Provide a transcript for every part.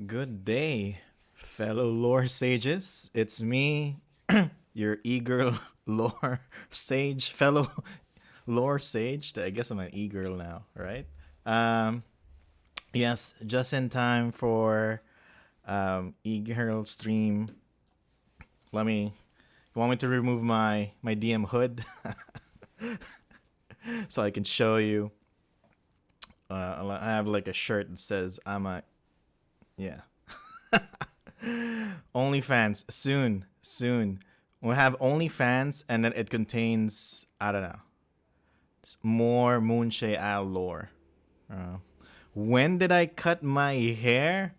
Good day, fellow lore sages. It's me, your e-girl lore sage, fellow lore sage. I guess I'm an e-girl now, right? Um, yes, just in time for e-girl stream. Let me. You want me to remove my DM hood so I can show you? I have like a shirt that says I'm a yeah. OnlyFans soon, soon. We'll have OnlyFans, and then it contains I don't know more Moonshae Isle lore. Uh, when did I cut my hair?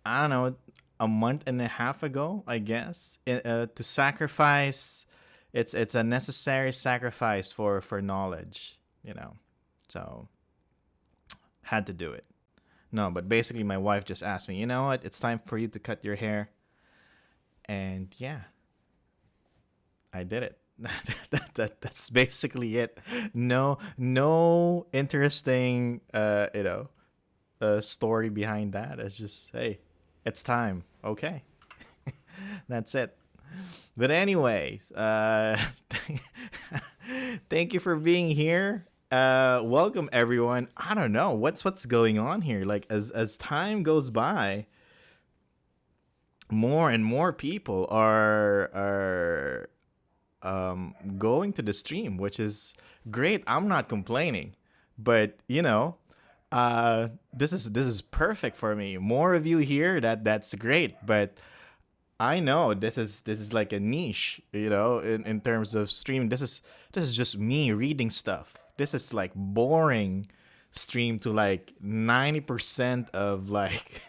I don't know, a month and a half ago, I guess. To sacrifice, it's a necessary sacrifice for knowledge, you know. So had to do it. No, but basically, my wife just asked me, you know what? It's time for you to cut your hair, and yeah, I did it. That's basically it. No interesting story behind that. It's just hey, it's time. Okay, that's it. But anyways, thank you for being here. Welcome everyone. I don't know what's going on here. Like as time goes by, more and more people are going to the stream, which is great. I'm not complaining, but this is perfect for me. More of you here, that's great. But I know this is like a niche, in terms of streaming. This is just me reading stuff. This is like boring stream to like 90% of like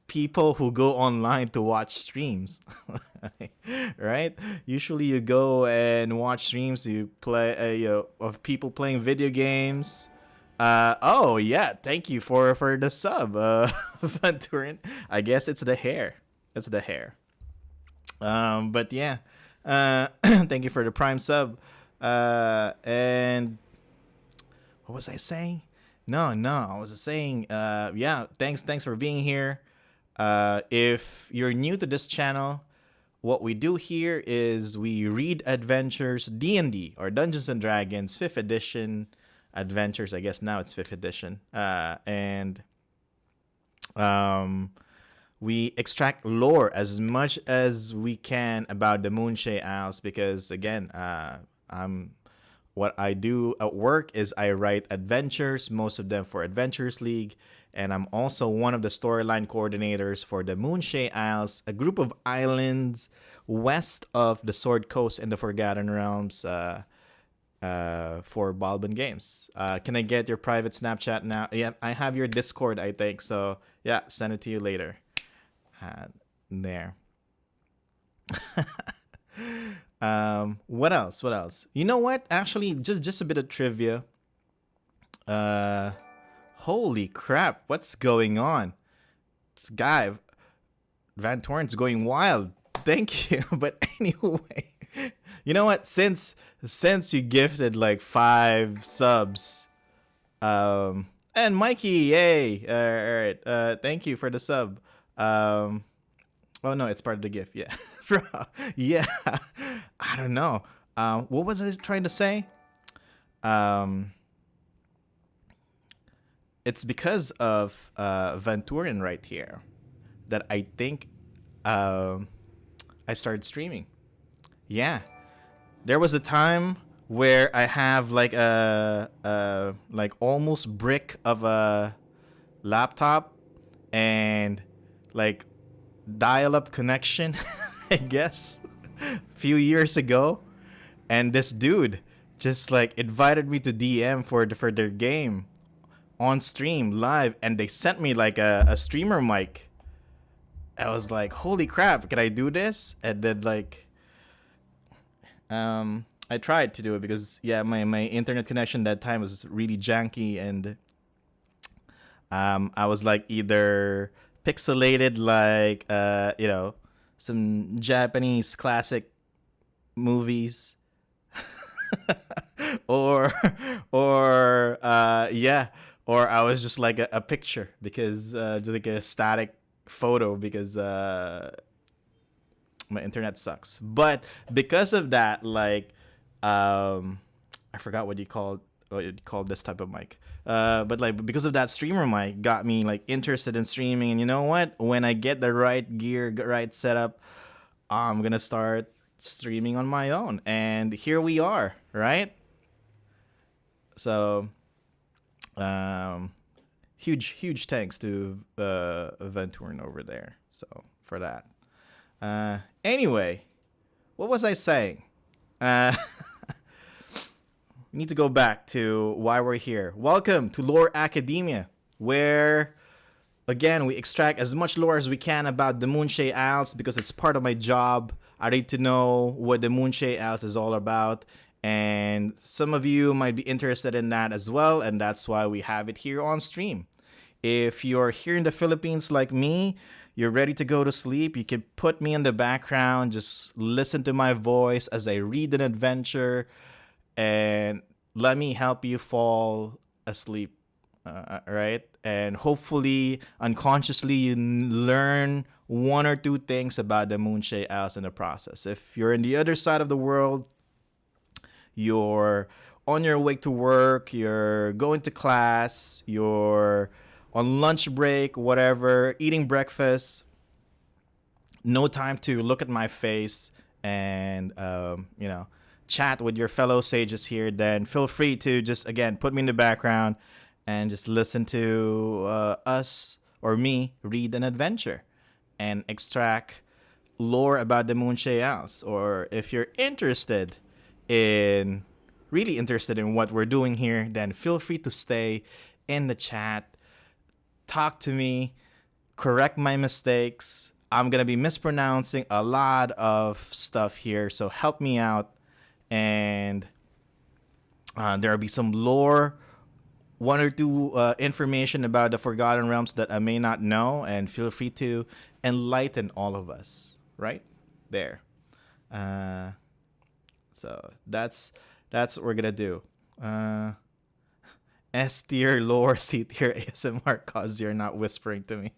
people who go online to watch streams. Right? Usually you go and watch streams, you play of people playing video games. Oh yeah, thank you for the sub, Venturin. I guess it's the hair. It's the hair. But yeah, thank you for the prime sub. And what was I saying? No, I was saying, yeah, thanks for being here. If you're new to this channel, what we do here is we read adventures, D&D, or Dungeons and Dragons 5th edition adventures. I guess now it's 5th edition. And we extract lore as much as we can about the Moonshae Isles because, again, I'm what I do at work is I write adventures, most of them for Adventures League, and I'm also one of the storyline coordinators for the Moonshae Isles, a group of islands west of the Sword Coast and the Forgotten Realms for Balban Games. Can I get your private Snapchat now? Yeah, I have your Discord, I think, so yeah, send it to you later. There. What else? What else? You know what? Actually, just a bit of trivia. Holy crap! What's going on? This guy, Van Torrent's going wild. Thank you. But anyway, you know what? Since you gifted like 5 subs, and Mikey, yay! All right. Thank you for the sub. Oh no, it's part of the gift. Yeah. Yeah. I don't know. What was I trying to say? It's because of Venturin right here that I think I started streaming. Yeah. There was a time where I have like a like almost brick of a laptop and like dial-up connection, I guess, a few years ago, and this dude just like invited me to DM for their game on stream live, and they sent me like a streamer mic. I was like, holy crap, can I do this? And then like, I tried to do it because yeah, my internet connection that time was really janky, and I was like either pixelated like some Japanese classic movies or or yeah, or I was just like a picture because just like a static photo because my internet sucks. But because of that, like, I forgot what you call this type of mic. But like because of that streamer mic, got me like interested in streaming. And you know what? When I get the right gear, right setup, I'm gonna start streaming on my own. And here we are, right? So, um, huge thanks to Venturin over there. So for that. Anyway, what was I saying? Uh, we need to go back to why we're here. Welcome to Lore Academia, where again we extract as much lore as we can about the Moonshae Isles because it's part of my job. I need to know what the Moonshae Isles is all about, and some of you might be interested in that as well, and that's why we have it here on stream. If you're here in the Philippines like me, you're ready to go to sleep, you can put me in the background, just listen to my voice as I read an adventure, and let me help you fall asleep, right? And hopefully, unconsciously, you learn one or two things about the Moonshae Isles in the process. If you're in the other side of the world, you're on your way to work, you're going to class, you're on lunch break, whatever, eating breakfast, no time to look at my face and, chat with your fellow sages here, then feel free to just, again, put me in the background and just listen to us or me read an adventure and extract lore about the Moonshae Isles. Or if you're really interested in what we're doing here, then feel free to stay in the chat, talk to me, correct my mistakes. I'm going to be mispronouncing a lot of stuff here, so help me out. And there'll be some lore, one or two information about the Forgotten Realms that I may not know, and feel free to enlighten all of us right there. So that's what we're gonna do. S tier lore, C tier ASMR, cause you're not whispering to me.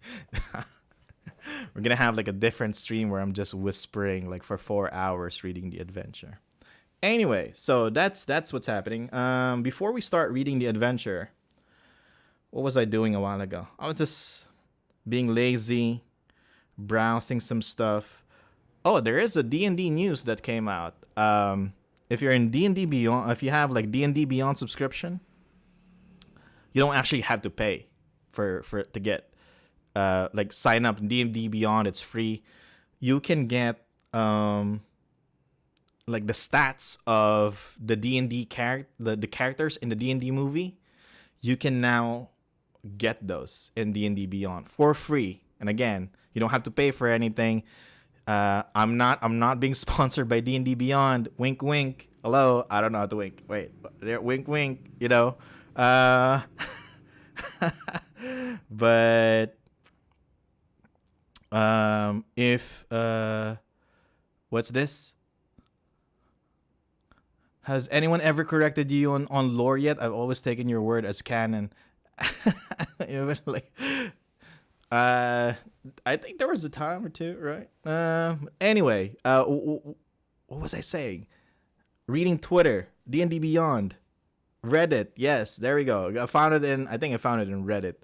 We're gonna have like a different stream where I'm just whispering like for 4 hours reading the adventure. Anyway, so that's what's happening. Before we start reading the adventure, what was I doing a while ago? I was just being lazy, browsing some stuff. Oh, there is a D&D news that came out. If you're in D&D Beyond, if you have like D&D Beyond subscription, you don't actually have to pay for to get like sign up D&D Beyond. It's free. You can get like the stats of the D&D the characters in the D&D movie. You can now get those in D&D Beyond for free. And again, you don't have to pay for anything. I'm not being sponsored by D&D Beyond. Wink wink. Hello, I don't know how to wink. Wait, there, wink wink, but if what's this? Has anyone ever corrected you on lore yet? I've always taken your word as canon. Like, I think there was a time or two, right? Anyway, what was I saying? Reading Twitter, D&D Beyond, Reddit. Yes, there we go. I found it in Reddit.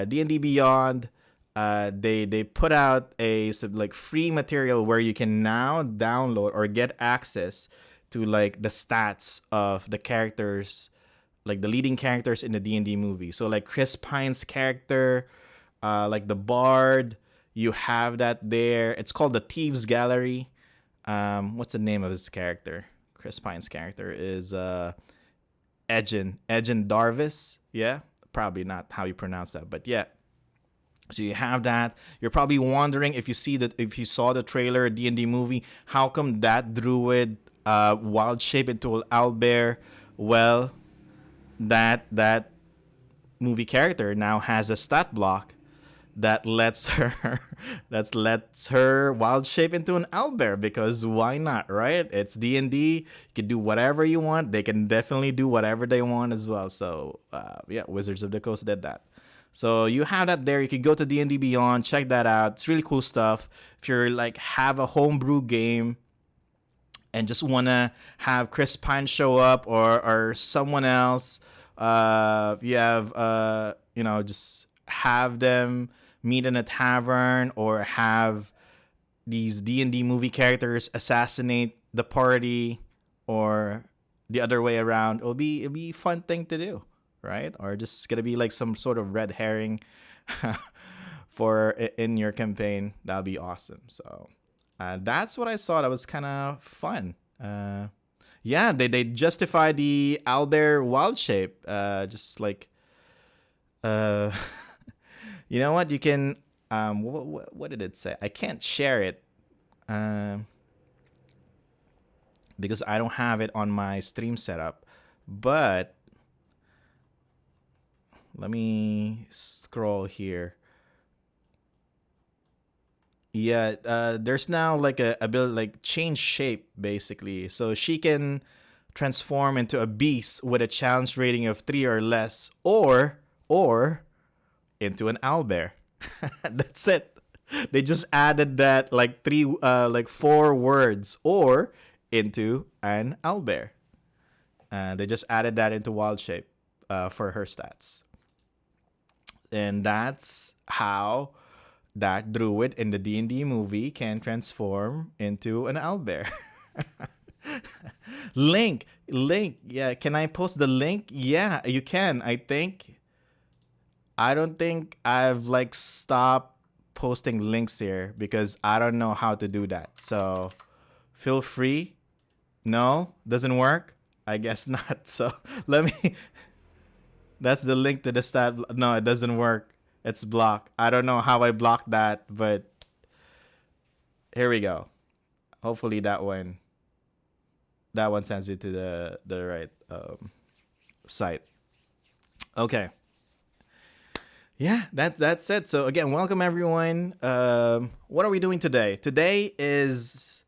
D&D Beyond. They put out some like free material where you can now download or get access to like the stats of the characters, like the leading characters in the D&D movie. So like Chris Pine's character, like the Bard, you have that there. It's called the Thieves Gallery. What's the name of his character? Chris Pine's character is Edgin Darvis. Yeah, probably not how you pronounce that, but yeah. So you have that. You're probably wondering if you saw the trailer D&D movie, how come that druid wild shape into an owlbear? Well, that movie character now has a stat block that lets her wild shape into an owlbear, because why not, right? It's D&D. You can do whatever you want. They can definitely do whatever they want as well. So yeah, Wizards of the Coast did that. So you have that there. You can go to D&D Beyond, check that out. It's really cool stuff. If you're like have a homebrew game and just wanna have Chris Pine show up or someone else, you have just have them meet in a tavern or have these D&D movie characters assassinate the party or the other way around. It'll be a fun thing to do, right? Or just gonna be like some sort of red herring for in your campaign. That'll be awesome. So that's what I saw. That was kind of fun. Yeah, they justify the owlbear wild shape. Just like uh, you know what? You can what did it say? I can't share it because I don't have it on my stream setup. But let me scroll here. Yeah, there's now like a ability like change shape basically. So she can transform into a beast with a challenge rating of 3 or less, or into an owlbear. That's it. They just added that like like 4 words, or into an owlbear. They just added that into wild shape for her stats. And that's how that druid in the D&D movie can transform into an owlbear. Link. Yeah, can I post the link? Yeah, you can. I don't think I've like stopped posting links here because I don't know how to do that. So feel free. No, doesn't work. I guess not. So let me. That's the link to the stat. No, it doesn't work. It's blocked. I don't know how I blocked that, but here we go. Hopefully that one sends you to the right site. Okay. Yeah, that's it. So again, welcome everyone. What are we doing today? Today is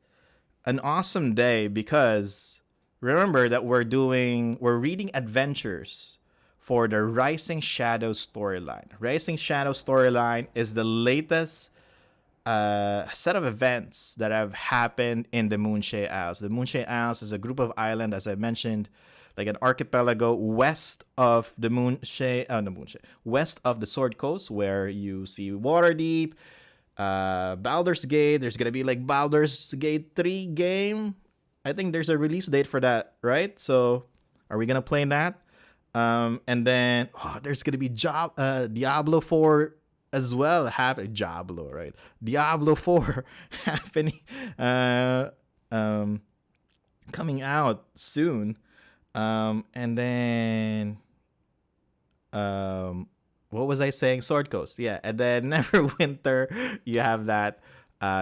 an awesome day because remember that we're reading adventures for the Rising Shadows storyline. Rising Shadows storyline is the latest set of events that have happened in the Moonshae Isles. The Moonshae Isles is a group of islands, as I mentioned, like an archipelago west of the west of the Sword Coast, where you see Waterdeep, Baldur's Gate. There's gonna be like Baldur's Gate 3 game. I think there's a release date for that, right? So, are we gonna play that? And then there's gonna be Diablo 4 as well. Diablo, right? Diablo 4 happening, coming out soon. And then, what was I saying? Sword Coast, yeah. And then Neverwinter, you have that.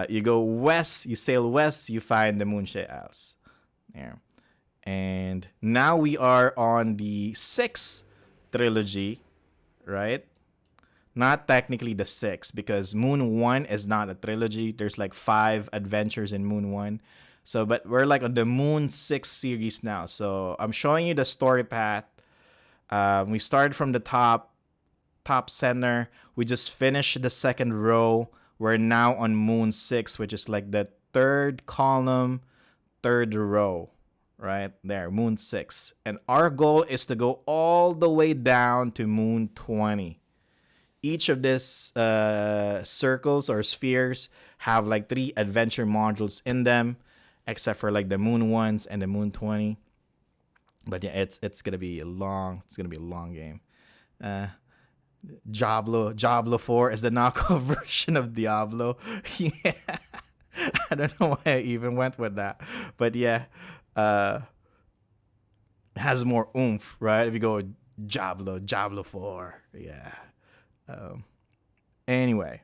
You go west, you sail west, you find the Moonshae Isles. Yeah. And now we are on the 6th trilogy, right? Not technically the 6th because Moon 1 is not a trilogy. There's like 5 adventures in Moon 1. So, but we're like on the Moon 6 series now. So I'm showing you the story path. We started from the top center. We just finished the second row. We're now on Moon 6, which is like the third column, third row. Right there, Moon 6. And our goal is to go all the way down to Moon 20. Each of these circles or spheres have like 3 adventure modules in them, except for like the Moon 1s and the Moon 20. But yeah, it's gonna be a long game. Diablo 4 is the knockoff version of Diablo. Yeah. I don't know why I even went with that. But yeah. Has more oomph, right? If you go Diablo 4, yeah. Anyway,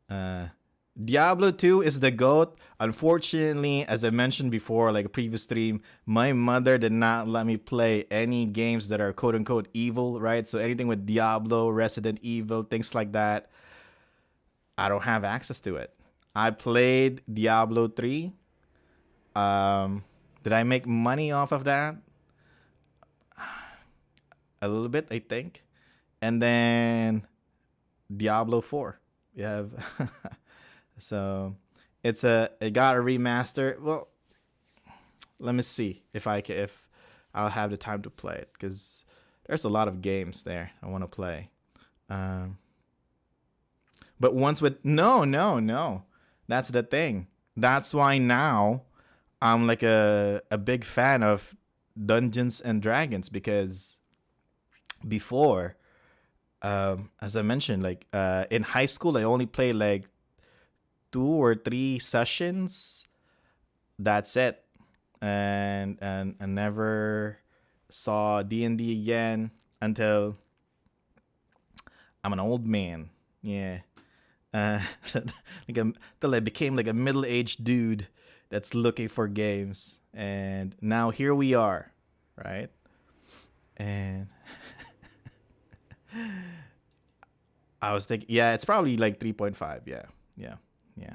Diablo 2 is the GOAT. Unfortunately, as I mentioned before, like a previous stream, my mother did not let me play any games that are quote unquote evil, right? So anything with Diablo, Resident Evil, things like that, I don't have access to it. I played Diablo 3. Did I make money off of that? A little bit, I think. and then Diablo 4. We have so it got a remaster. Well, let me see if I'll have the time to play it because there's a lot of games there I want to play. Um, but once with no, that's the thing. That's why now I'm like a big fan of Dungeons and Dragons because before, as I mentioned, like in high school, I only played like 2 or 3 sessions. That's it, and I never saw D&D again until I'm an old man. Yeah, uh, till I became like a middle-aged dude that's looking for games, and now here we are, right? And I was thinking, yeah, it's probably like 3.5. Yeah, yeah, yeah.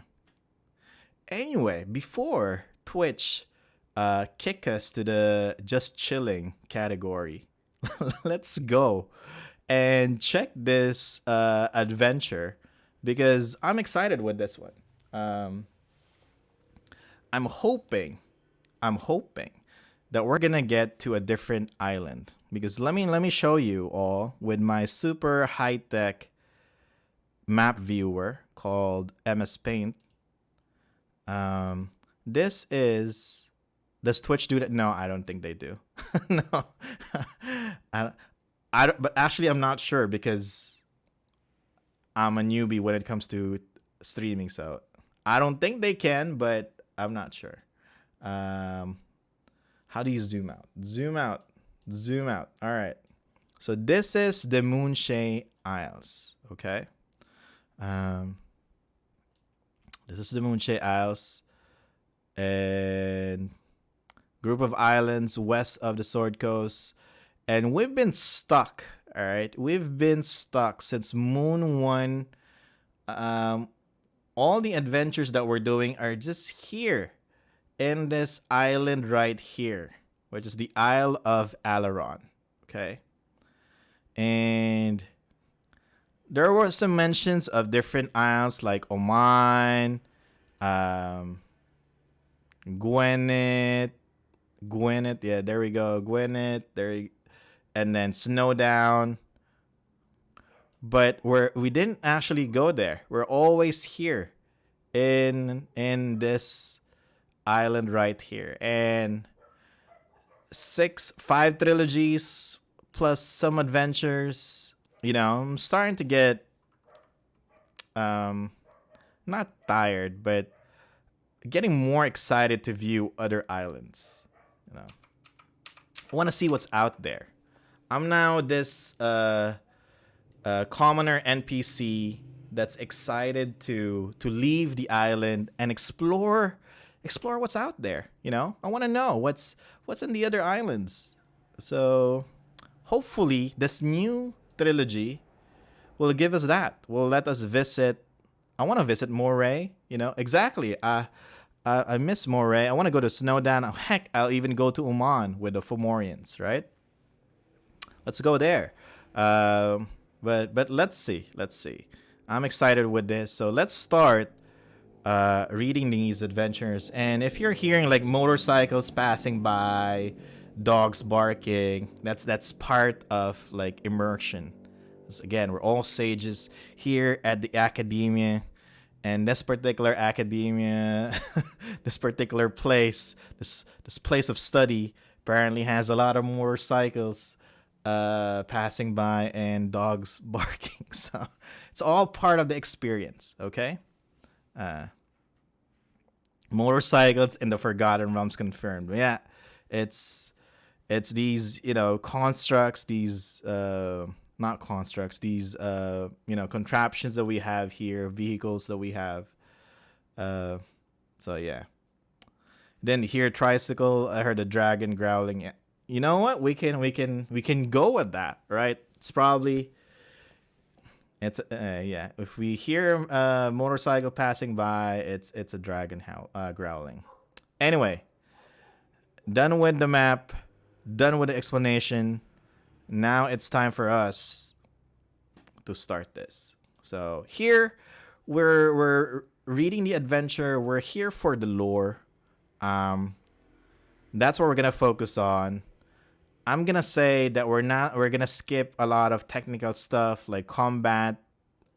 Anyway, before Twitch kick us to the just chilling category, let's go and check this adventure because I'm excited with this one. Um, I'm hoping, I'm hoping that we're gonna get to a different island because let me show you all with my super high tech map viewer called MS Paint. Um, this is does Twitch do that? No, I don't think they do. No, I, but actually, I'm not sure because I'm a newbie when it comes to streaming. So I don't think they can, but I'm not sure. Um, how do you zoom out? Zoom out. Zoom out. All right. So this is the Moonshae Isles. Okay. Um, this is the Moonshae Isles, and group of islands west of the Sword Coast, and we've been stuck. All right, we've been stuck since Moon 1. Um, all the adventures that we're doing are just here in this island right here, which is the Isle of Alaron. Okay, and there were some mentions of different isles like Oman, um, Gwyneth, Gwyneth. Yeah, there we go, Gwyneth. And then Snowdown. But we didn't actually go there. We're always here in this island right here, and 5 trilogies plus some adventures. I'm starting to get um not tired, but getting more excited to view other islands. I want to see what's out there. I'm now this commoner NPC that's excited to leave the island and explore what's out there. I want to know what's in the other islands. So hopefully this new trilogy will give us that. Will let us visit. I want to visit Moray. Exactly. I miss Moray. I want to go to Snowdown. Oh, heck, I'll even go to Oman with the Fomorians. Right. Let's go there. But let's see. Let's see. I'm excited with this. So let's start reading these adventures. And if you're hearing like motorcycles passing by, dogs barking, that's part of like immersion. Again, we're all sages here at the academia, and this particular academia, this particular place, this place of study apparently has a lot of motorcycles passing by and dogs barking. So it's all part of the experience. Okay. Uh, Motorcycles in the Forgotten Realms confirmed. But yeah, it's these constructs, these not constructs, these contraptions that we have here, vehicles that we have. Uh, so yeah. Then here tricycle. I heard a dragon growling. You know what? We can go with that, right? It's yeah. If we hear a motorcycle passing by, it's a dragon growling. Anyway, done with the map, done with the explanation. Now it's time for us to start this. So here, we're reading the adventure. We're here for the lore. Um, that's what we're gonna focus on. I'm gonna say that we're gonna skip a lot of technical stuff like combat,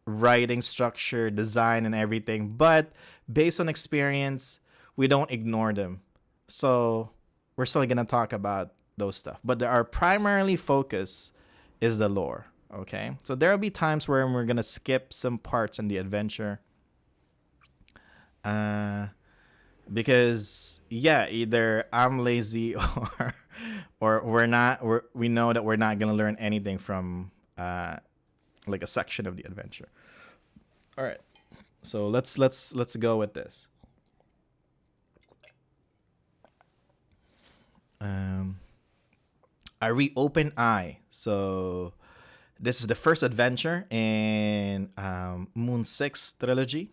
writing structure, design, and everything. But based on experience, we don't ignore them. So we're still gonna talk about those stuff. But our primarily focus is the lore. Okay, so there'll be times where we're gonna skip some parts in the adventure. Uh, because yeah, either I'm lazy or we know that we're not gonna learn anything from like a section of the adventure. All right, so let's go with this. Um, a reopen eye. So this is the first adventure in Moon 6 trilogy.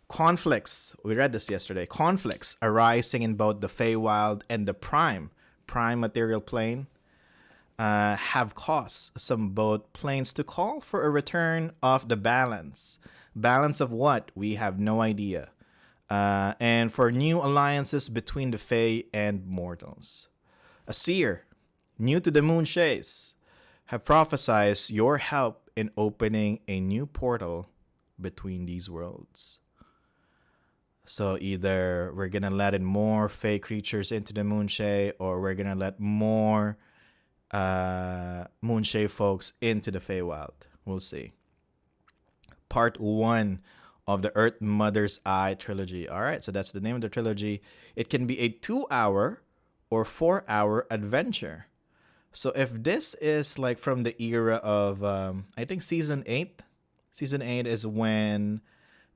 Conflicts. We read this yesterday. Conflicts arising in both the Feywild and the Prime material plane have caused some both planes to call for a return of the balance. Balance of what? We have no idea. And for new alliances between the Fey and mortals. A seer, new to the Moonshaes, have prophesied your help in opening a new portal between these worlds. So either we're gonna let in more Fey creatures into the Moonshae, or we're gonna let more Moonshae folks into the Feywild. We'll see. Part 1 of the Earth Mother's Eye trilogy. All right, so that's the name of the trilogy. It can be a 2-hour or 4-hour adventure. So if this is like from the era of, I think season 8. Season 8 is when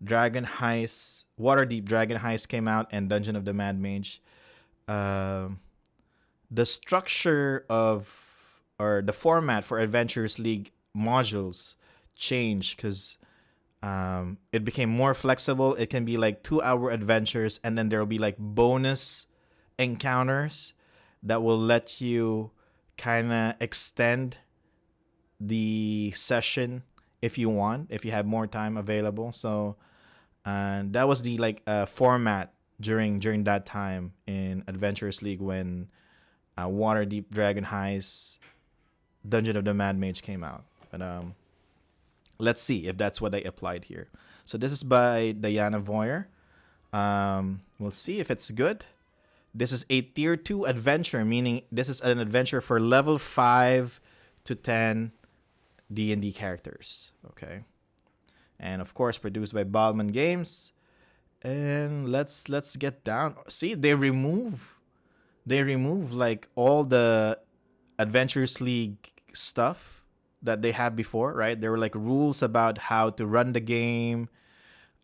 Dragon Heist, Waterdeep Dragon Heist came out, and Dungeon of the Mad Mage. The structure of, or the format for Adventurers League modules changed because it became more flexible. It can be like 2-hour adventures, and then there will be like bonus encounters that will let you kind of extend the session if you want, if you have more time available. So that was the like format during that time in Adventurers League when Waterdeep Dragon Heist Dungeon of the Mad Mage came out. But let's see if that's what they applied here. So this is by Diana Voyer. We'll see if it's good. This is a tier 2 adventure, meaning this is an adventure for level 5 to 10 D&D characters. Okay. And of course produced by Baldman Games. And let's get down. See, they remove like all the Adventurers League stuff that they had before, right? There were like rules about how to run the game.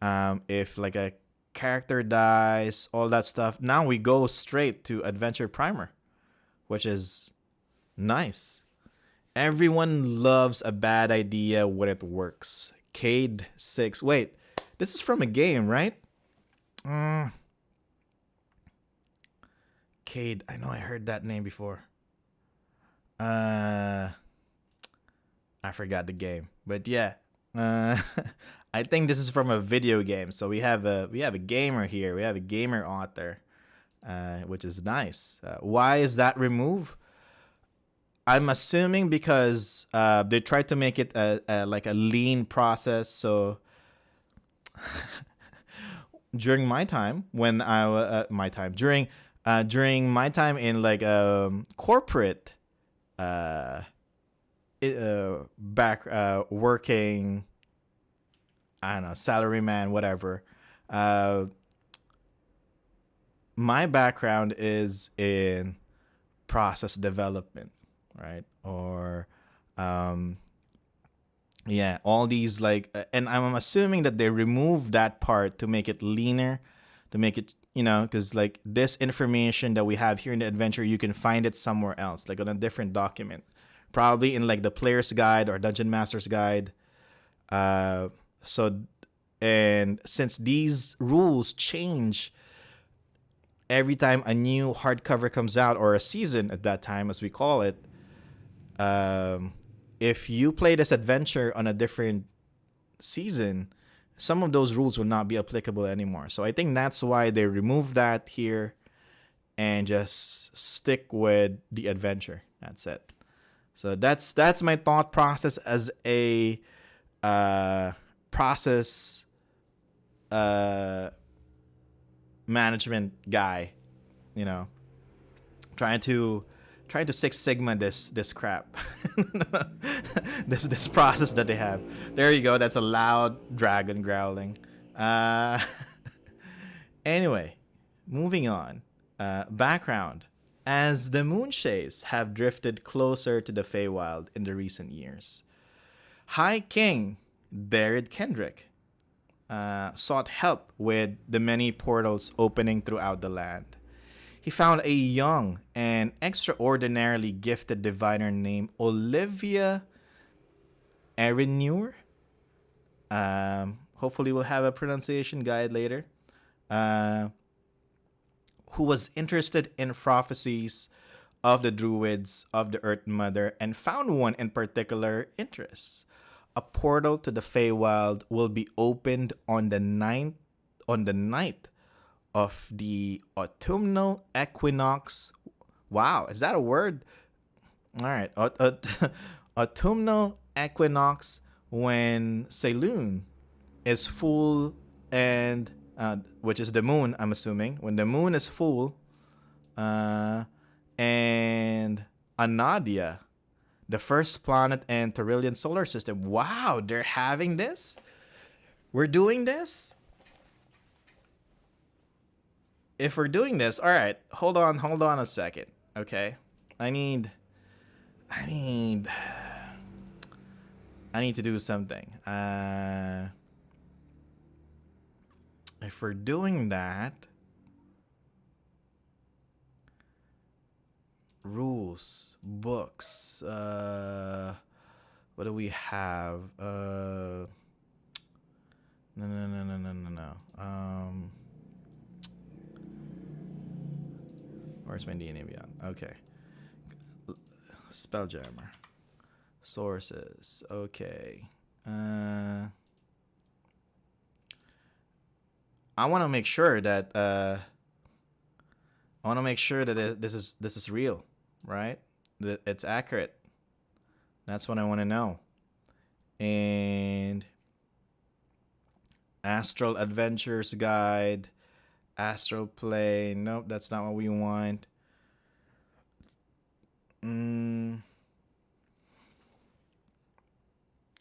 If like a character dies, all that stuff. Now we go straight to Adventure Primer, which is nice. Everyone loves a bad idea when it works. Cade 6. Wait, this is from a game, right? Cade. I know I heard that name before. I forgot the game, but yeah. I think this is from a video game. So we have a gamer here. We have a gamer author, which is nice. Why is that removed? I'm assuming because they tried to make it like a lean process. So during my time, when I during my time in like corporate back working, I don't know, salaryman, whatever. My background is in process development, right? Or yeah, all these like, and I'm assuming that they removed that part to make it leaner, to make it, because like this information that we have here in the adventure, you can find it somewhere else, like on a different document, probably in like the player's guide or dungeon master's guide. So, and since these rules change every time a new hardcover comes out, or a season at that time, as we call it, if you play this adventure on a different season, some of those rules will not be applicable anymore. So I think that's why they removed that here and just stick with the adventure. That's it. So that's my thought process as a process management guy. You know, trying to Six Sigma this crap. this process that they have. There you go. That's a loud dragon growling. Anyway, moving on. Background. As the Moonshaes have drifted closer to the Feywild in the recent years, High King Berid Kendrick sought help with the many portals opening throughout the land. He found a young and extraordinarily gifted diviner named Olivia Erinure. Hopefully, we'll have a pronunciation guide later. Who was interested in prophecies of the druids of the Earth Mother and found one in particular interest. A portal to the Feywild will be opened on the night of the autumnal equinox. Wow, is that a word? All right, autumnal equinox, when Saloon is full and which is the moon, I'm assuming. When the moon is full, and Anadia, the first planet in Taurillian solar system. Wow, they're having this? We're doing this? If we're doing this, all right, hold on a second, okay? I need to do something. If we're doing that, rules, books, what do we have? No. Where's my D&A Beyond? Okay. Spelljammer. Sources. Okay. I want to make sure that this is real, right? That it's accurate. That's what I want to know. And Astral Adventures Guide, Astral Plane. Nope, that's not what we want.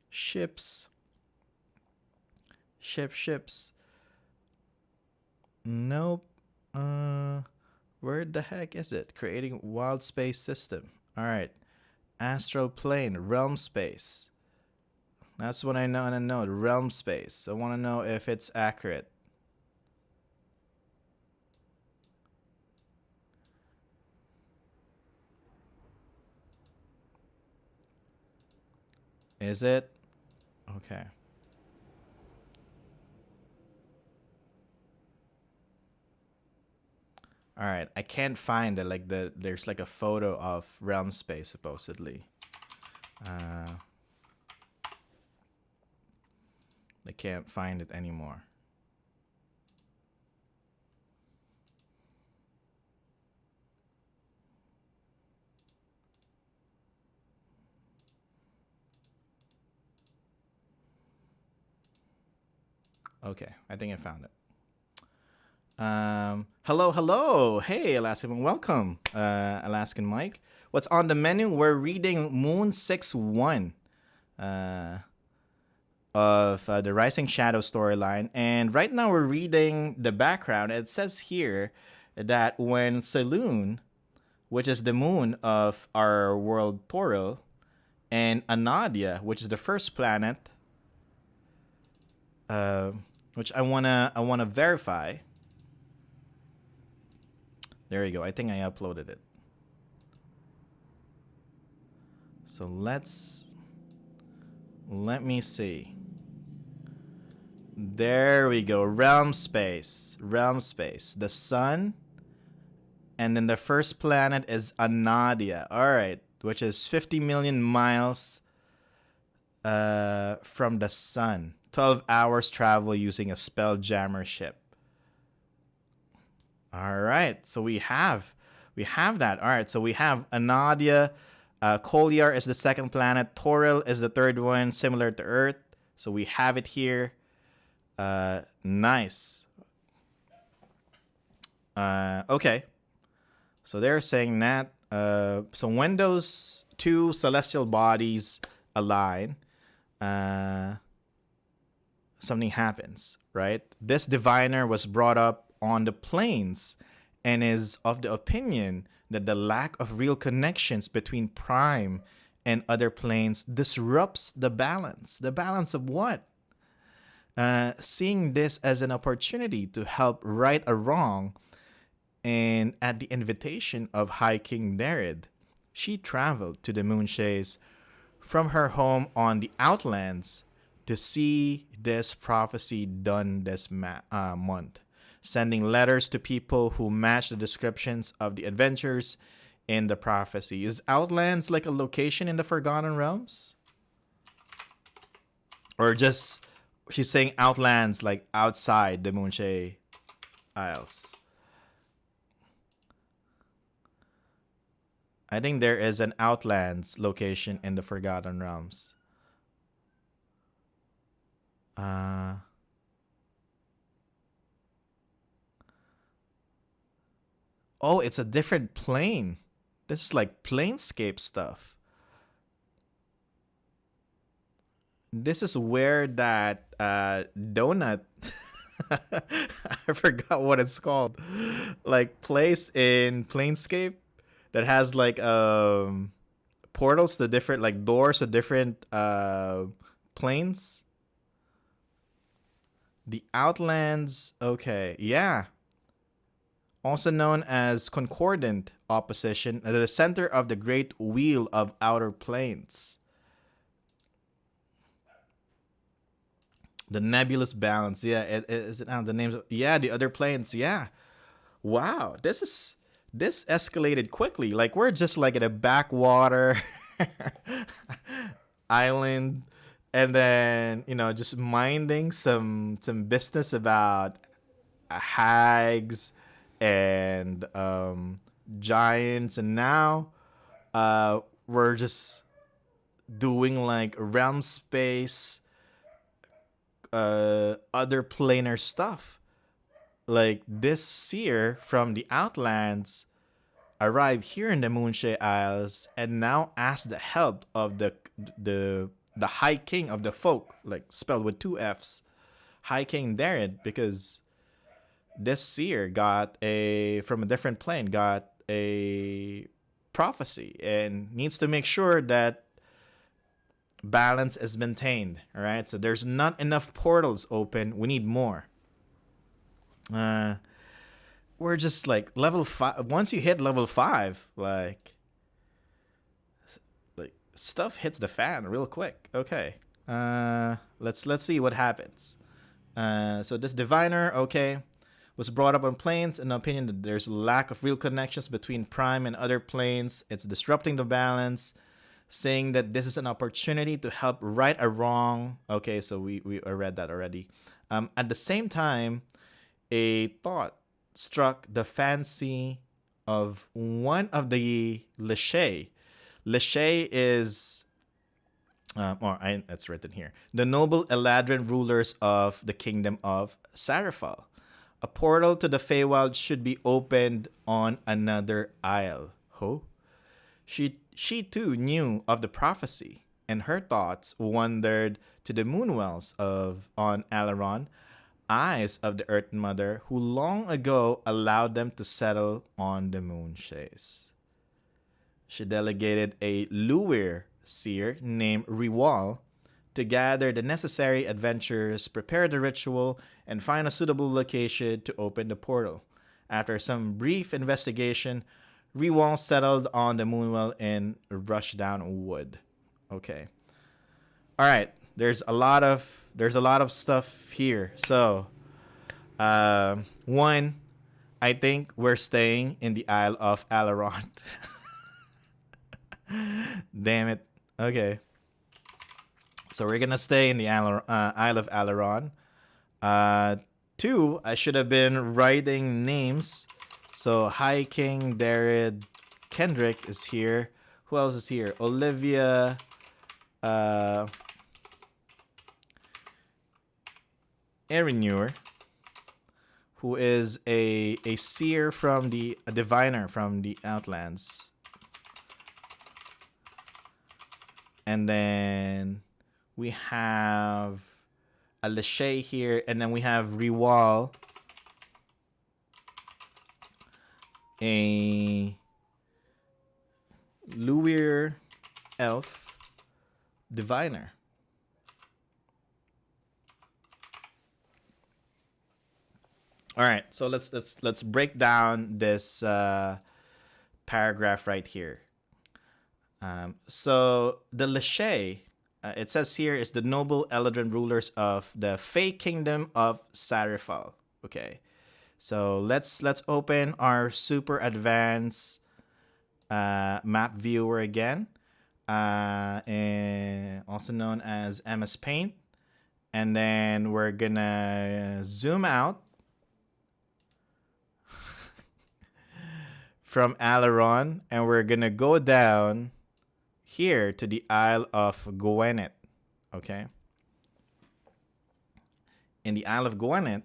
Ships. Nope. Where the heck is it? Creating wild space system. All right. Astral plane, realm space. That's what I know. Realm space. I want to know if it's accurate. Is it? Okay. All right. I can't find it. There's like a photo of realm space supposedly. I can't find it anymore. Okay, I think I found it. Hello. Hey, Alaskan, welcome, Alaskan Mike. What's on the menu? We're reading Moon6-1 of the Rising Shadows storyline. And right now we're reading the background. It says here that when Saloon, which is the moon of our world Toril, and Anadia, which is the first planet, which I wanna verify. There you go. I think I uploaded it. So let me see. There we go. Realm space. The sun. And then the first planet is Anadia. All right. Which is 50 million miles from the sun. 12 hours travel using a spelljammer ship. All right, so we have that. All right, so we have Anadia. Kolyar is the second planet. Toril is the third one, similar to Earth. So we have it here. Nice. Okay. So they're saying that. So when those two celestial bodies align, something happens, right? This diviner was brought up on the plains and is of the opinion that the lack of real connections between Prime and other planes disrupts the balance. The balance of what? Seeing this as an opportunity to help right a wrong, and at the invitation of High King Nerid, she traveled to the Moonshaes from her home on the Outlands to see this prophecy done this month, sending letters to people who match the descriptions of the adventures in the prophecy. Is Outlands like a location in the Forgotten Realms? Or just, she's saying Outlands like outside the Moonshae Isles? I think there is an Outlands location in the Forgotten Realms. Oh, it's a different plane. This is like planescape stuff. This is where that donut I forgot what it's called. Like place in Planescape that has like portals to different, like doors to different planes. The Outlands, okay, yeah. Also known as concordant opposition, at the center of the great wheel of outer planes. The nebulous balance, yeah. Is it now the names? Yeah, the other planes, yeah. Wow, this escalated quickly. Like we're just like in a backwater island, and then just minding some business about hags and giants, and now we're just doing like realm space, other planar stuff. Like this seer from the Outlands arrived here in the Moonshae Isles and now asked the help of the High King of the Folk, like spelled with two F's, High King Nerid, because this seer got from a different plane, got a prophecy and needs to make sure that balance is maintained. All right, so there's not enough portals open. We need more. We're just like level 5. Once you hit level 5, like stuff hits the fan real quick. Okay. Let's see what happens. So this diviner, okay, was brought up on planes in the opinion that there's a lack of real connections between Prime and other planes. It's disrupting the balance, saying that this is an opportunity to help right a wrong. Okay, so we read that already. At the same time, a thought struck the fancy of one of the Lishay. Lishay is, it's written here, the noble Eladrin rulers of the kingdom of Sarafal. A portal to the Feywild should be opened on another isle. Ho? She too knew of the prophecy, and her thoughts wandered to the moonwells on Alaron, eyes of the Earth Mother, who long ago allowed them to settle on the Moonshaes. She delegated a Luir seer named Riwal to gather the necessary adventures, prepare the ritual, and find a suitable location to open the portal. After some brief investigation, Riwal settled on the Moonwell in Rushdown Wood. Okay. All right. There's a lot of stuff here. So, one, I think we're staying in the Isle of Alaron. Damn it. Okay. So we're gonna stay in the Isle of Alaron. 2, I should have been writing names. So High King Darid Kendrick is here. Who else is here? Olivia. Uh, Erinure, who is a seer from a diviner from the Outlands. And then we have a Lachey here, and then we have Riwal, a Luir elf diviner. All right, so let's break down this paragraph right here. So the Lachey, it says here, is the noble Eladrin rulers of the Fey Kingdom of Sarifal. Okay, so let's open our super advanced map viewer again, and also known as MS Paint, and then we're gonna zoom out from Alaron, and we're gonna go down here to the Isle of Gwenet. Okay. In the Isle of Gwenet,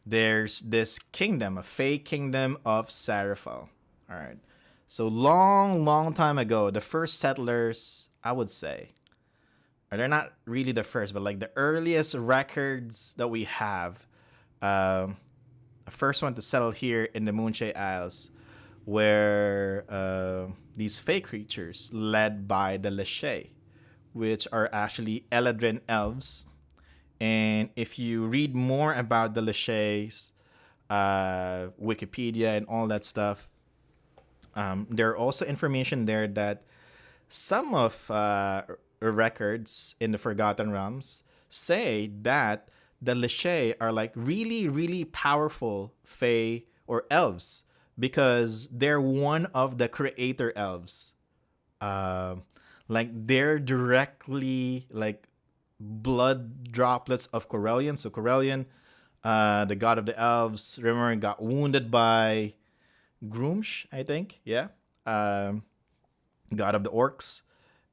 there's this kingdom, a Fey kingdom of Sarifal. All right. So long time ago, the first settlers, I would say, or they're not really the first, but like the earliest records that we have, the first one to settle here in the Moonshae Isles, where these Fey creatures led by the Lachey, which are actually Eladrin elves. And if you read more about the Lacheys, Wikipedia and all that stuff, there are also information there that some of records in the Forgotten Realms say that the Lachey are like really powerful Fey or elves, because they're one of the creator elves. Like they're directly like blood droplets of Corellian. So Corellian, the god of the elves, remember, got wounded by Groomsh, I think. Yeah. God of the orcs.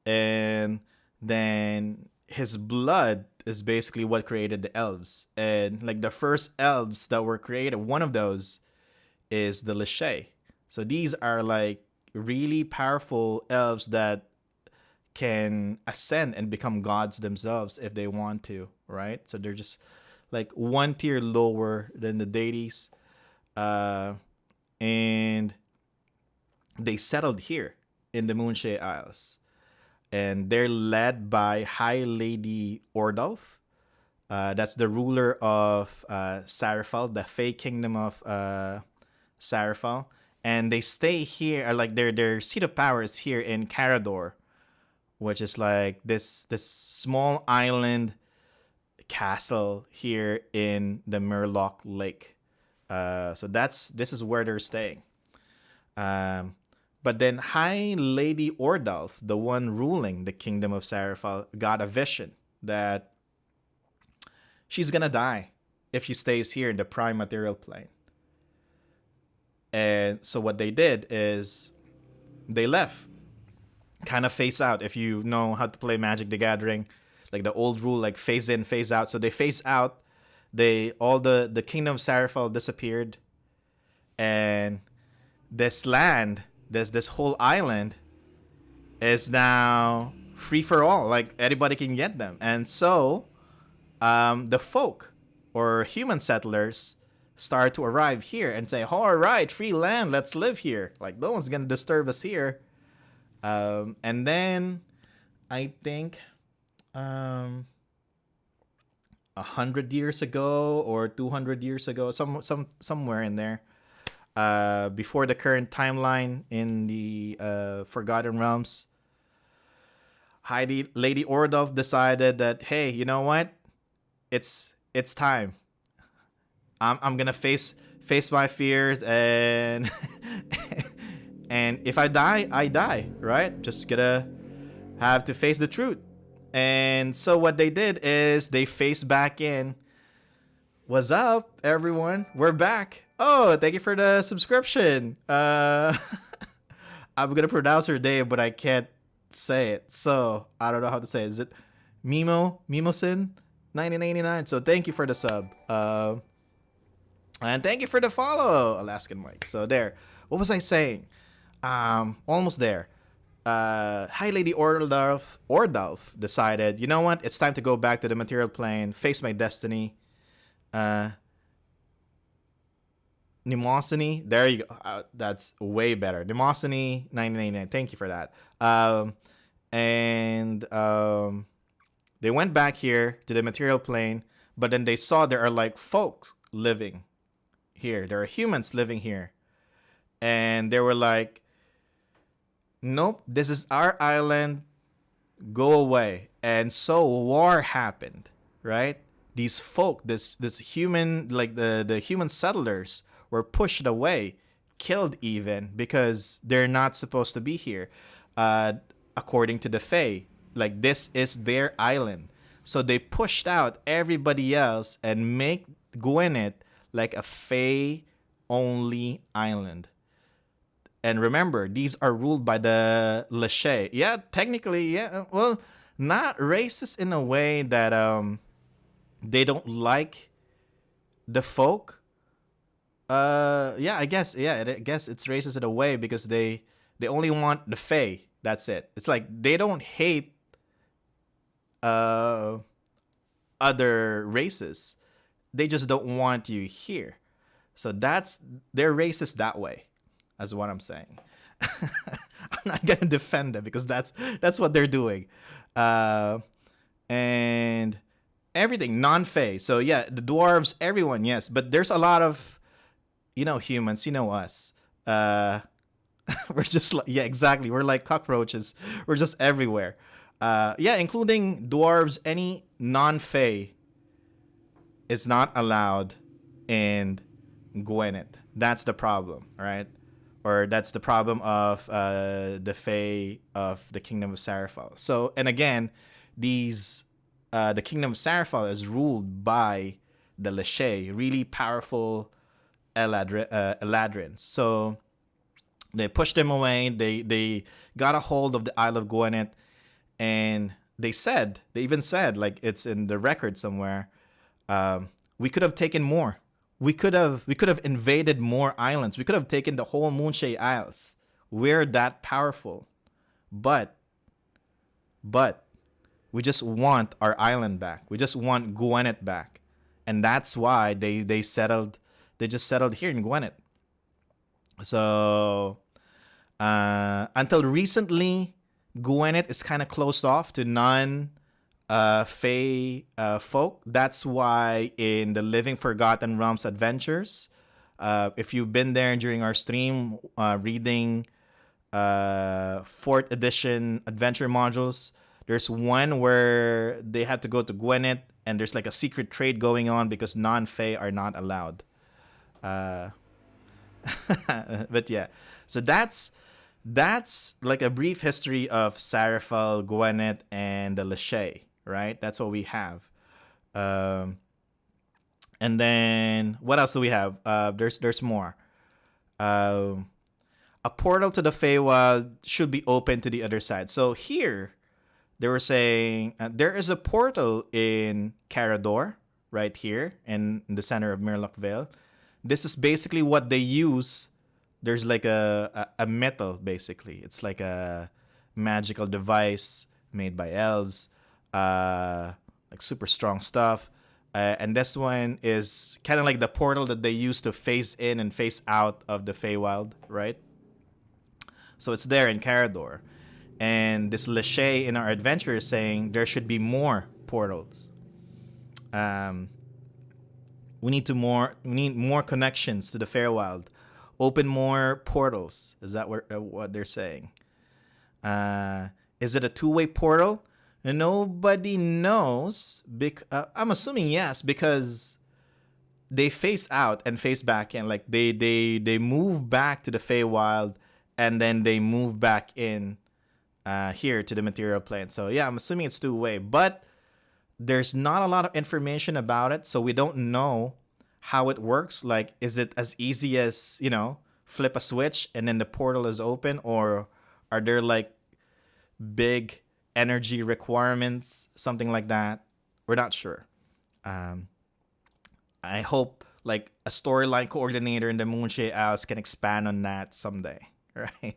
And then his blood is basically what created the elves. And like the first elves that were created, one of those is the Lachey. So these are like really powerful elves that can ascend and become gods themselves if they want to, right? So they're just like one tier lower than the deities. And they settled here in the Moonshae Isles. And they're led by High Lady Ordulf. That's the ruler of Sarifal, the Fey Kingdom of Sarifal. And they stay here, like their seat of power is here in Carador, which is like this small island castle here in the Murloc Lake. So this is where they're staying. But then High Lady Ordulf, the one ruling the kingdom of Sarifal, got a vision that she's gonna die if she stays here in the prime material plane. And so what they did is they left, kind of phase out. If you know how to play Magic the Gathering, like the old rule, like phase in, phase out. So they phase out. All the kingdom of Sarifal disappeared, and this land, this whole island, is now free for all. Like anybody can get them, and so the folk or human settlers start to arrive here and say, "All right, free land, let's live here. Like no one's gonna disturb us here." And then I think 100 years ago or 200 years ago, somewhere in there, before the current timeline in the Forgotten Realms, Lady Ordulf decided that, hey, you know what? It's time. I'm gonna face my fears, and and if I die, I die, right? Just gotta have to face the truth. And so what they did is they faced back in. What's up, everyone? We're back. Oh, thank you for the subscription. I'm gonna pronounce her name, but I can't say it. So I don't know how to say it. Is it Mimosin 1989? So thank you for the sub. And thank you for the follow, Alaskan Mike. So there. What was I saying? Almost there. High Lady Ordalf decided, you know what? It's time to go back to the material plane, face my destiny. Mnemosiny, there you go. That's way better. Mnemosiny 1999. Thank you for that. And they went back here to the material plane, but then they saw there are like folks living here. There are humans living here. And they were like, nope, this is our island. Go away. And so war happened, right? These folk, this human, like the human settlers were pushed away, killed even, because they're not supposed to be here, according to the Fae. Like, this is their island. So they pushed out everybody else and make Gwyneth like a Fae-only island. And remember, these are ruled by the Lachey. Yeah, technically, yeah. Well, not racist in a way that they don't like the folk. Yeah, I guess it's racist in a way because they only want the Fae. That's it. It's like they don't hate other races. They just don't want you here. So they're racist that way. That's what I'm saying. I'm not gonna defend them because that's what they're doing. And everything non-Fae. So yeah, the dwarves, everyone, yes, but there's a lot of humans. Us. We're just like, yeah, exactly. We're like cockroaches. We're just everywhere. Yeah, including dwarves. Any non-Fae is not allowed in Gwyneth. That's the problem, right? Or that's the problem of the Fae of the Kingdom of Saraphal. So, and again, the Kingdom of Saraphal is ruled by the Lachey, really powerful Eladrins. So they pushed them away. They got a hold of the Isle of Gwyneth, and they even said, like it's in the record somewhere, we could have taken more. We could have invaded more islands. We could have taken the whole Moonshae Isles. We're that powerful. But we just want our island back. We just want Gwyneth back. And that's why they just settled here in Gwyneth. So until recently, Gwyneth is kind of closed off to Fae folk. That's why in the Living Forgotten Realms adventures, if you've been there during our stream reading 4th edition adventure modules, there's one where they had to go to Gwyneth and there's like a secret trade going on because non-Fae are not allowed. But yeah, so that's like a brief history of Saraphal, Gwyneth, and the Lachey. Right, that's what we have. And then what else do we have? There's more. A portal to the Feywild should be open to the other side. So here, they were saying there is a portal in Carador, right here in the center of Mirlock Vale. This is basically what they use. There's like a metal, basically. It's like a magical device made by elves. Like super strong stuff. And this one is kind of like the portal that they use to face in and face out of the Feywild, right? So it's there in Carador. And this Lachey in our adventure is saying there should be more portals. We need more connections to the Feywild. Open more portals. Is that what they're saying? Is it a two-way portal? Nobody knows. I'm assuming yes, because they face out and face back in. Like they move back to the Feywild and then they move back in here to the material plane. So yeah, I'm assuming it's two-way, but there's not a lot of information about it, so we don't know how it works. Like, is it as easy as, flip a switch and then the portal is open, or are there like big energy requirements, something like that? We're not sure. Um, I hope like a storyline coordinator in the Moonshae Isles can expand on that someday, right?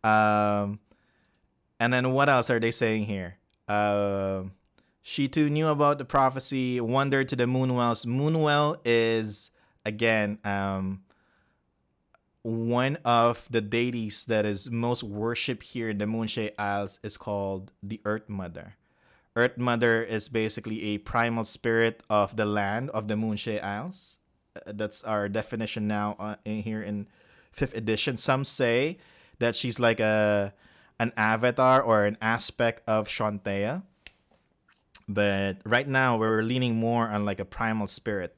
Um, and then what else are they saying here? She too knew about the prophecy, wandered to the Moonwells. Moonwell is, again, one of the deities that is most worshipped here in the Moonshae Isles is called the Earth Mother. Earth Mother is basically a primal spirit of the land of the Moonshae Isles. That's our definition now in here in 5th edition. Some say that she's like an avatar or an aspect of Shantea. But right now we're leaning more on like a primal spirit.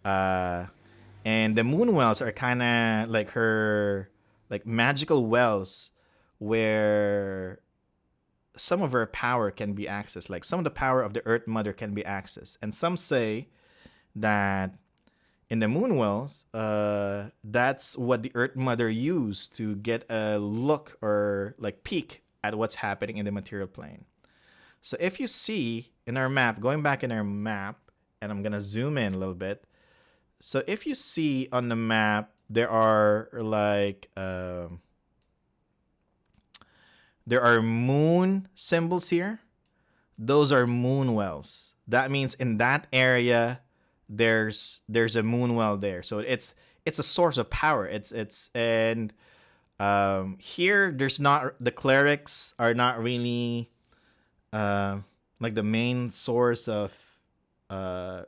And the moon wells are kind of like her like magical wells where some of her power can be accessed. Like some of the power of the Earth Mother can be accessed. And some say that in the moon wells, that's what the Earth Mother used to get a look or like peek at what's happening in the material plane. So if you see in our map, going back in our map, and I'm gonna zoom in a little bit. So if you see on the map, there are like there are moon symbols here. Those are moon wells. That means in that area, there's a moon well there. So it's a source of power. It's and here there's not, the clerics are not really like the main source of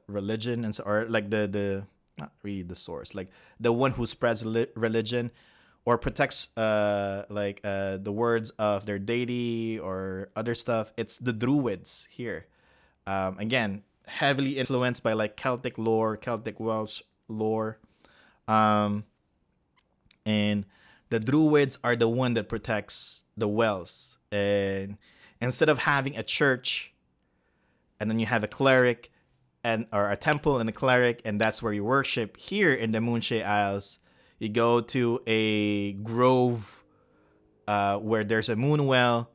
religion, and so, or like the not really the source, like the one who spreads religion or protects the words of their deity or other stuff. It's the druids here. Again, heavily influenced by like Celtic lore, Celtic Welsh lore. And the druids are the one that protects the wells. And instead of having a church and then you have a cleric and or a temple and a cleric, and that's where you worship, here in the Moonshae Isles, you go to a grove where there's a moon well,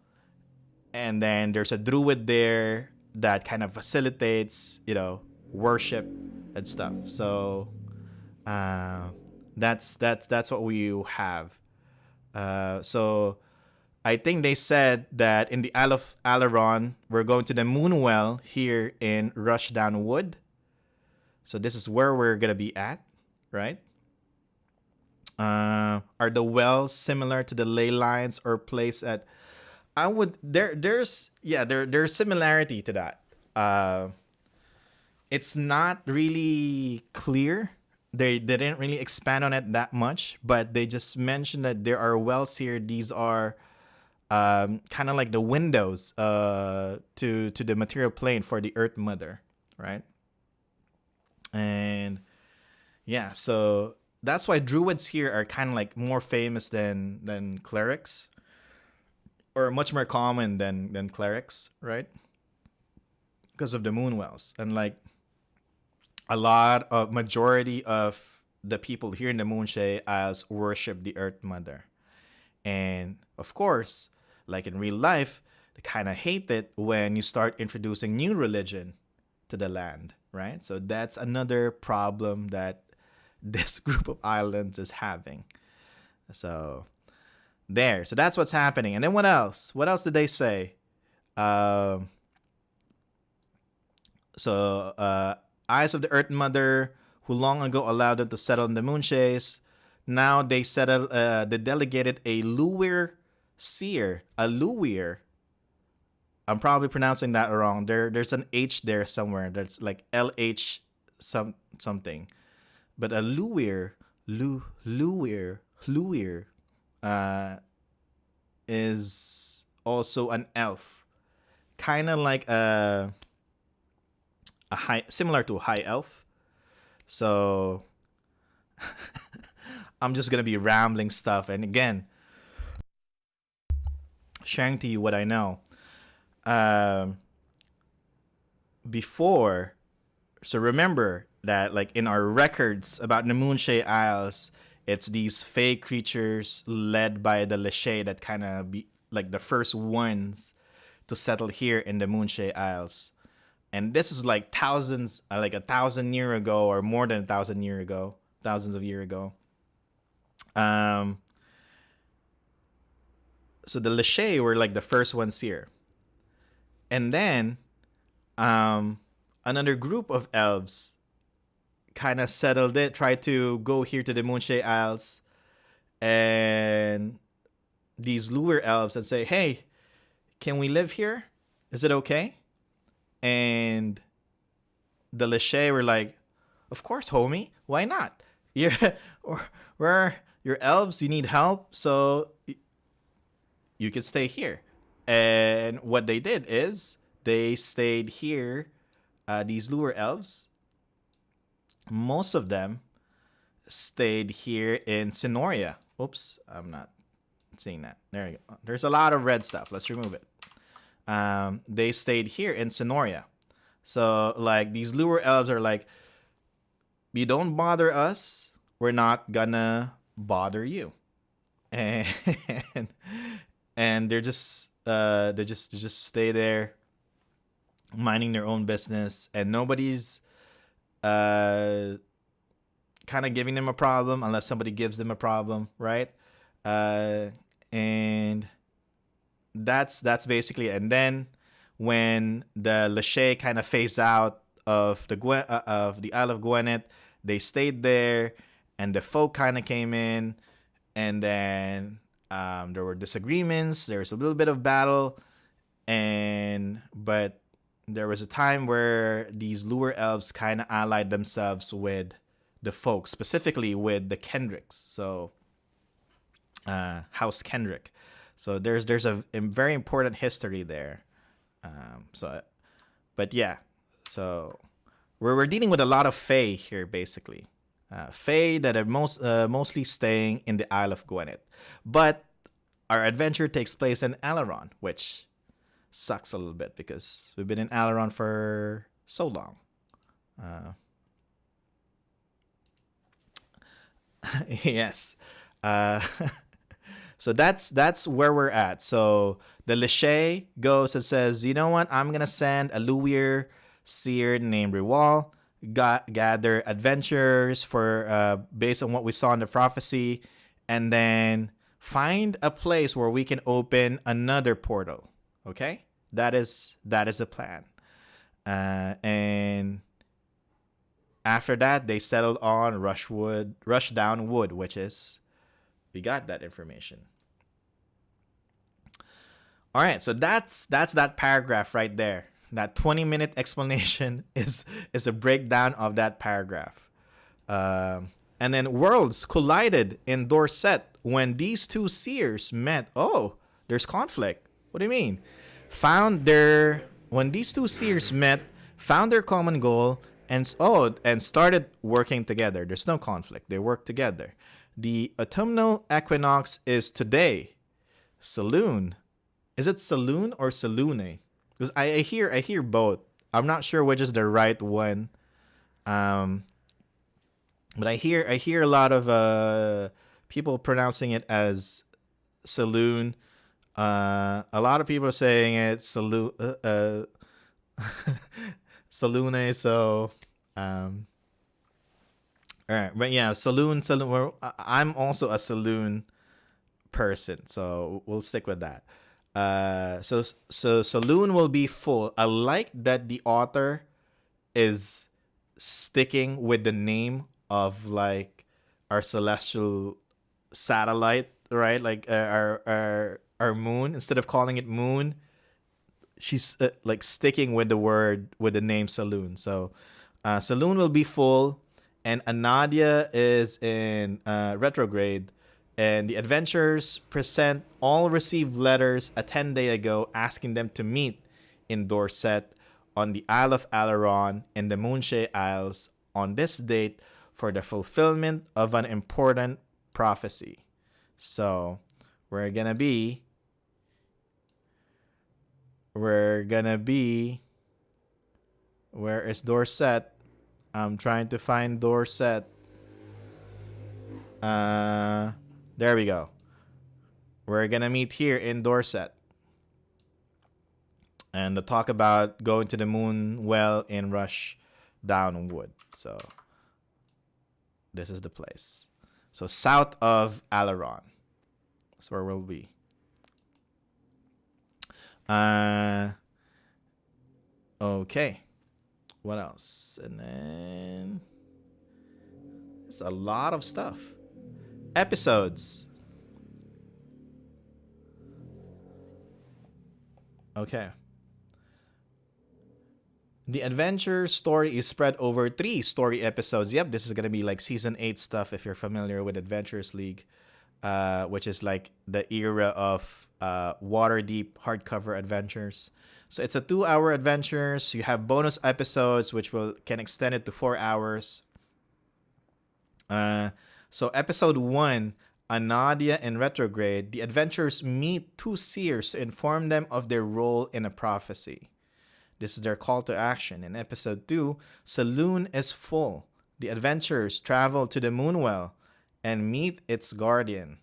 and then there's a druid there that kind of facilitates, worship and stuff. So that's what we have. So I think they said that in the Isle of Alaron, we're going to the Moonwell here in Rushdown Wood. So this is where we're gonna be at, right? Are the wells similar to the ley lines or place at? I would there's similarity to that. It's not really clear. They didn't really expand on it that much, but they just mentioned that there are wells here. These are kind of like the windows to the material plane for the Earth Mother, right? And yeah, so that's why druids here are kind of like more famous than clerics, or much more common than clerics, right? Because of the moon wells. And like a lot of majority of the people here in the Moonshae Isles worship the Earth Mother. And of course, like in real life, they kind of hate it when you start introducing new religion to the land, right? So that's another problem that this group of islands is having. So there. So that's what's happening. And then what else? What else did they say? Eyes of the Earth Mother, who long ago allowed them to settle in the Moonshaes, now they settle. They delegated a Luwir seer, a Luwir. I'm probably pronouncing that wrong. There's an H there somewhere. That's like LH something, but a Luwir, Luwir, is also an elf, kind of like a high, similar to a high elf. So I'm just gonna be rambling stuff, and again, sharing to you what I know. Um, Before, so remember that like in our records about the Moonshae Isles, it's these fey creatures led by the Leshay that kind of be like the first ones to settle here in the Moonshae Isles. And this is like thousands, like 1,000 year ago or more than 1,000 year ago, thousands of year ago. Um, so the Leshay were like the first ones here, and then um, another group of elves kind of settled it, tried to go here to the Moonshae Isles, and these lure elves and say, "Hey, can we live here? Is it okay?" And the Leshay were like, "Of course, homie. Why not? Yeah, or we're your elves. You need help, so you could stay here." And what they did is they stayed here. These lure elves, most of them stayed here in Sonoria. Oops, I'm not seeing that. There you go. There's a lot of red stuff. Let's remove it. They stayed here in Sonoria. So like these lure elves are like, you don't bother us, we're not gonna bother you, and and they just stay there, minding their own business, and nobody's uh kind of giving them a problem unless somebody gives them a problem, right? Uh, and that's basically it. And then when the Lachey kind of phased out of the Isle of Gwenet, they stayed there, and the folk kind of came in, and then there were disagreements. There was a little bit of battle, but there was a time where these lure elves kind of allied themselves with the folk, specifically with the Kendricks. So House Kendrick. So there's a very important history there. But yeah, so we're dealing with a lot of Fae here, basically. Fae that are mostly staying in the Isle of Gwenet. But our adventure takes place in Alaron, which sucks a little bit because we've been in Alaron for so long. Yes. Uh, so that's where we're at. So the Lachey goes and says, you know what? I'm gonna send a Luir seer named Riwal, gather adventures for based on what we saw in the prophecy, and then find a place where we can open another portal. Okay, that is the plan. And after that, they settled on Rushdown Wood, which is, we got that information. All right, so that's that paragraph right there. That 20-minute explanation is a breakdown of that paragraph. And then worlds collided in Dorset when these two seers met. Oh, there's conflict. What do you mean? When these two seers met, found their common goal, and started working together. There's no conflict. They work together. The autumnal equinox is today. Saloon. Is it saloon or saloone? Because I hear both. I'm not sure which is the right one. But I hear a lot of people pronouncing it as saloon. A lot of people are saying it saloon. Saloone. So, all right, but yeah, saloon. I'm also a saloon person, so we'll stick with that. So saloon will be full. I like that the author is sticking with the name of like our celestial satellite, right? Like our moon. Instead of calling it moon, she's like sticking with the name saloon. So saloon will be full, and Anadia is in retrograde. And the adventurers present all received letters a 10-day ago asking them to meet in Dorset on the Isle of Alaron in the Moonshae Isles on this date for the fulfillment of an important prophecy. So we're going to be we're gonna be. Where is Dorset? I'm trying to find Dorset. Uh, there we go. We're gonna meet here in Dorset and to talk about going to the moon well in Rush Downwood. So this is the place. So south of Alaron. That's where we'll be. Okay. What else? And then it's a lot of stuff. Episodes. Okay. The adventure story is spread over 3 story episodes. Yep, this is gonna be like season 8 stuff if you're familiar with Adventures League, which is like the era of Waterdeep hardcover adventures. So it's a 2-hour adventures. You have bonus episodes which can extend it to 4 hours. So episode 1, Anadia in retrograde, the adventurers meet 2 seers to inform them of their role in a prophecy. This is their call to action. In episode 2, Saloon is full. The adventurers travel to the Moonwell and meet its guardian,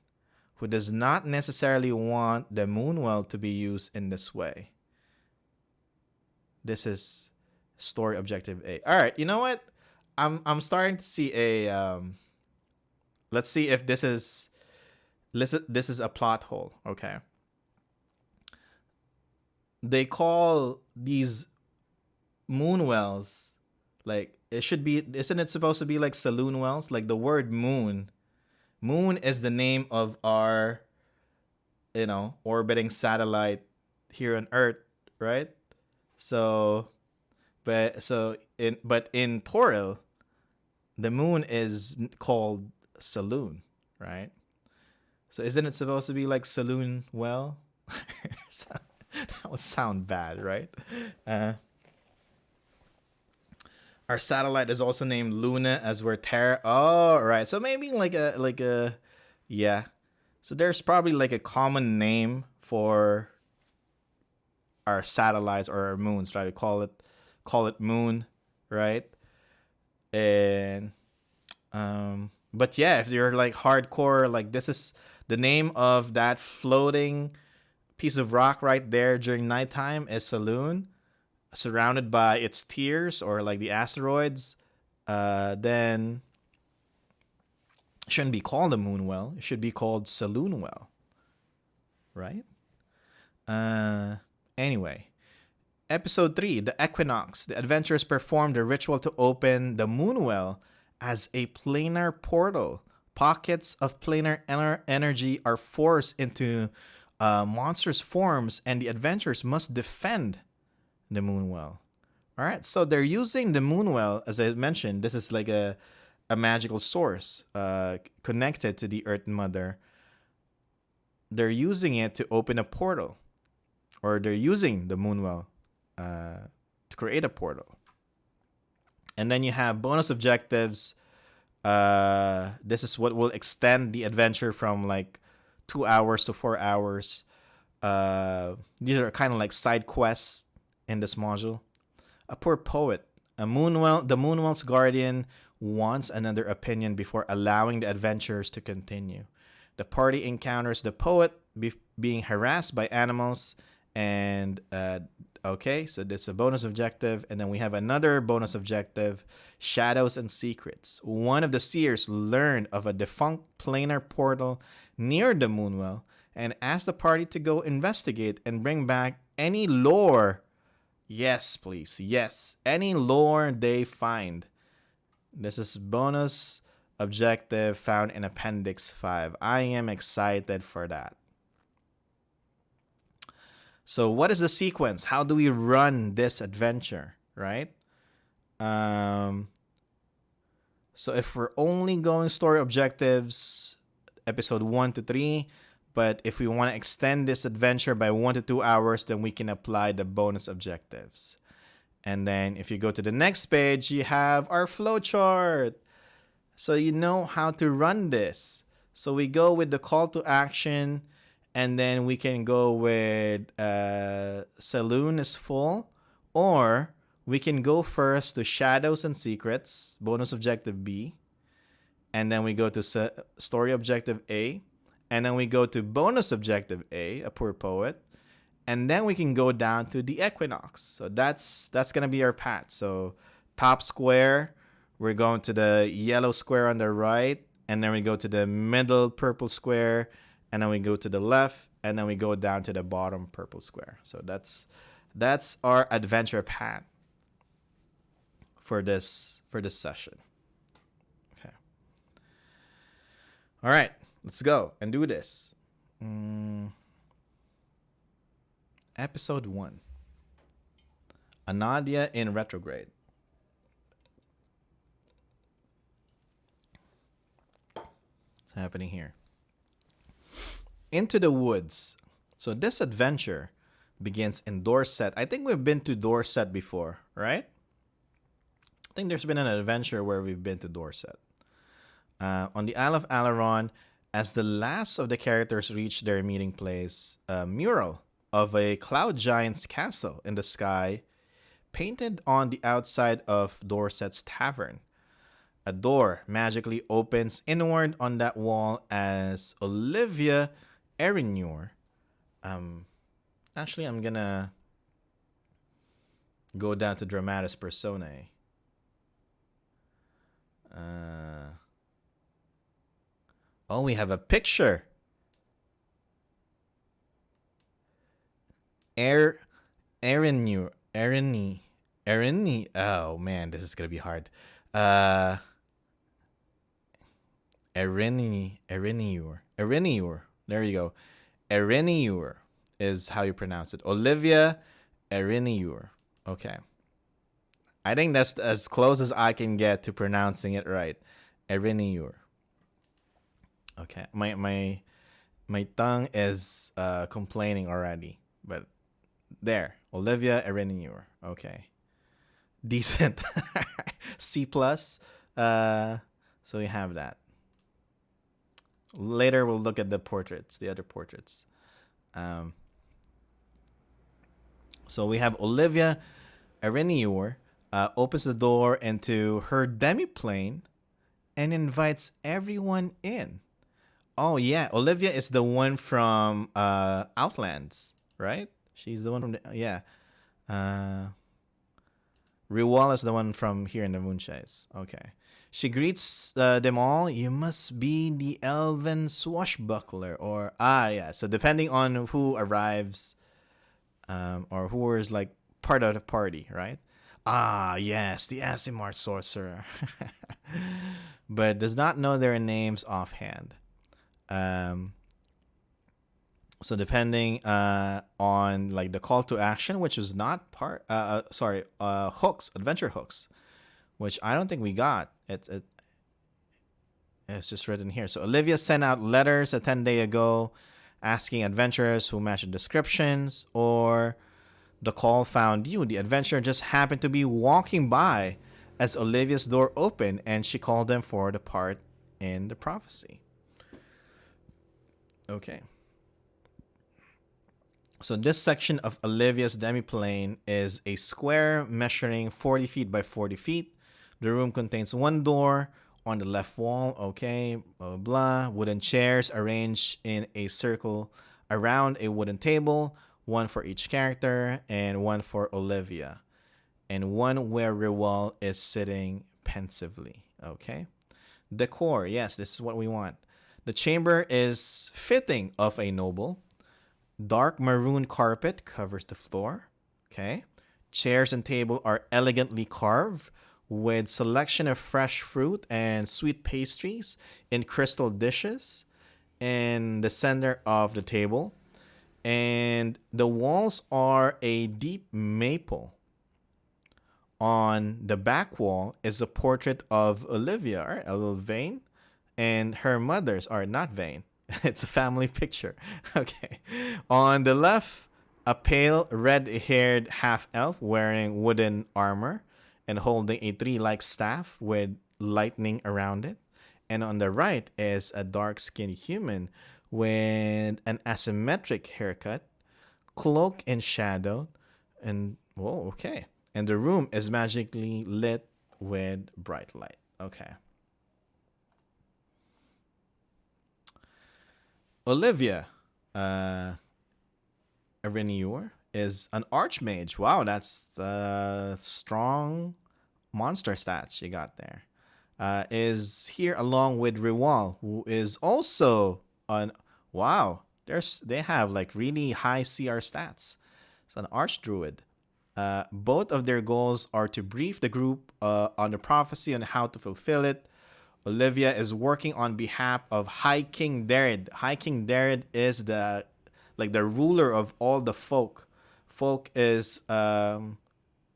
who does not necessarily want the Moonwell to be used in this way. This is story objective A. All right, you know what? I'm starting to see a let's see if this is a plot hole, okay? They call these moonwells like isn't it supposed to be like saloon wells? Like the word moon is the name of our orbiting satellite here on Earth, right? So in Toril, the moon is called saloon, right? So isn't it supposed to be like saloon well? That would sound bad, right? Our satellite is also named Luna, as we're Terra. Oh, right. So maybe like a yeah. So there's probably like a common name for our satellites or our moons, right? We call it moon, right? And but yeah, if you're like hardcore, like this is the name of that floating piece of rock right there during nighttime is Saloon, surrounded by its tears or like the asteroids. Then it shouldn't be called a moonwell. It should be called Saloon Well, right? Anyway, episode 3, the equinox. The adventurers perform the ritual to open the moonwell as a planar portal. Pockets of planar energy are forced into monstrous forms, and the adventurers must defend the moonwell. All right, so they're using the moonwell, as I mentioned. This is like a magical source connected to the Earth Mother. They're using it to open a portal, or they're using the moonwell to create a portal. And then you have bonus objectives. This is what will extend the adventure from like 2 hours to 4 hours. These are kind of like side quests in this module. A poor poet. The Moonwell's guardian wants another opinion before allowing the adventures to continue. The party encounters the poet being harassed by animals, and okay, so this is a bonus objective. And then we have another bonus objective, Shadows and Secrets. One of the seers learned of a defunct planar portal near the Moonwell and asked the party to go investigate and bring back any lore. Yes, please. Yes. Any lore they find. This is bonus objective found in Appendix 5. I am excited for that. So what is the sequence? How do we run this adventure, right? So if we're only going story objectives, episode 1 to 3, but if we want to extend this adventure by 1 to 2 hours, then we can apply the bonus objectives. And then if you go to the next page, you have our flowchart. So you know how to run this. So we go with the call to action, And then we can go with Saloon is full, or we can go first to Shadows and Secrets, bonus objective B, and then we go to story objective A, and then we go to bonus objective A, a poor poet, and then we can go down to the Equinox. So that's gonna be our path. So top square, we're going to the yellow square on the right, and then we go to the middle purple square, and then we go to the left, and then we go down to the bottom purple square. So that's our adventure path for this session. Okay. All right, let's go and do this. Episode 1. Anadia in retrograde. What's happening here? Into the woods. So this adventure begins in Dorset. I think we've been to Dorset before, right? I think there's been an adventure where we've been to Dorset. On the Isle of Alaron, as the last of the characters reach their meeting place, a mural of a cloud giant's castle in the sky painted on the outside of Dorset's tavern. A door magically opens inward on that wall as Olivia Erinure. Actually, I'm gonna go down to Dramatis Personae. We have a picture. Erinure. Oh man, this is gonna be hard. Erinure. There you go. Erinure is how you pronounce it. Olivia Erinure. Okay. I think that's as close as I can get to pronouncing it right. Erinure. Okay. My tongue is complaining already. But there. Olivia Erinure. Okay. Decent. C+. So we have that. Later we'll look at the portraits, the other portraits. So we have Olivia Erinure opens the door into her demiplane and invites everyone in. Oh yeah, Olivia is the one from Outlands, right? She's the one from Riwal is the one from here in the Moonshaes. Okay. She greets them all. You must be the elven swashbuckler, or so depending on who arrives, or who is like part of the party, right? Yes, the Asimar sorcerer, but does not know their names offhand. So depending on like the call to action, which was not part, hooks, adventure hooks, which I don't think we got. It's just written here. So Olivia sent out letters a 10-day ago asking adventurers who matched the descriptions, or the call found you. The adventurer just happened to be walking by as Olivia's door opened, and she called them for the part in the prophecy. Okay. So this section of Olivia's demiplane is a square measuring 40 feet by 40 feet. The room contains one door on the left wall, okay, blah, blah, blah. Wooden chairs arranged in a circle around a wooden table, one for each character, and one for Olivia, and one where Riwal is sitting pensively, okay? Decor, yes, this is what we want. The chamber is fitting of a noble. Dark maroon carpet covers the floor, okay? Chairs and table are elegantly carved with selection of fresh fruit and sweet pastries in crystal dishes in the center of the table. And the walls are a deep maple. On the back wall is a portrait of Olivia, right? A little vain, and her mothers are not vain. It's a family picture. Okay. On the left, a pale red-haired half-elf wearing wooden armor and holding a tree-like staff with lightning around it. And on the right is a dark-skinned human with an asymmetric haircut, cloak in shadow, and whoa, okay. And the room is magically lit with bright light. Okay. Olivia, uh, Arenior is an archmage. Wow, that's strong monster stats you got there. Is here along with Riwal, who is also an wow. They have like really high CR stats. It's an archdruid. Both of their goals are to brief the group on the prophecy on how to fulfill it. Olivia is working on behalf of High King Dared. High King Dared is the ruler of all the folk. Folk is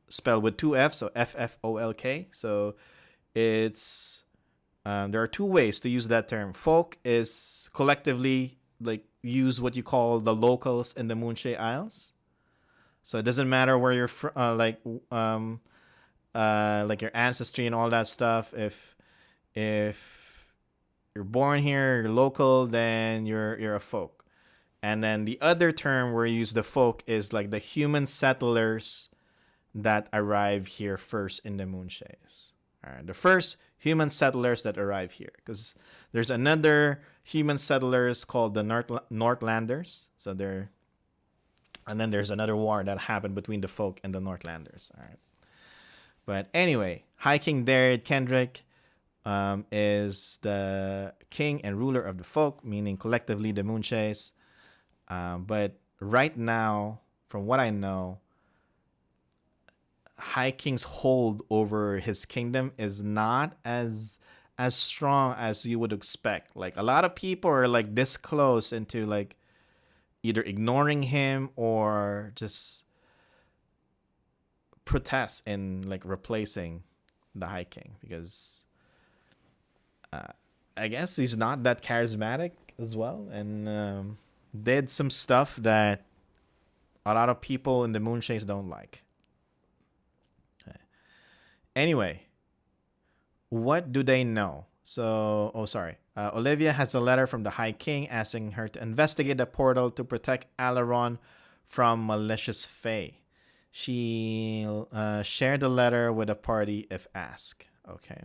spelled with two F's, so FFOLK. So it's there are two ways to use that term. Folk is collectively like use what you call the locals in the Moonshae Isles. So it doesn't matter where you're from, like your ancestry and all that stuff. If you're born here, you're local, then you're a folk. And then the other term where you use the folk is like the human settlers that arrive here first in the Moonshaes. All right, the first human settlers that arrive here, because there's another human settlers called the Northlanders. So they're, and then there's another war that happened between the folk and the Northlanders. All right, but anyway, High King Dared Kendrick is the king and ruler of the folk, meaning collectively the Moonshaes. But right now, from what I know, High King's hold over his kingdom is not as strong as you would expect. Like a lot of people are like this close into like either ignoring him or just protest in like replacing the High King because I guess he's not that charismatic as well, and did some stuff that a lot of people in the Moonshaes don't like. Okay. Anyway, what do they know? So, Olivia has a letter from the High King asking her to investigate the portal to protect Alaron from malicious Fae. She'll share the letter with a party if asked. Okay.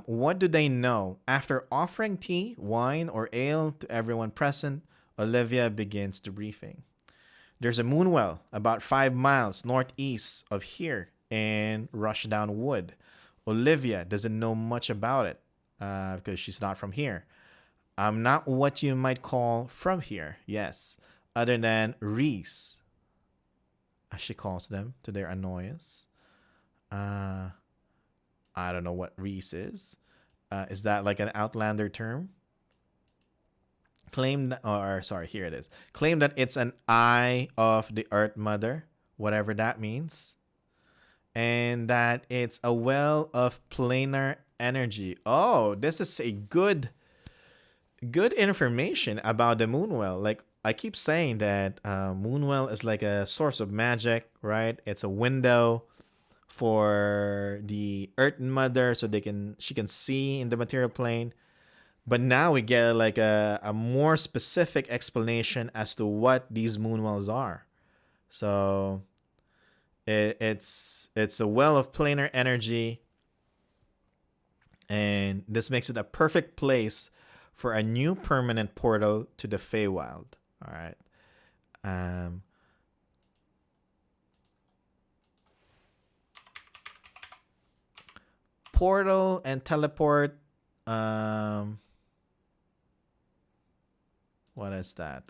What do they know? After offering tea, wine, or ale to everyone present, Olivia begins the briefing. There's a moonwell about 5 miles northeast of here in Rushdown Wood. Olivia doesn't know much about it because she's not from here. I'm not what you might call from here, yes, other than Reese, as she calls them to their annoyance. I don't know what Reese is. Is that like an Outlander term? Here it is. Claim that it's an eye of the Earth Mother, whatever that means. And that it's a well of planar energy. Oh, this is a good information about the Moonwell. Like I keep saying that Moonwell is like a source of magic, right? It's a window for the Earth Mother so she can see in the material plane. But now we get like a more specific explanation as to what these moonwells are. So it's a well of planar energy, and this makes it a perfect place for a new permanent portal to the Feywild. All right. Portal and teleport. What is that?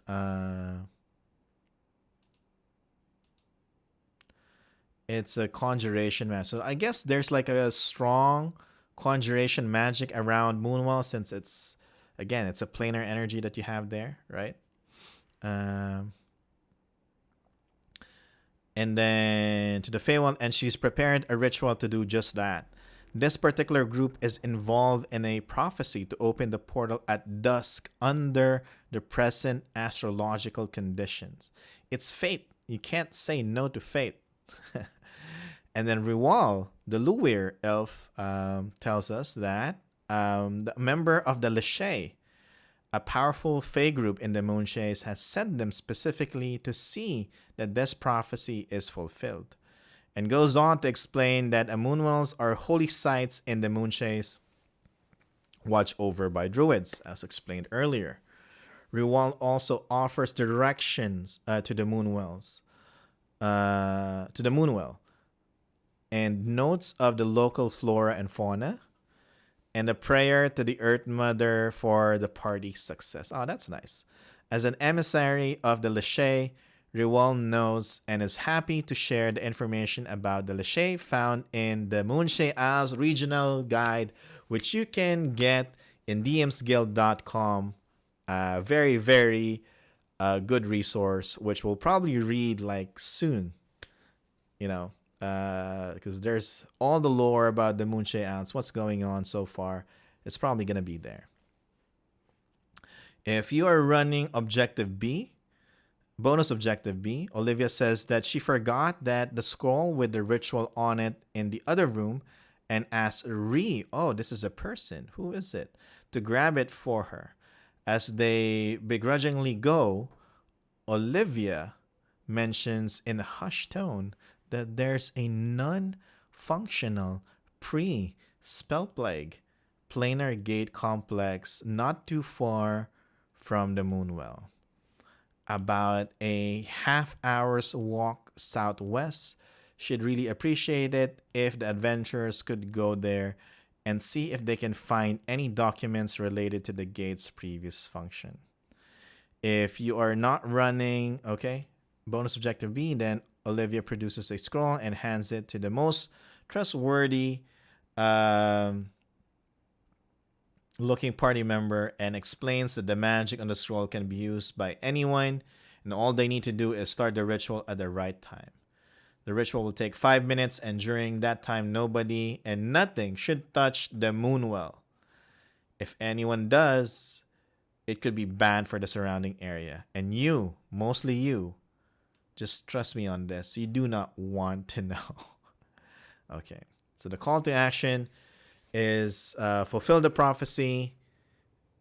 It's a conjuration magic. So I guess there's like a strong conjuration magic around Moonwell since it's a planar energy that you have there, right? And then to the Feywild, and she's prepared a ritual to do just that. This particular group is involved in a prophecy to open the portal at dusk under the present astrological conditions. It's fate. You can't say no to fate. And then Riwal, the Luwir elf, tells us that the member of the Lishay A powerful Fae group in the Moonshaes has sent them specifically to see that this prophecy is fulfilled, and goes on to explain that Amunwells are holy sites in the Moonshaes, watched over by druids, as explained earlier. Riwal also offers directions to the Moonwells, to the Moonwell, and notes of the local flora and fauna, and a prayer to the Earth Mother for the party's success. Oh, that's nice. As an emissary of the Lachey, Riwal knows and is happy to share the information about the Lachey found in the Moonshae Isles Regional Guide, which you can get in dmsguild.com. Very, very good resource, which we'll probably read like soon, you know, because there's all the lore about the Moonshae Isles, what's going on so far. It's probably going to be there. If you are running Objective B, bonus Objective B, Olivia says that she forgot that the scroll with the ritual on it in the other room and asks Ree, oh, this is a person. Who is it? To grab it for her. As they begrudgingly go, Olivia mentions in a hushed tone that there's a non-functional pre-spell plague planar gate complex not too far from the Moonwell. About a half hour's walk southwest. She'd really appreciate it if the adventurers could go there and see if they can find any documents related to the gate's previous function. If you are not running, okay, bonus objective B, then Olivia produces a scroll and hands it to the most trustworthy looking party member and explains that the magic on the scroll can be used by anyone, and all they need to do is start the ritual at the right time. The ritual will take 5 minutes, and during that time, nobody and nothing should touch the Moonwell. If anyone does, it could be banned for the surrounding area. And you, mostly you, just trust me on this. You do not want to know. Okay, so the call to action is fulfill the prophecy,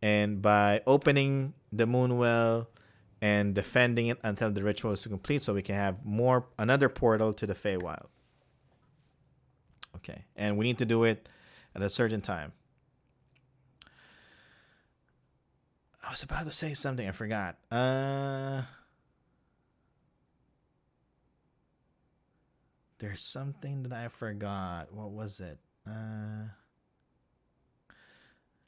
and by opening the Moonwell and defending it until the ritual is complete, so we can have another portal to the Feywild. Okay, and we need to do it at a certain time. I was about to say something, I forgot. There's something that I forgot. What was it?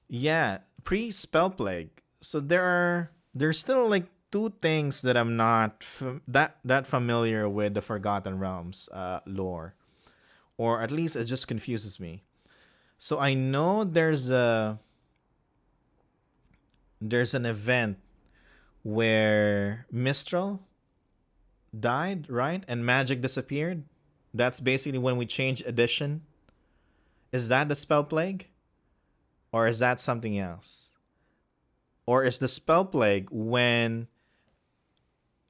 Yeah, pre-spell plague. So there's still like two things that I'm not that familiar with the Forgotten Realms lore, or at least it just confuses me. So I know there's an event where Mistral died, right? And magic disappeared. That's basically when we change edition. Is that the spell plague? Or is that something else? Or is the spell plague when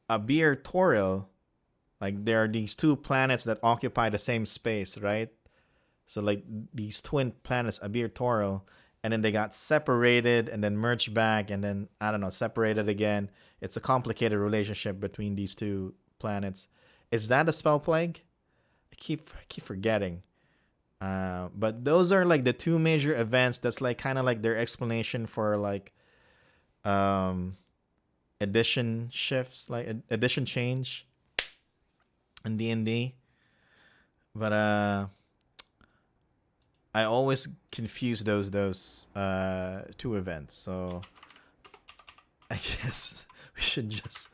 Abir Toril, like there are these two planets that occupy the same space, right? So like these twin planets, Abir Toril, and then they got separated and then merged back and then, I don't know, separated again. It's a complicated relationship between these two planets. Is that a spell plague? I keep forgetting. But those are like the two major events. That's like kind of like their explanation for like edition shifts, like edition change in D&D. But I always confuse those two events. So I guess we should just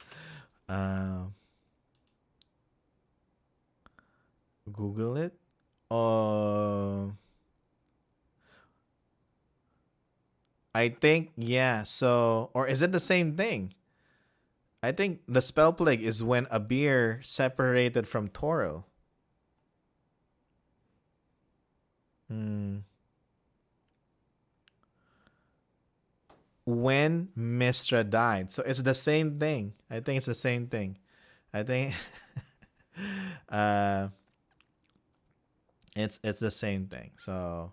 Google it. I think, yeah. So, or is it the same thing? I think the spell plague is when Abir separated from Toril. When Mistra died. So it's the same thing. I think it's the same thing. I think it's the same thing. So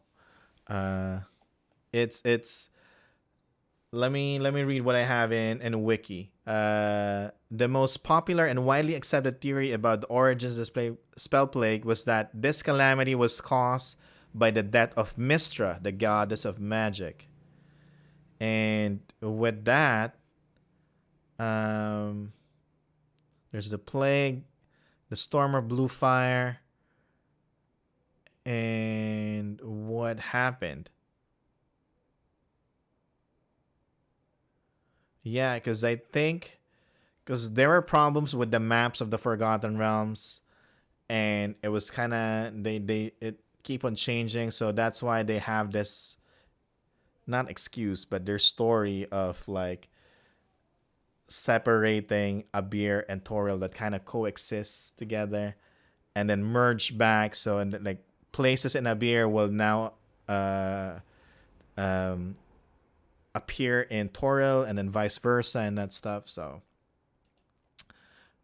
it's let me read what I have in wiki. The most popular and widely accepted theory about the origins of the spell plague was that this calamity was caused by the death of Mistra, the goddess of magic. And with that, um, there's the plague, the storm of blue fire, and what happened. Yeah, because I think because there were problems with the maps of the Forgotten Realms, and it was kind of they it keep on changing, so that's why they have this not excuse, but their story of like separating Abir and Toril that kind of coexists together and then merge back. So and like places in Abir will now uh um appear in Toril and then vice versa and that stuff. So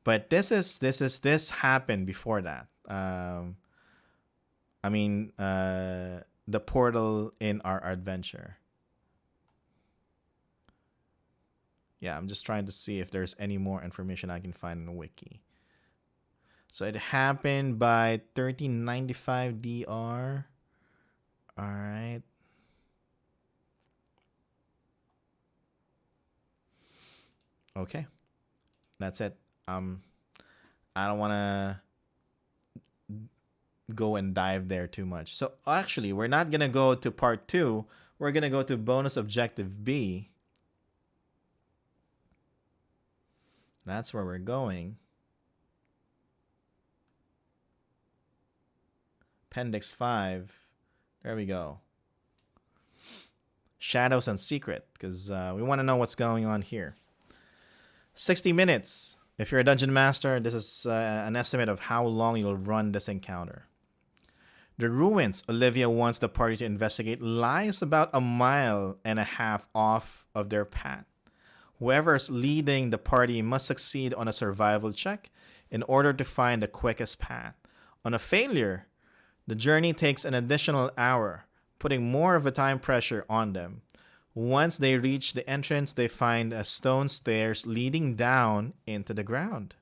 but this happened before that. I mean the portal in our adventure. Yeah, I'm just trying to see if there's any more information I can find in the wiki. So it happened by 1395 DR. All right. Okay. That's it. I don't want to go and dive there too much. So actually, we're not going to go to part 2. We're going to go to bonus objective B. That's where we're going. Appendix 5. There we go. Shadows and Secret, because we want to know what's going on here. 60 minutes. If you're a dungeon master, this is an estimate of how long you'll run this encounter. The ruins Olivia wants the party to investigate lies about a mile and a half off of their path. Whoever's leading the party must succeed on a survival check in order to find the quickest path. On a failure, the journey takes an additional hour, putting more of a time pressure on them. Once they reach the entrance, they find a stone stairs leading down into the ground,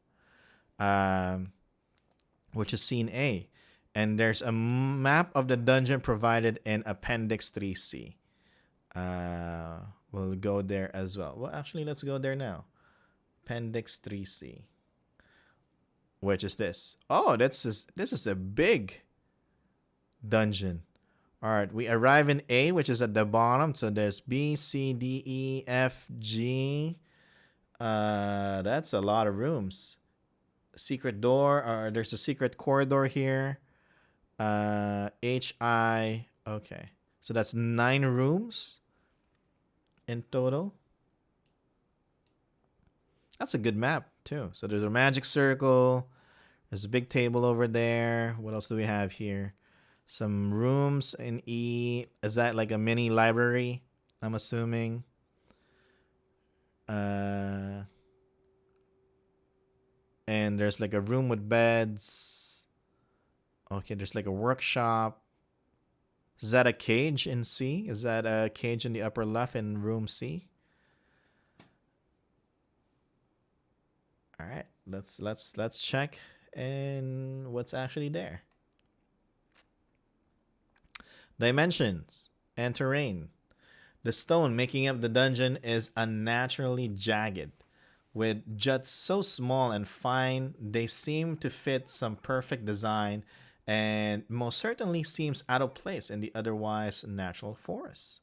which is scene A. And there's a map of the dungeon provided in Appendix 3C. We'll go there as well. Well, actually, let's go there now. Appendix 3C. Which is this? Oh, this is a big dungeon. All right, we arrive in A, which is at the bottom. So there's B, C, D, E, F, G. That's a lot of rooms. Secret door. There's a secret corridor here. H, I. Okay, so that's 9 rooms in total. That's a good map too. So there's a magic circle. There's a big table over there. What else do we have here? Some rooms in E. Is that like a mini library? I'm assuming. And there's like a room with beds. Okay, there's like a workshop. Is that a cage in C? Is that a cage in the upper left in room C? All right, let's check and what's actually there. Dimensions and terrain. The stone making up the dungeon is unnaturally jagged, with juts so small and fine they seem to fit some perfect design and most certainly seems out of place in the otherwise natural forest.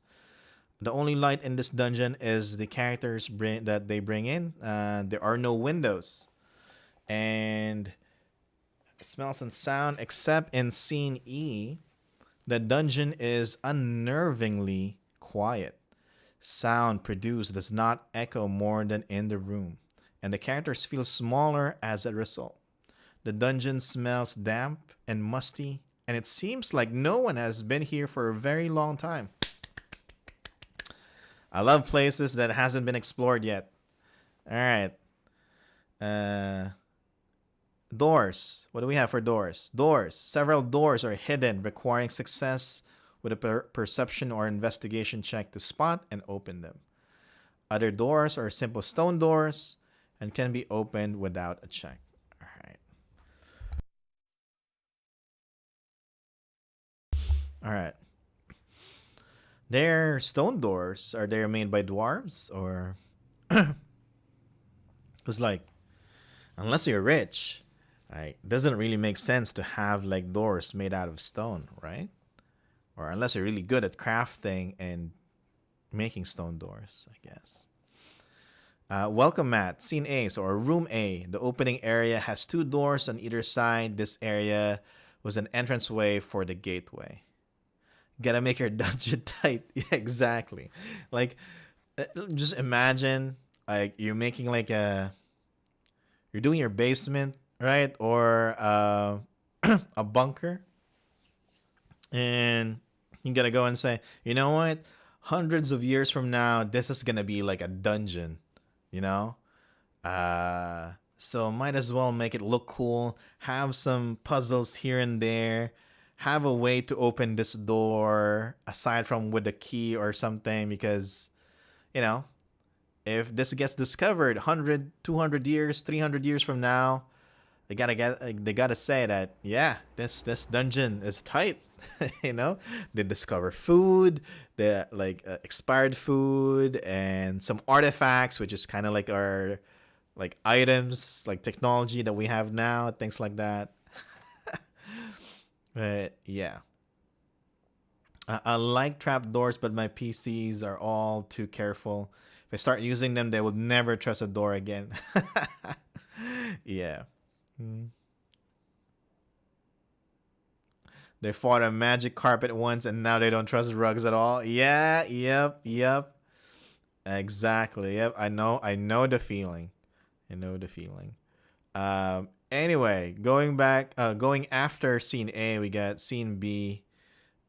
The only light in this dungeon is the characters that they bring in. There are no windows. And smells and sound, except in scene E, the dungeon is unnervingly quiet. Sound produced does not echo more than in the room, and the characters feel smaller as a result. The dungeon smells damp and musty, and it seems like no one has been here for a very long time. I love places that hasn't been explored yet. All right. Doors. What do we have for doors? Doors. Several doors are hidden, requiring success with a perception or investigation check to spot and open them. Other doors are simple stone doors and can be opened without a check. All right. All right. They're stone doors. Are they made by dwarves or? Because like, unless you're rich, like, doesn't really make sense to have like doors made out of stone, right? Or unless you're really good at crafting and making stone doors, I guess. Welcome mat, scene A, so or room A. The opening area has two doors on either side. This area was an entranceway for the gateway. Gotta make your dungeon tight. Yeah, exactly. Like, just imagine like you're making like you're doing your basement, right? Or a bunker, and you gotta go and say, you know what? Hundreds of years from now, this is gonna be like a dungeon, you know? So might as well make it look cool. Have some puzzles here and there. Have a way to open this door aside from with a key or something because, you know, if this gets discovered 100, 200 years, 300 years from now, they gotta say that yeah, this dungeon is tight. You know, they discover food, the like expired food and some artifacts, which is kind of like our like items, like technology that we have now, things like that. But yeah, I like trapdoors, but my PCs are all too careful. If I start using them, they will never trust a door again. Yeah. Mm. They fought a magic carpet once and now they don't trust rugs at all. Yeah, yep. Exactly. Yep. I know the feeling. I know the feeling. Anyway, going after scene A, we got scene B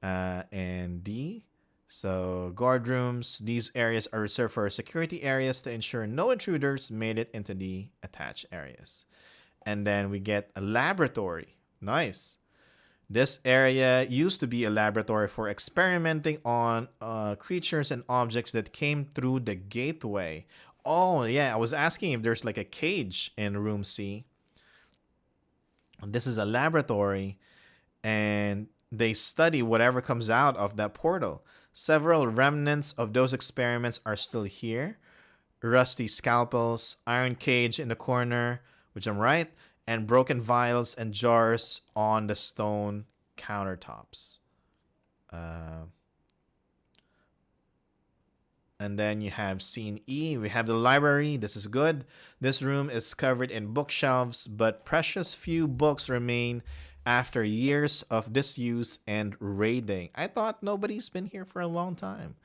and D. So, guard rooms, these areas are reserved for security areas to ensure no intruders made it into the attached areas. And then we get a laboratory. Nice. This area used to be a laboratory for experimenting on creatures and objects that came through the gateway. Oh, yeah, I was asking if there's like a cage in room C. This is a laboratory, and they study whatever comes out of that portal. Several remnants of those experiments are still here. Rusty scalpels, iron cage in the corner, which I'm right, and broken vials and jars on the stone countertops. Uh, and then you have scene E. We have the library. This is good. This room is covered in bookshelves, but precious few books remain after years of disuse and raiding. I thought nobody's been here for a long time.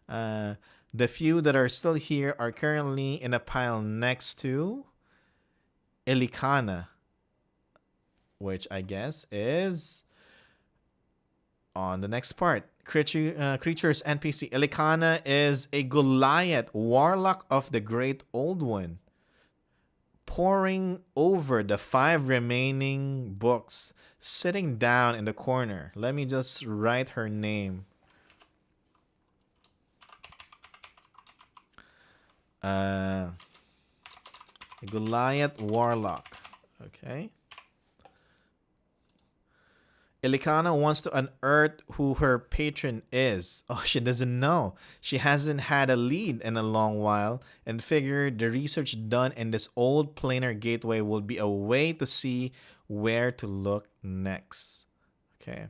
Uh, the few that are still here are currently in a pile next to Ilikana, which I guess is on the next part. Creatures NPC. Ilikana is a Goliath, warlock of the Great Old One, poring over the 5 remaining books, sitting down in the corner. Let me just write her name. Goliath Warlock. Okay. Ilikana wants to unearth who her patron is. Oh, she doesn't know. She hasn't had a lead in a long while and figured the research done in this old planar gateway will be a way to see where to look next. Okay.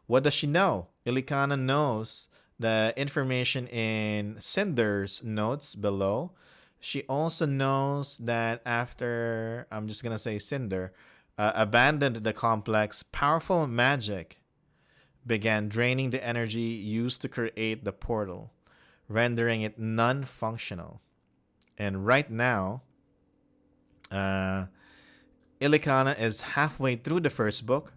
What does she know? Ilikana knows the information in Cinder's notes below. She also knows that after, I'm just going to say Cinder, abandoned the complex, powerful magic began draining the energy used to create the portal, rendering it non-functional. And right now, Ilikana is halfway through the first book,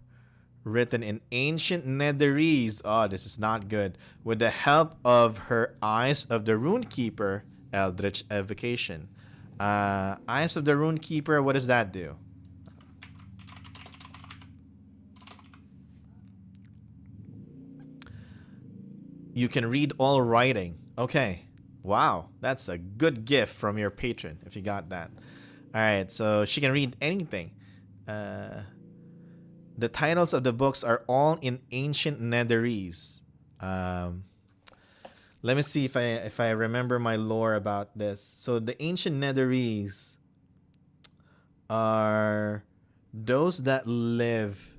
written in ancient Netherese. Oh, this is not good. With the help of her Eyes of the Runekeeper, Eldritch Evocation. Eyes of the Runekeeper, what does that do? You can read all writing. Okay. Wow, that's a good gift from your patron if you got that. All right, so she can read anything. Uh, the titles of the books are all in ancient Netherese. Um, Let me see if I remember my lore about this. So the ancient Netherese are those that live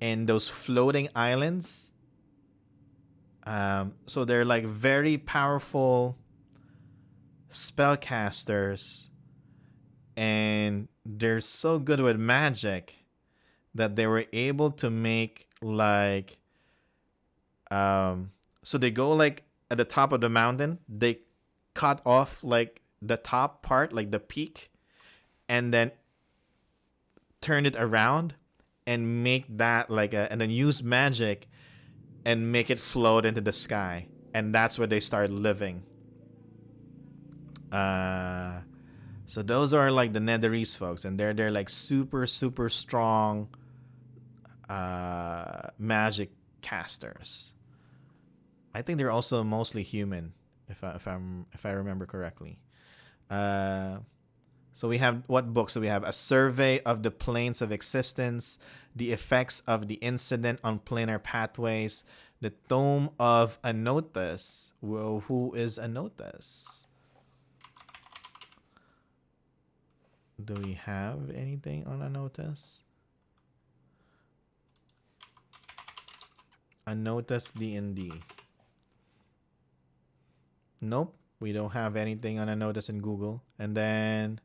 in those floating islands. So they're like very powerful spellcasters, and they're so good with magic that they were able to make like so they go like at the top of the mountain, they cut off like the top part, like the peak, and then turn it around and make that like a, and then use magic and make it float into the sky, and that's where they start living. uh so those are like the Netherese folks, and they're like super super strong magic casters. I think they're also mostly human, if I remember correctly. uh So we have, what books do we have? A Survey of the Planes of Existence, The Effects of the Incident on Planar Pathways, the Tome of Anotus. Well, who is Anotus? Do we have anything on Anotus? Anotus D&D. Nope, we don't have anything on Anotus in Google. And then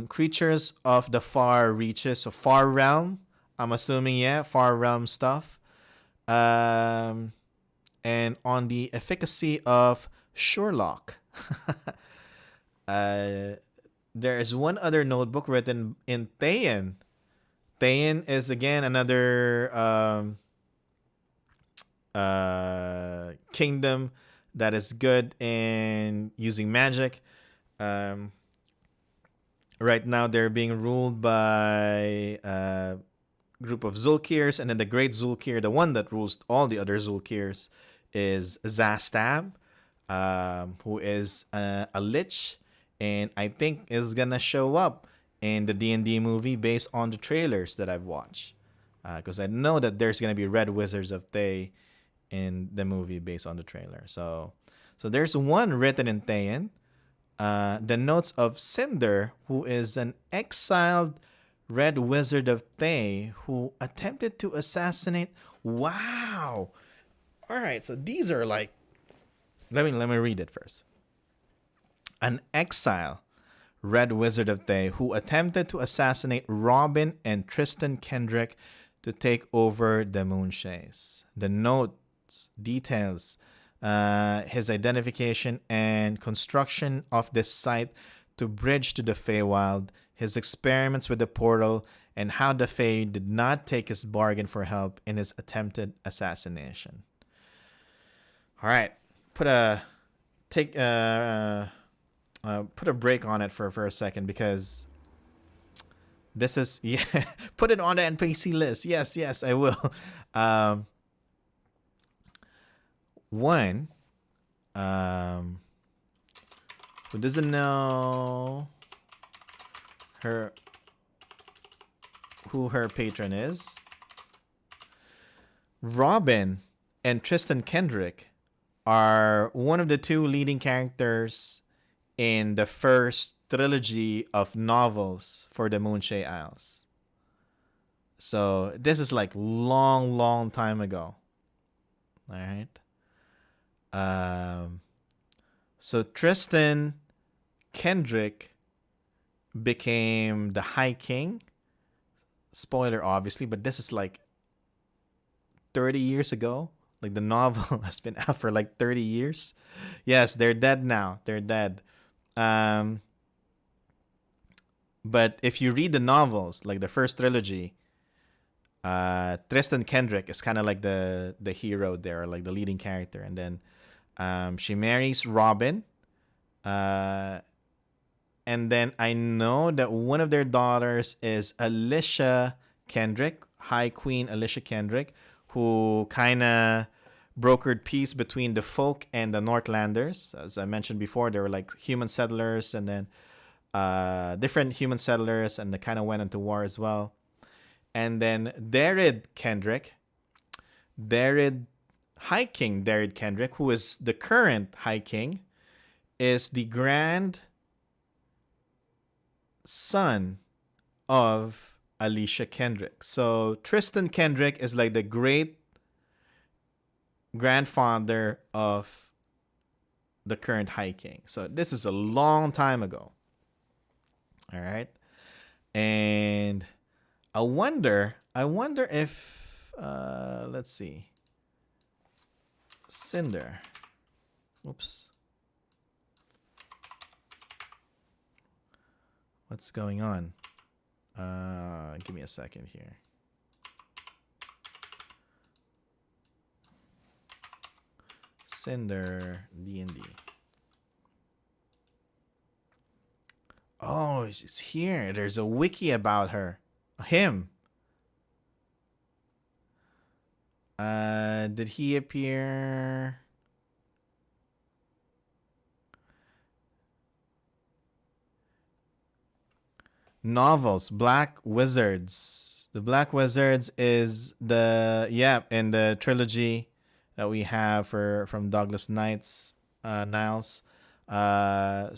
creatures of the far reaches, so far realm, I'm assuming. Yeah, far realm stuff. And on the efficacy of Sherlock. uh there is one other notebook written in Thayan. Thayan is again another kingdom that is good in using magic. Right now they're being ruled by a group of Zulkirs, and then the great Zulkir, the one that rules all the other Zulkirs, is Zastab, who is a lich, and I think is gonna show up in the D&D movie based on the trailers that I've watched, because I know that there's gonna be Red Wizards of Thay in the movie based on the trailer. So there's one written in Thayan. The Notes of Cinder, who is an exiled Red Wizard of Thay who attempted to assassinate. Wow! All right, so these are like. Let me read it first. An exile Red Wizard of Thay who attempted to assassinate Robin and Tristan Kendrick to take over the Moonshaes. The notes details his identification and construction of this site to bridge to the Feywild, his experiments with the portal, and how the Fey did not take his bargain for help in his attempted assassination. All right, put a break on it for a second, because this is put it on the NPC list. Yes, I will. One, who doesn't know who her patron is? Robin and Tristan Kendrick are one of the two leading characters in the first trilogy of novels for the Moonshae Isles. So this is like long time ago. All right. So Tristan Kendrick became the High King. Spoiler, obviously, but this is like 30 years ago. Like the novel has been out for like 30 years. Yes, they're dead now. They're dead. But if you read the novels, like the first trilogy, Tristan Kendrick is kind of like the hero there, like the leading character, and then she marries Robin, and then I know that one of their daughters is Alicia Kendrick, High Queen Alicia Kendrick, who kind of brokered peace between the folk and the Northlanders. As I mentioned before, there were like human settlers and then different human settlers, and they kind of went into war as well. And then High King Darid Kendrick, who is the current High King, is the grand son of Alicia Kendrick. So Tristan Kendrick is like the great grandfather of the current High King. So this is a long time ago. All right. And I wonder if let's see. Cinder. Oops. What's going on? Give me a second here. Cinder D&D. Oh, she's here. There's a wiki about him. Did he appear? Novels, Black Wizards. The Black Wizards is in the trilogy that we have from Douglas Niles. So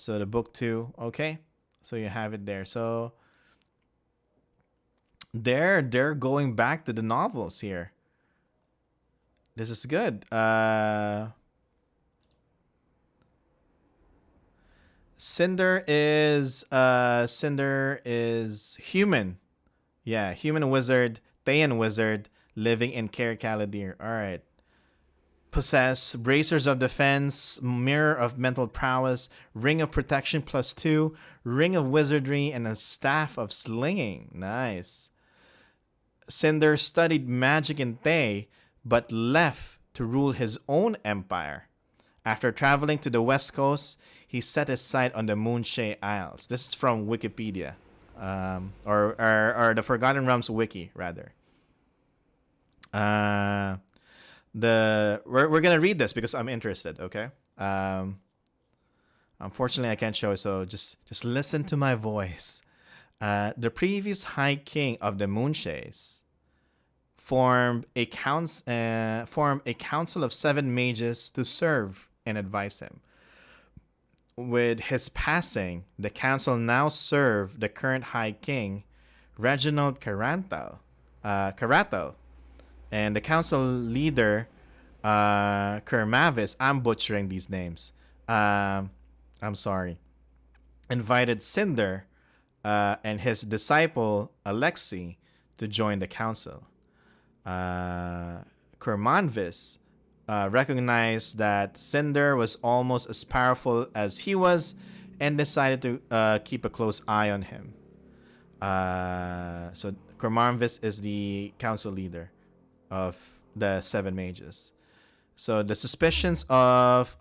the book 2, okay. So you have it there. So they're going back to the novels here. This is good. Cinder is human. Yeah, human wizard, Thayan wizard, living in Caer Caladir. All right. Possess bracers of defense, mirror of mental prowess, ring of protection +2, ring of wizardry, and a staff of slinging. Nice. Cinder studied magic in Thay, but left to rule his own empire. After traveling to the west coast, he set his sight on the Moonshae Isles. This is from Wikipedia, or the Forgotten Realms wiki rather. We're gonna read this because I'm interested. Okay. Unfortunately, I can't show, so just listen to my voice. The previous High King of the Moonshaes formed a council of 7 mages to serve and advise him. With his passing, the council now serve the current High King, Reginald Caratal, and the council leader, Kermavis. I'm butchering these names. I'm sorry. Invited Cinder and his disciple Alexei to join the council. Kermanvis recognized that Cinder was almost as powerful as he was and decided to keep a close eye on him. So Kermanvis is the council leader of the 7 mages. So the suspicions of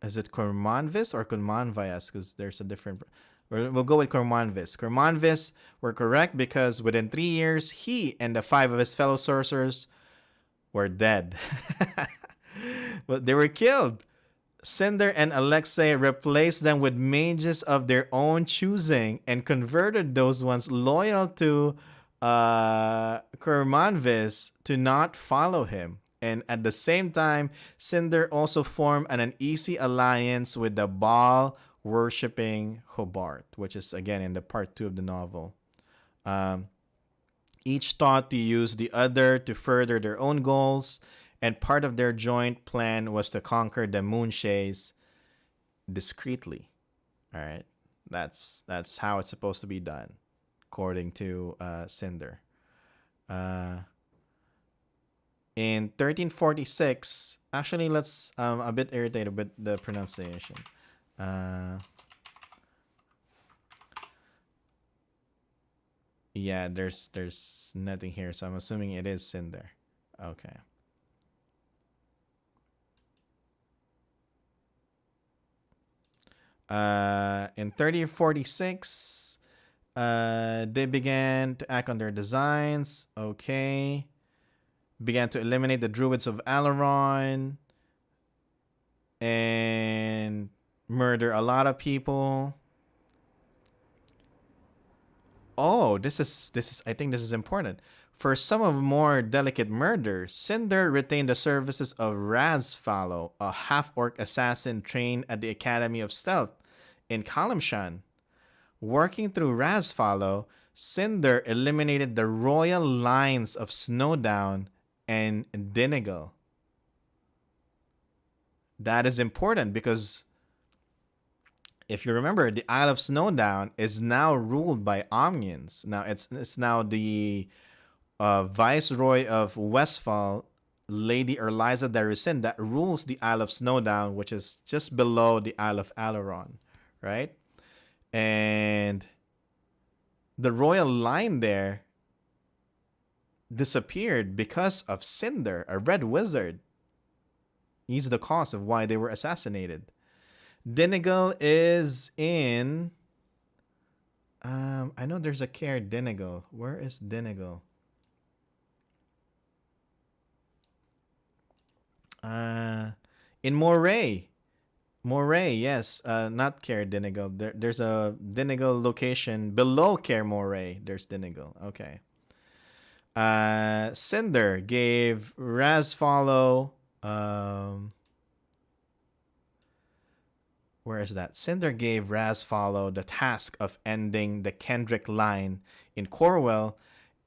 is it Kermanvis or Kermanvias? Because there's a different. We'll go with Kermanvis. Kermanvis were correct because within 3 years, he and the 5 of his fellow sorcerers were dead. But they were killed. Cinder and Alexei replaced them with mages of their own choosing and converted those ones loyal to Kermanvis to not follow him. And at the same time, Cinder also formed an uneasy alliance with the Baal worshipping Hobart, which is again in the part 2 of the novel. Each thought to use the other to further their own goals, and part of their joint plan was to conquer the Moonshaes discreetly. All right, that's how it's supposed to be done, according to Cinder. In 1346, actually, let's a bit irritated with the pronunciation. Yeah, there's nothing here, so I'm assuming it is Cinder. Okay. In 1346, they began to act on their designs. Okay. began to eliminate the druids of Alaron and murder a lot of people. Oh, this is I think this is important. For some of more delicate murders, Cinder retained the services of Razfalo, a half-orc assassin trained at the Academy of Stealth in Kalimshan. Working through Razfalo, Cinder eliminated the royal lines of Snowdown and Dinigal. That is important because if you remember, the Isle of Snowdown is now ruled by Omnians. Now it's now the Viceroy of Westfall, Lady Erliza Darisin, that rules the Isle of Snowdown, which is just below the Isle of Alaron, right? And the royal line there disappeared because of Cinder, a red wizard. He's the cause of why they were assassinated. Dinigal is in. I know there's a Care Dinigal. Where is Dinigal? In Moray. Moray, yes. Not Care Dinigal. There's a Dinigal location below Care Moray. There's Dinigal. Okay. Cinder gave Razfollow. Where is that? Cinder gave Razfollow the task of ending the Kendrick line in Corwell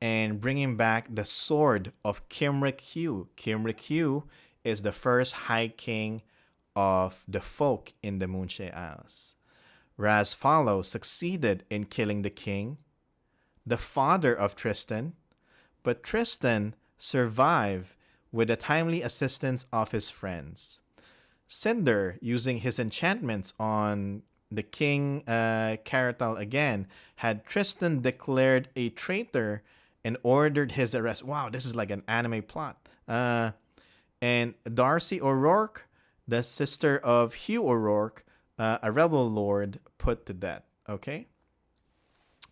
and bringing back the sword of Kimric Hugh. Kimric Hugh is the first High King of the folk in the Moonshae Isles. Razfollow succeeded in killing the king, the father of Tristan, but Tristan survived with the timely assistance of his friends. Cinder, using his enchantments on the king Caratal again, had Tristan declared a traitor and ordered his arrest. Wow, this is like an anime plot. And Darcy O'Rourke, the sister of Hugh O'Rourke, a rebel lord, put to death. Okay.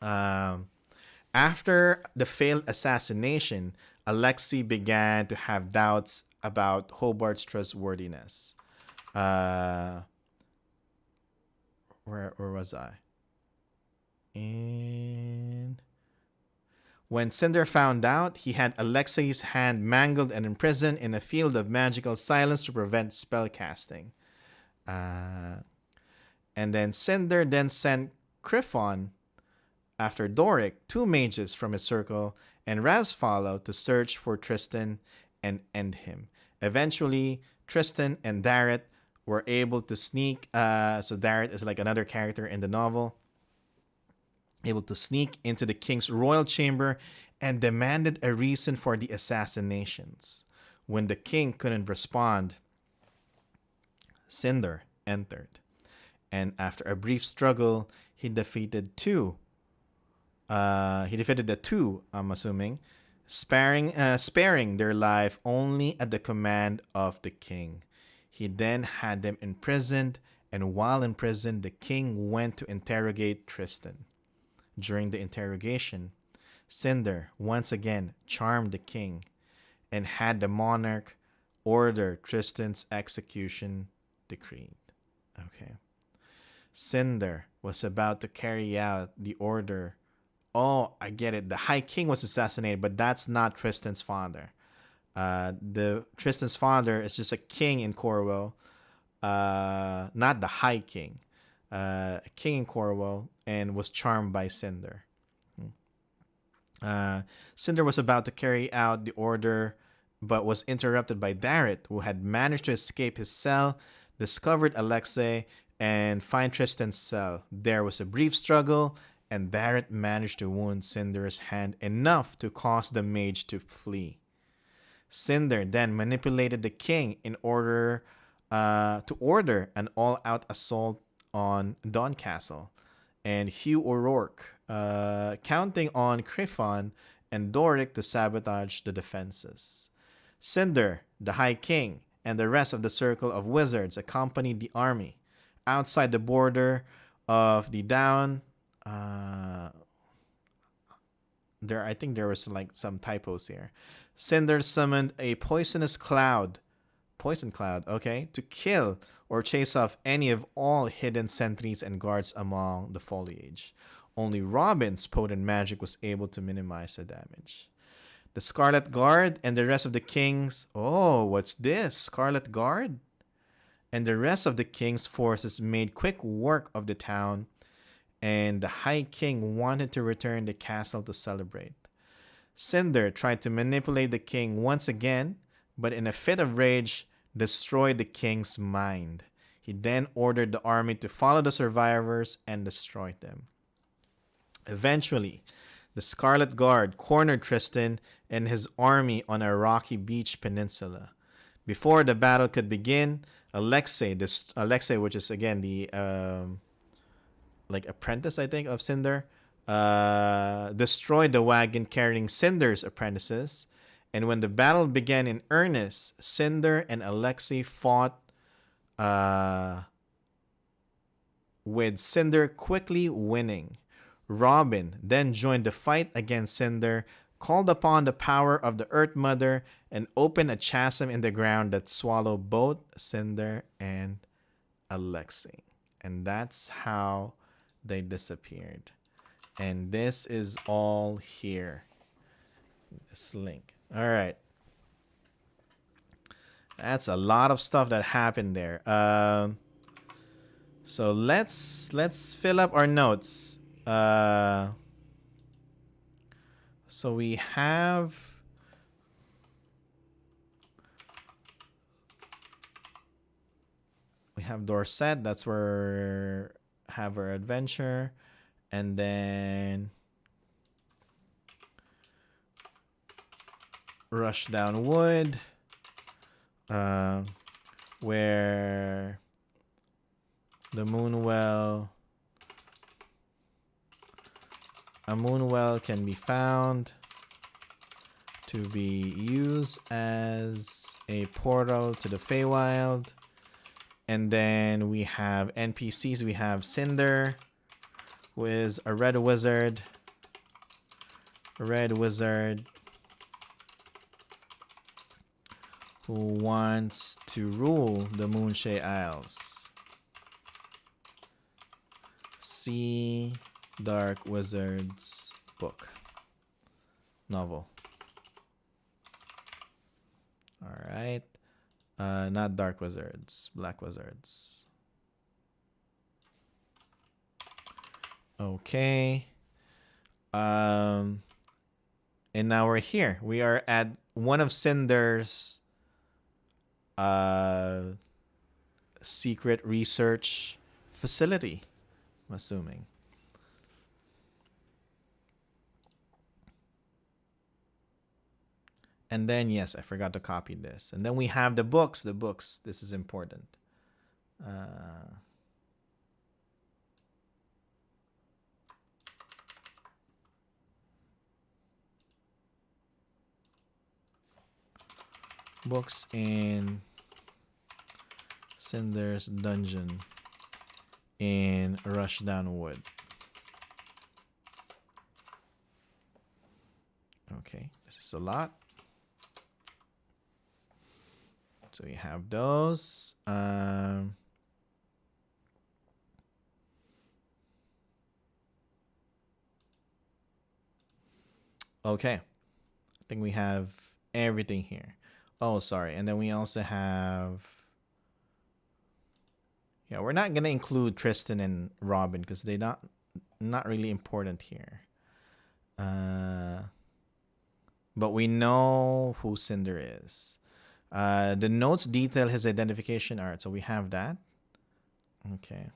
After the failed assassination, Alexei began to have doubts about Hobart's trustworthiness. Where was I? And when Cinder found out, he had Alexei's hand mangled and imprisoned in a field of magical silence to prevent spellcasting. And then Cinder then sent Criffon after Doric, two mages from his circle, and Razfollow to search for Tristan and end him. Eventually, Tristan and Darret were able to sneak. So Darret is like another character in the novel. Able to sneak into the king's royal chamber and demanded a reason for the assassinations. When the king couldn't respond, Cinder entered. And after a brief struggle, he defeated the two, I'm assuming, sparing their life only at the command of the king. He then had them imprisoned, and while in prison, the king went to interrogate Tristan. During the interrogation, Cinder once again charmed the king and had the monarch order Tristan's execution decreed. Okay. Cinder was about to carry out the order. Oh, I get it. The High King was assassinated, but that's not Tristan's father. The Tristan's father is just a king in Corwell, not the High King. A king in Corwell, and was charmed by Cinder. Cinder was about to carry out the order, but was interrupted by Darret, who had managed to escape his cell, discovered Alexei, and find Tristan's cell. There was a brief struggle, and Darret managed to wound Cinder's hand enough to cause the mage to flee. Cinder then manipulated the king in order to order an all-out assault on Doncastle, and Hugh O'Rourke, counting on Criffon and Doric to sabotage the defenses. Cinder, the High King, and the rest of the circle of wizards accompanied the army. Outside the border of the Down, I think there was like some typos here. Cinder summoned a poison cloud, okay, to kill or chase off any of all hidden sentries and guards among the foliage. Only Robin's potent magic was able to minimize the damage. The Scarlet Guard and the rest of the kings. Oh, what's this? Scarlet Guard? And the rest of the king's forces made quick work of the town, and the High King wanted to return the castle to celebrate. Cinder tried to manipulate the king once again, but in a fit of rage, destroyed the king's mind. He then ordered the army to follow the survivors and destroy them. Eventually, the Scarlet Guard cornered Tristan and his army on a rocky beach peninsula. Before the battle could begin, Alexei, which is again the like apprentice, I think, of Cinder, destroyed the wagon carrying Cinder's apprentices. And when the battle began in earnest, Cinder and Alexei fought, with Cinder quickly winning. Robin then joined the fight against Cinder, called upon the power of the Earth Mother, and opened a chasm in the ground that swallowed both Cinder and Alexei. And that's how they disappeared. And this is all here. This link. All right. That's a lot of stuff that happened there. So let's fill up our notes. So we have Dorset. That's where we have our adventure, and then Rushdown Wood, where the Moonwell. A Moonwell can be found to be used as a portal to the Feywild. And then we have NPCs. We have Cinder, who is a red wizard. Who wants to rule the Moonshae Isles. See Dark Wizards book. Novel. Alright. Not Dark Wizards. Black Wizards. Okay. And now we're here. We are at one of Cinder's secret research facility, I'm assuming. And then, yes, I forgot to copy this. And then we have the books. This is important. Books in Cinder's dungeon in Rushdown Wood. Okay, this is a lot. So we have those. Okay. I think we have everything here. Oh, sorry. And then we also have... Yeah, we're not going to include Tristan and Robin because they're not really important here. But we know who Cinder is. The notes detail his identification. All right, so we have that. Okay.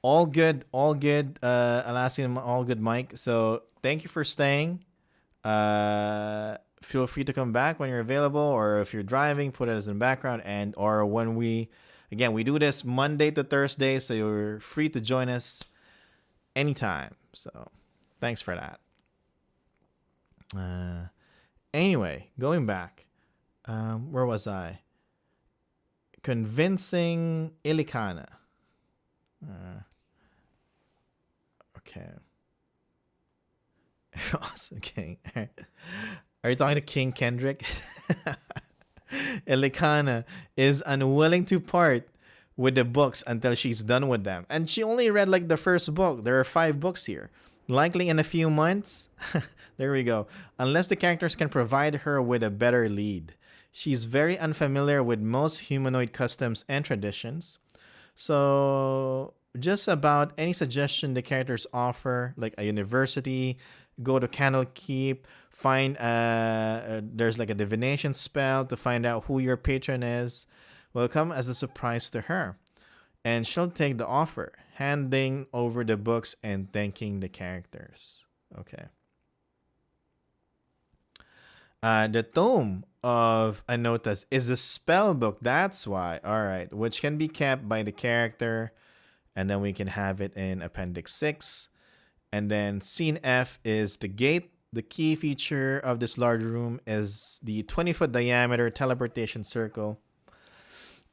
All good, Alassian, all good, Mike. So thank you for staying. Feel free to come back when you're available, or if you're driving, put it as in background, or when we do this Monday to Thursday, so you're free to join us anytime. So thanks for that. Anyway, going back. Where was I? Convincing Ilikana. Okay. Okay. Are you talking to King Kendrick? Elikana is unwilling to part with the books until she's done with them. And she only read like the first book. There are 5 books here. Likely in a few months. There we go. Unless the characters can provide her with a better lead. She's very unfamiliar with most humanoid customs and traditions. So, just about any suggestion the characters offer, like a university, go to Candlekeep, find there's like a divination spell to find out who your patron is, will come as a surprise to her. And she'll take the offer, handing over the books and thanking the characters. Okay. The Tome of Anotas is a spell book. That's why. All right. Which can be kept by the character. And then we can have it in Appendix 6. And then Scene F is the gate. The key feature of this large room is the 20-foot diameter teleportation circle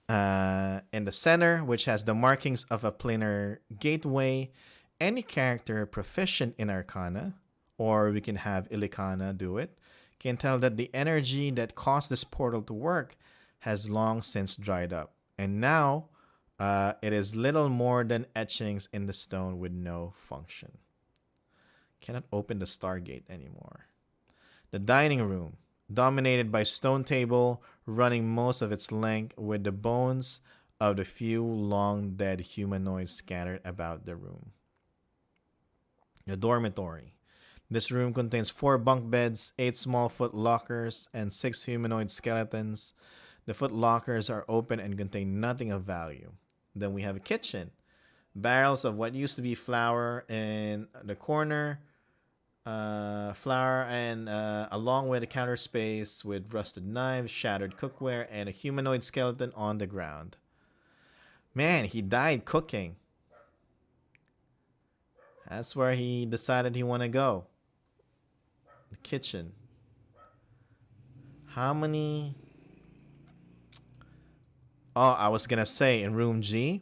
in the center, which has the markings of a planar gateway. Any character proficient in Arcana, or we can have Ilikana do it, can tell that the energy that caused this portal to work has long since dried up. And now it is little more than etchings in the stone with no function. Cannot open the Stargate anymore. The dining room, dominated by stone table, running most of its length with the bones of the few long dead humanoids scattered about the room. The dormitory. This room contains 4 bunk beds, 8 small foot lockers, and 6 humanoid skeletons. The foot lockers are open and contain nothing of value. Then we have a kitchen. Barrels of what used to be flour in the corner. Flour and along with a counter space with rusted knives, shattered cookware, and a humanoid skeleton on the ground. Man, he died cooking. That's where he decided he want to go. The kitchen. How many? Oh, I was gonna say in room G,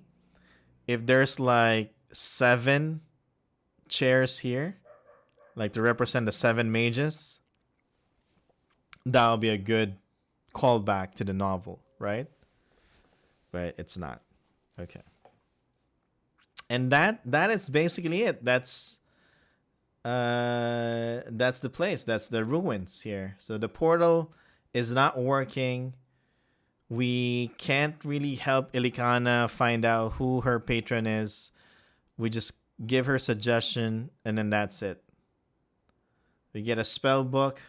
if there's like 7 chairs here, like to represent the 7 mages, that'll be a good callback to the novel, right? But it's not. Okay. And that is basically it. That's the place. That's the ruins here. So the portal is not working. We can't really help Ilikana find out who her patron is. We just give her suggestion and then that's it. We get a spell book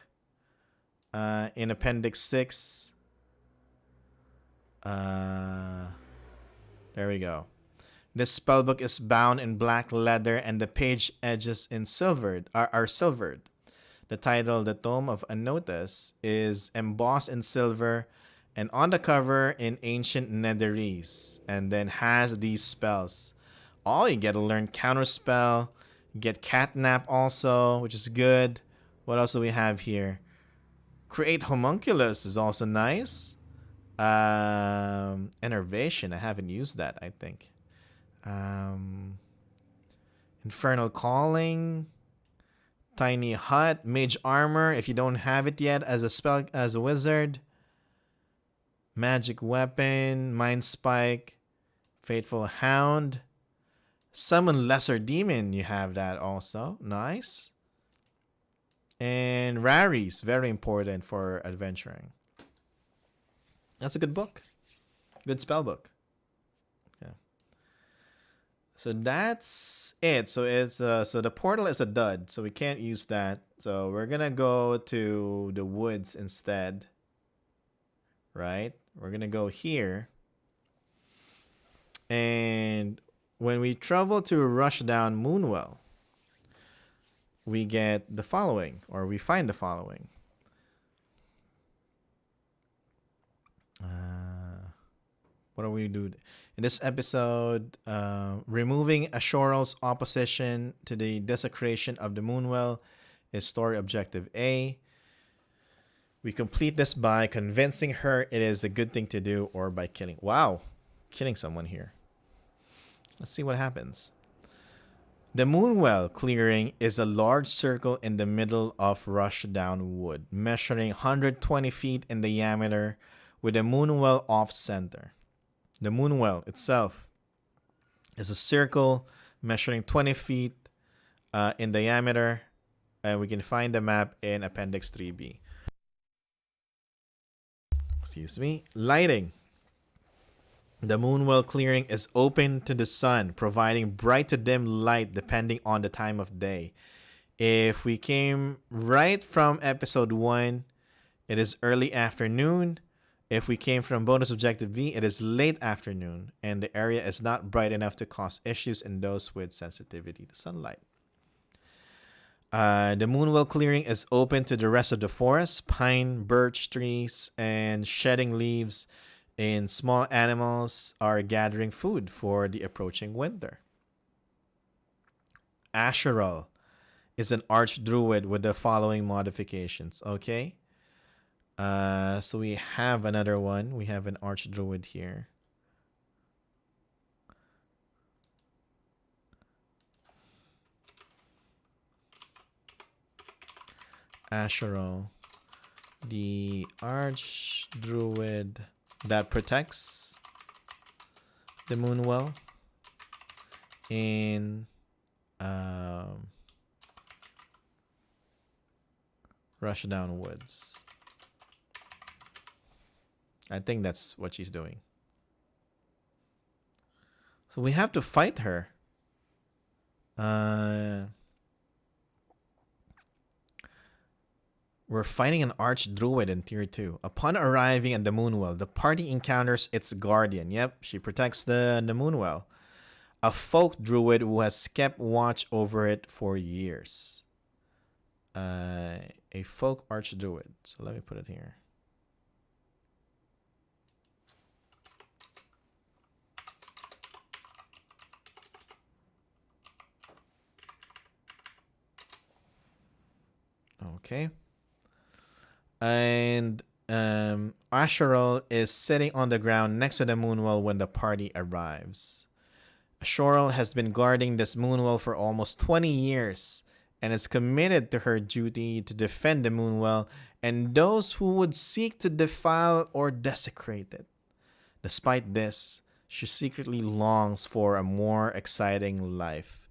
in Appendix 6. There we go. This spellbook is bound in black leather and the page edges in are silvered. The title, The Tome of Anotas, is embossed in silver and on the cover in ancient netherese, and then has these spells. Oh, you get to learn counterspell, get catnap also, which is good. What else do we have here? Create homunculus is also nice. Enervation, I haven't used that, I think. Infernal Calling, Tiny Hut, Mage Armor if you don't have it yet as a wizard. Magic Weapon, Mind Spike, Fateful Hound. Summon Lesser Demon, you have that also. Nice. And Raries, very important for adventuring. That's a good book. Good spell book. Okay. So that's it. So it's so the portal is a dud, so we can't use that. So we're gonna go to the woods instead. Right? We're gonna go here. And when we travel to Rushdown Moonwell, we get the following, or we find the following. What do we do in this episode? Removing Ashoral's opposition to the desecration of the Moonwell is story objective A. We complete this by convincing her it is a good thing to do, or by killing. Wow, killing someone here. Let's see what happens. The Moonwell clearing is a large circle in the middle of Rushdown Wood, measuring 120 feet in diameter with a Moonwell off center. The Moonwell itself is a circle measuring 20 feet in diameter, and we can find the map in Appendix 3B. Excuse me. Lighting. The Moonwell clearing is open to the sun, providing bright to dim light depending on the time of day. If we came right from episode 1, it is early afternoon. If we came from bonus objective V, it is late afternoon, and the area is not bright enough to cause issues in those with sensitivity to sunlight. The Moonwell clearing is open to the rest of the forest. Pine, birch trees, and shedding leaves and small animals are gathering food for the approaching winter. Asheral is an archdruid with the following modifications. Okay. So we have another one. We have an archdruid here. Asheral, the archdruid that protects the Moonwell in Rushdown Woods. I think that's what she's doing. So we have to fight her. We're fighting an archdruid in tier 2. Upon arriving at the Moonwell, the party encounters its guardian. Yep, she protects the Moonwell. A folk druid who has kept watch over it for years. A folk archdruid. So let me put it here. Okay. And Asheral is sitting on the ground next to the Moonwell when the party arrives. Asheral has been guarding this Moonwell for almost 20 years and is committed to her duty to defend the Moonwell and those who would seek to defile or desecrate it. Despite this, she secretly longs for a more exciting life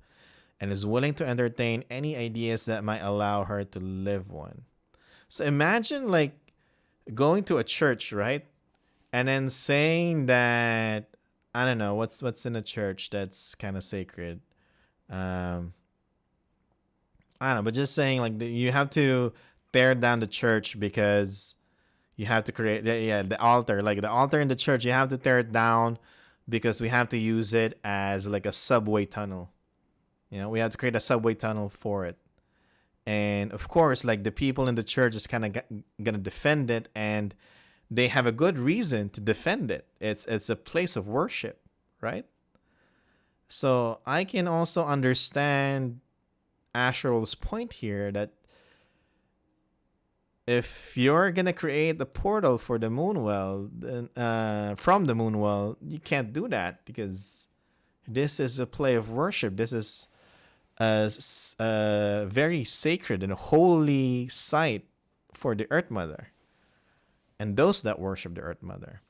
and is willing to entertain any ideas that might allow her to live one. So imagine like going to a church, right? And then saying that, I don't know, what's in a church that's kind of sacred. I don't know, but just saying like you have to tear down the church because you have to create the altar. Like the altar in the church, you have to tear it down because we have to use it as like a subway tunnel. You know, we have to create a subway tunnel for it. And of course, like the people in the church is kind of gonna defend it, and they have a good reason to defend it. It's a place of worship, right? So I can also understand Asheral's point here that if you're gonna create the portal for the Moonwell, then, from the Moonwell, you can't do that because this is a play of worship. This is a very sacred and holy site for the Earth Mother and those that worship the Earth Mother.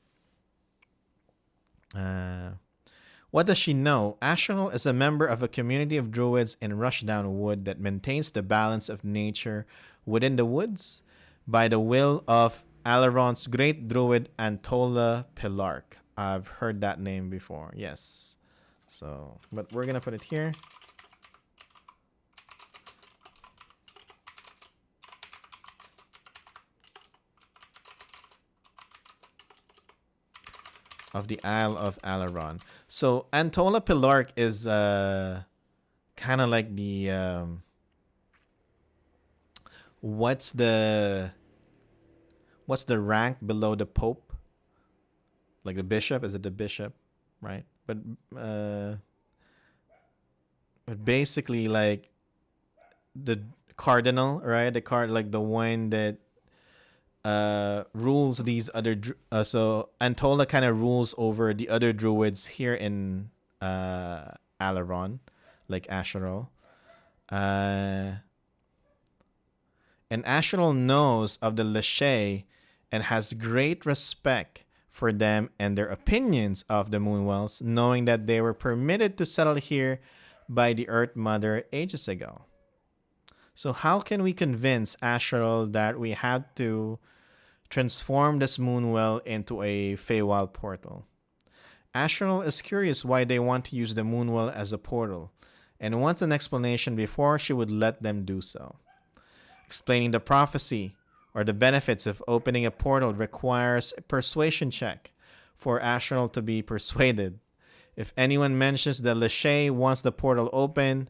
What does she know? Asheral is a member of a community of druids in Rushdown Wood that maintains the balance of nature within the woods by the will of Alaron's great druid Antola Pilark. I've heard that name before, yes. So, but we're gonna put it here. Of the Isle of Alaron. So Antola Pilark is kind of like the what's the rank below the Pope? Like the bishop? Is it the bishop? Right? But basically like the cardinal, right? Like the one that rules these other so Antola kind of rules over the other druids here in Alaron, like Asheral. Uh, and Asheral knows of the Lachey and has great respect for them and their opinions of the Moonwells, knowing that they were permitted to settle here by the Earth Mother ages ago. So how can we convince Asheral that we had to transform this Moonwell into a Feywild portal? Asheral is curious why they want to use the Moonwell as a portal, and wants an explanation before she would let them do so. Explaining the prophecy or the benefits of opening a portal requires a persuasion check for Asheral to be persuaded. If anyone mentions that Lachey wants the portal open,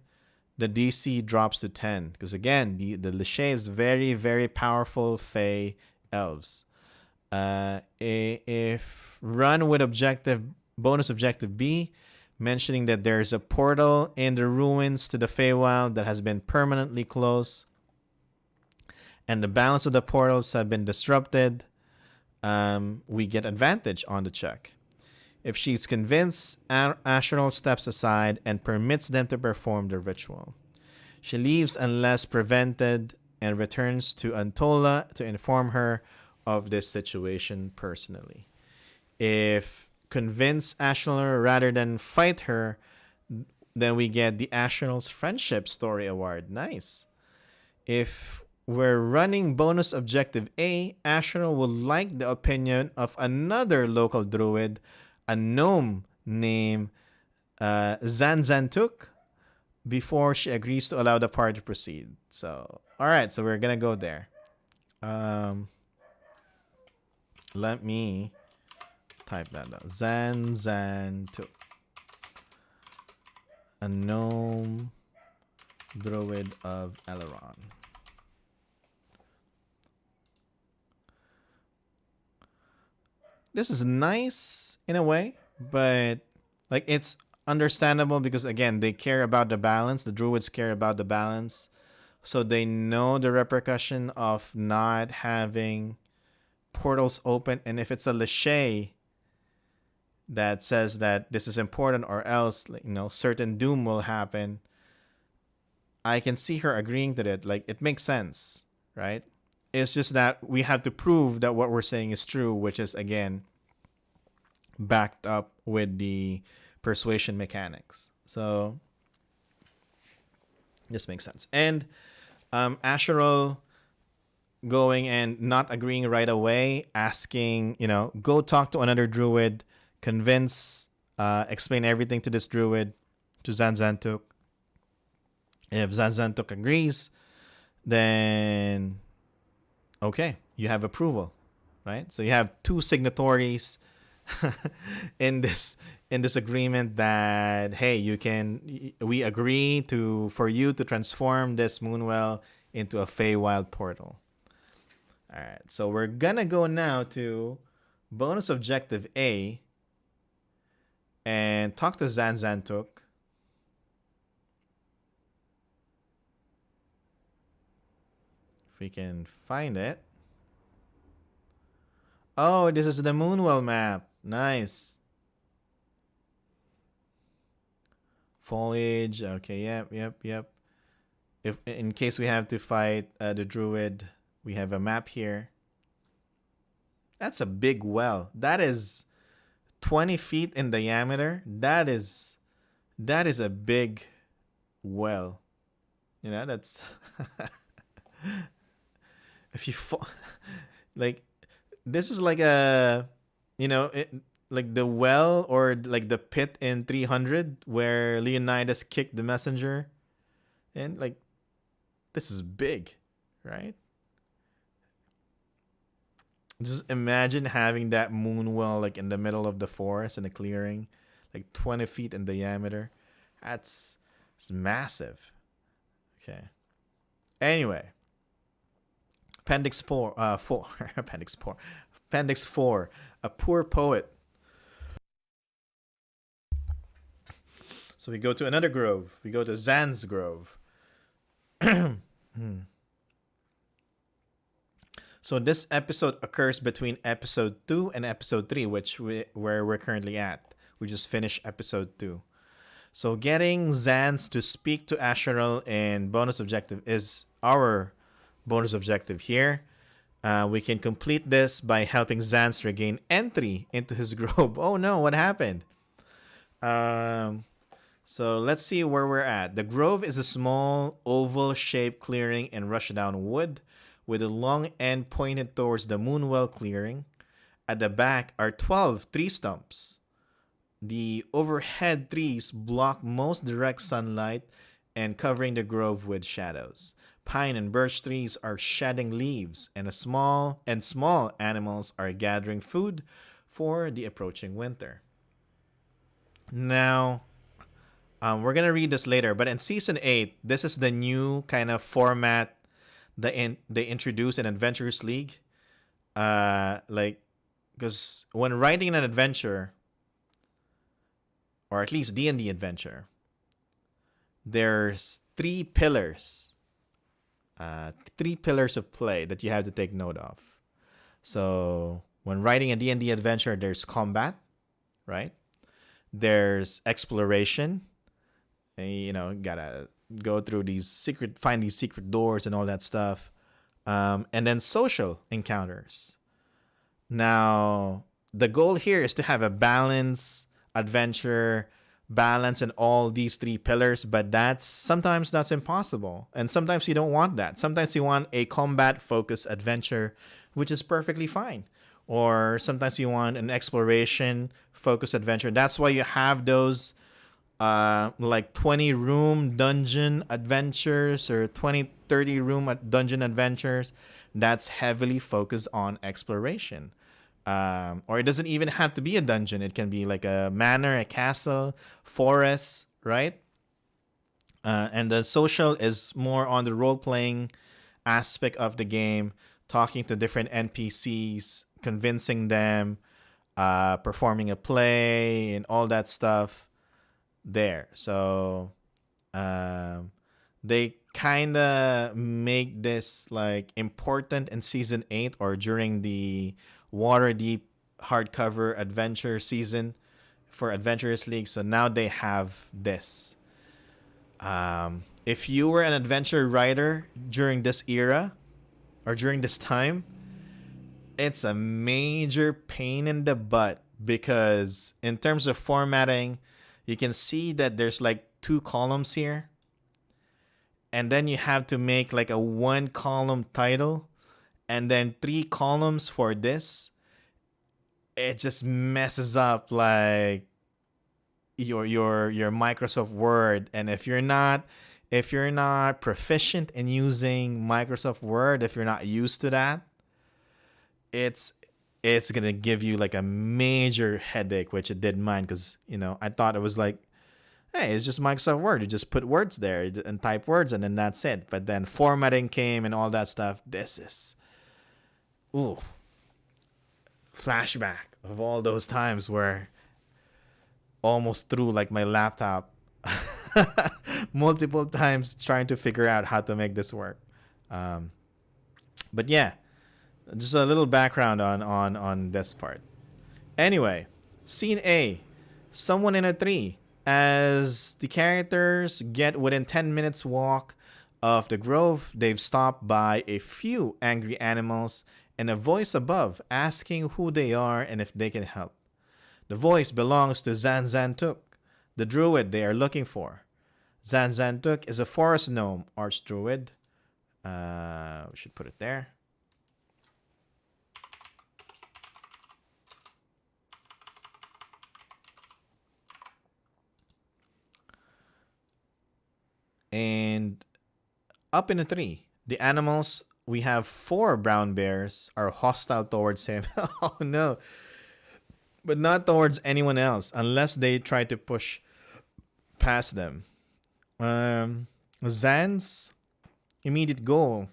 the DC drops to 10. Because again, the Lachey is very, very powerful Fey elves. If run with bonus objective B, mentioning that there's a portal in the ruins to the Feywild that has been permanently closed, and the balance of the portals have been disrupted, we get advantage on the check. If she's convinced, Asheral steps aside and permits them to perform the ritual. She leaves unless prevented and returns to Antola to inform her of this situation personally. If convince Asheral rather than fight her, then we get the Asheral's Friendship Story Award. Nice. If we're running bonus objective A, Asheral would like the opinion of another local druid, a gnome named Zanzantuk, before she agrees to allow the party to proceed. So, all right, so we're gonna go there. Let me type that down. Zanzantuk, a gnome druid of Eleron. This is nice in a way, but like it's understandable because again, they care about the balance. The druids care about the balance. So they know the repercussion of not having portals open, and if it's a Lachey that says that this is important or else certain doom will happen, I can see her agreeing to it. Like it makes sense, right? It's just that we have to prove that what we're saying is true, which is, again, backed up with the persuasion mechanics. So this makes sense. And Asheral going and not agreeing right away, asking, go talk to another druid, convince, explain everything to this druid, to Zanzantuk. If Zanzantuk agrees, then okay, you have approval, right? So you have two signatories in this agreement that, hey, we agree for you to transform this Moonwell into a Feywild portal. All right, so we're gonna go now to bonus objective A and talk to Zanzantuk. If we can find it. Oh, this is the Moonwell map. Nice. Foliage. Okay, yep. If in case we have to fight the druid, we have a map here. That's a big well. That is 20 feet in diameter. That is a big well. That's if you like, this is like a like the well or like the pit in 300 where Leonidas kicked the messenger, and like this is big, right? Just imagine having that Moonwell like in the middle of the forest in a clearing, like 20 feet in diameter. It's massive. Okay. Anyway, Appendix 4, Appendix 4, Appendix 4, a poor poet. So we go to another grove. We go to Zan's grove. So this episode occurs between episode 2 and episode 3, where we're currently at. We just finished episode 2. So getting Zans to speak to Asheral in bonus objective is our bonus objective here. We can complete this by helping Zans regain entry into his grove. Oh no, what happened? Um, so let's see where we're at. The grove is a small oval-shaped clearing in rush-down wood with a long end pointed towards the Moonwell clearing. At the back are 12 tree stumps. The overhead trees block most direct sunlight and covering the grove with shadows. Pine and birch trees are shedding leaves, and small animals are gathering food for the approaching winter. Now, we're gonna read this later, but in season 8, this is the new kind of format that they introduce in Adventurers League. Like, because when writing an adventure, or at least D&D adventure, there's three pillars of play that you have to take note of. So when writing a D&D adventure, there's combat, right? There's exploration. And, you know, gotta go through find these secret doors and all that stuff. And then social encounters. Now, the goal here is to have a adventure balance in all these three pillars, but sometimes that's impossible. And sometimes you don't want that. Sometimes you want a combat focused adventure, which is perfectly fine. Or sometimes you want an exploration focused adventure. That's why you have those like 20 room dungeon adventures or 20-30 room dungeon adventures that's heavily focused on exploration. Or it doesn't even have to be a dungeon. It can be like a manor, a castle, forest, right? And the social is more on the role-playing aspect of the game, talking to different NPCs, convincing them, performing a play, and all that stuff there. So they kind of make this like important in season 8 or during the Waterdeep hardcover adventure season for Adventurers League. So now they have this. If you were an adventure writer during this era or during this time, it's a major pain in the butt because in terms of formatting, you can see that there's like 2 columns here. And then you have to make like a 1 column title and then 3 columns for this. It just messes up like your Microsoft Word. And if you're not proficient in using Microsoft Word, if you're not used to that, it's gonna give you like a major headache, which it did mine, because I thought it was like, hey, it's just Microsoft Word. You just put words there and type words and then that's it. But then formatting came and all that stuff. This is flashback of all those times where almost threw like my laptop multiple times trying to figure out how to make this work. But yeah, just a little background on this part. Anyway, scene A, someone in a tree. As the characters get within 10 minutes walk of the grove, they've stopped by a few angry animals and a voice above asking who they are and if they can help. The voice belongs to Zanzantuk, the druid they are looking for. Zanzantuk is a forest gnome archdruid. We should put it there. And up in a tree, the animals, we have 4 brown bears, are hostile towards him. Oh no. But not towards anyone else, unless they try to push past them. Zan's immediate goal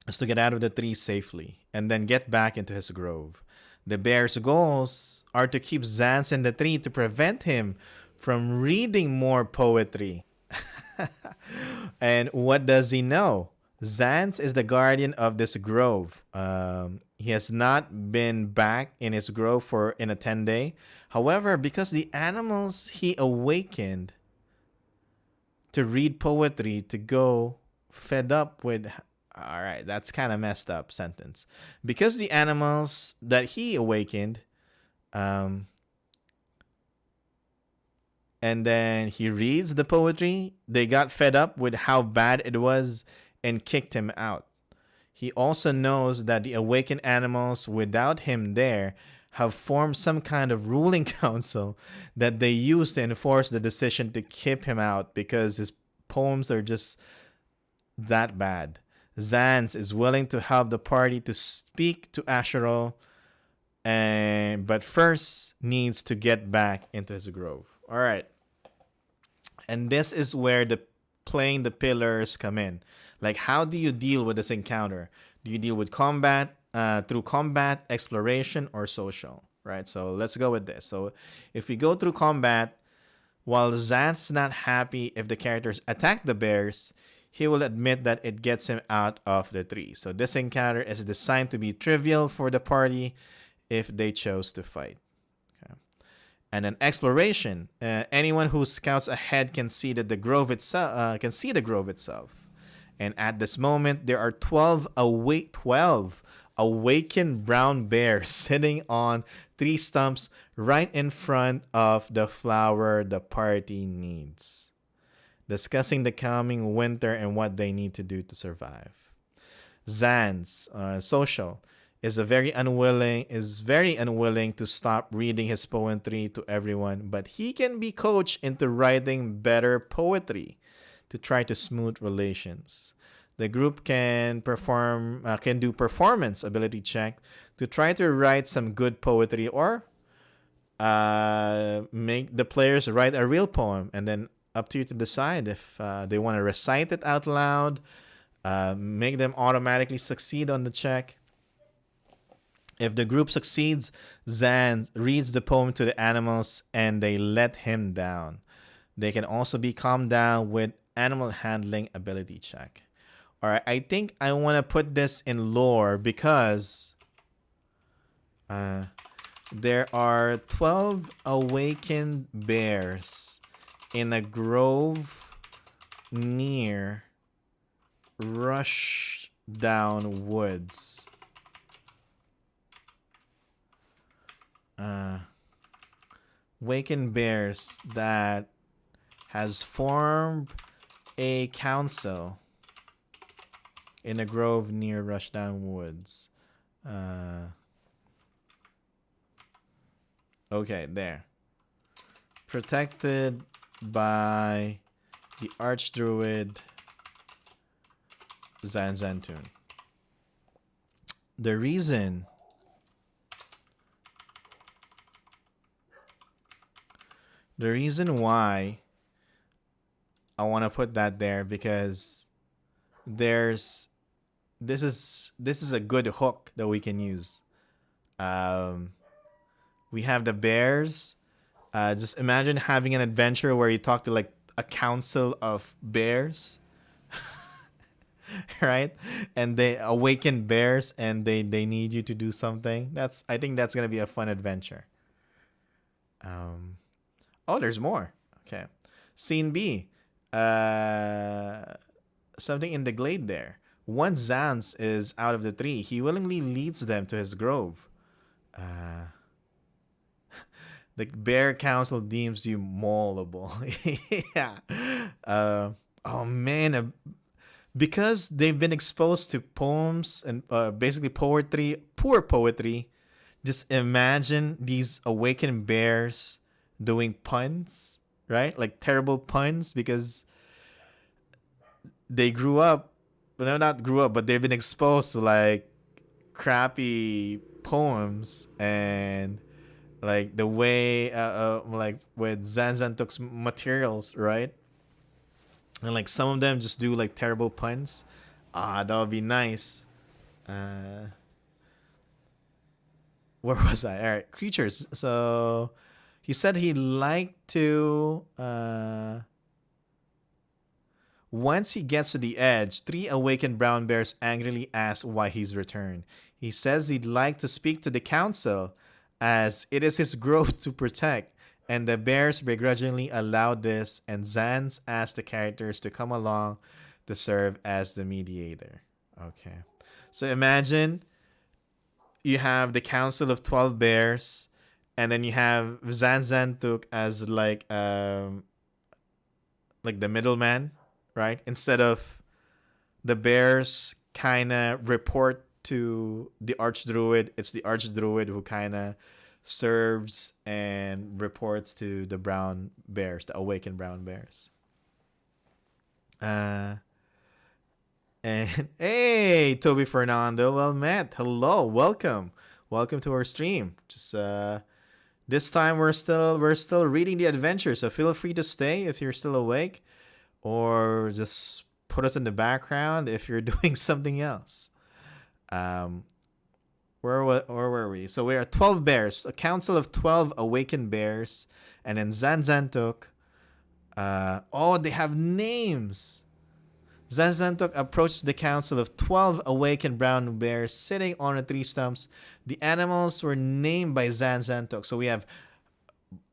is to get out of the tree safely and then get back into his grove. The bear's goals are to keep Zans in the tree to prevent him from reading more poetry. And what does he know? Zans is the guardian of this grove. He has not been back in his grove for in a 10 day. However, because the animals he awakened to read poetry to go fed up with. All right, that's kind of messed up sentence. Because the animals that he awakened, um, and then he reads the poetry, they got fed up with how bad it was and kicked him out. He also knows that the awakened animals, without him there, have formed some kind of ruling council that they use to enforce the decision to keep him out because his poems are just that bad. Zans is willing to help the party to speak to Asherol, and but first needs to get back into his grove. All right, and this is where the playing the pillars come in. Like, how do you deal with this encounter? Do you deal with combat through combat, exploration, or social? Right. So let's go with this. So if we go through combat, while Zans is not happy if the characters attack the bears, he will admit that it gets him out of the tree. So this encounter is designed to be trivial for the party if they chose to fight. Okay. And then exploration. Anyone who scouts ahead can see that the grove itself can see the grove itself. And at this moment, there are 12 awakened brown bears sitting on tree stumps right in front of the flower the party needs, discussing the coming winter and what they need to do to survive. Zans, social, is very unwilling to stop reading his poetry to everyone, but he can be coached into writing better poetry to try to smooth relations. The group can do performance ability check to try to write some good poetry, or make the players write a real poem, and then up to you to decide if they want to recite it out loud, make them automatically succeed on the check. If the group succeeds, Zan reads the poem to the animals and they let him down. They can also be calmed down with animal handling ability check. All right, I think I want to put this in lore because there are 12 awakened bears in a grove near Rushdown Woods. Awakened bears that has formed a council in a grove near Rushdown Woods. Okay, there. Protected by the Archdruid Zanzantun. The reason why I want to put that there, because this is a good hook that we can use. We have the bears. Just imagine having an adventure where you talk to like a council of bears, right? And they awaken bears, and they need you to do something. I think that's gonna be a fun adventure. Oh, there's more. Okay, scene B. Something in the glade there. Once Zans is out of the tree, he willingly leads them to his grove. The bear council deems you maulable. Yeah. Oh man, because they've been exposed to poems and basically poor poetry. Just imagine these awakened bears doing puns, right? Like terrible puns, because they grew up, well, not grew up, but they've been exposed to like crappy poems, and like the way like with Zanzantuk's materials, right? And like some of them just do like terrible puns. That would be nice. Where was I? All right, creatures. So he said he liked to Once he gets to the edge, three awakened brown bears angrily ask why he's returned. He says he'd like to speak to the council, as it is his growth to protect, and the bears begrudgingly allow this, and Zans asks the characters to come along to serve as the mediator. Okay. So imagine you have the council of 12 bears, and then you have Zanzantuk as like the middleman, right? Instead of the bears kind of report to the archdruid, it's the archdruid who kind of serves and reports to the brown bears, the awakened brown bears. Uh, and hey, Toby Fernando, well met. Hello, welcome to our stream. Just this time we're still reading the adventure, so feel free to stay if you're still awake, or just put us in the background if you're doing something else. Um, where were we? So we are 12 bears, a council of 12 awakened bears, and then Zanzantuk. Oh, they have names. Zanzantuk approaches the council of 12 awakened brown bears sitting on the tree stumps. The animals were named by Zanzantuk. So we have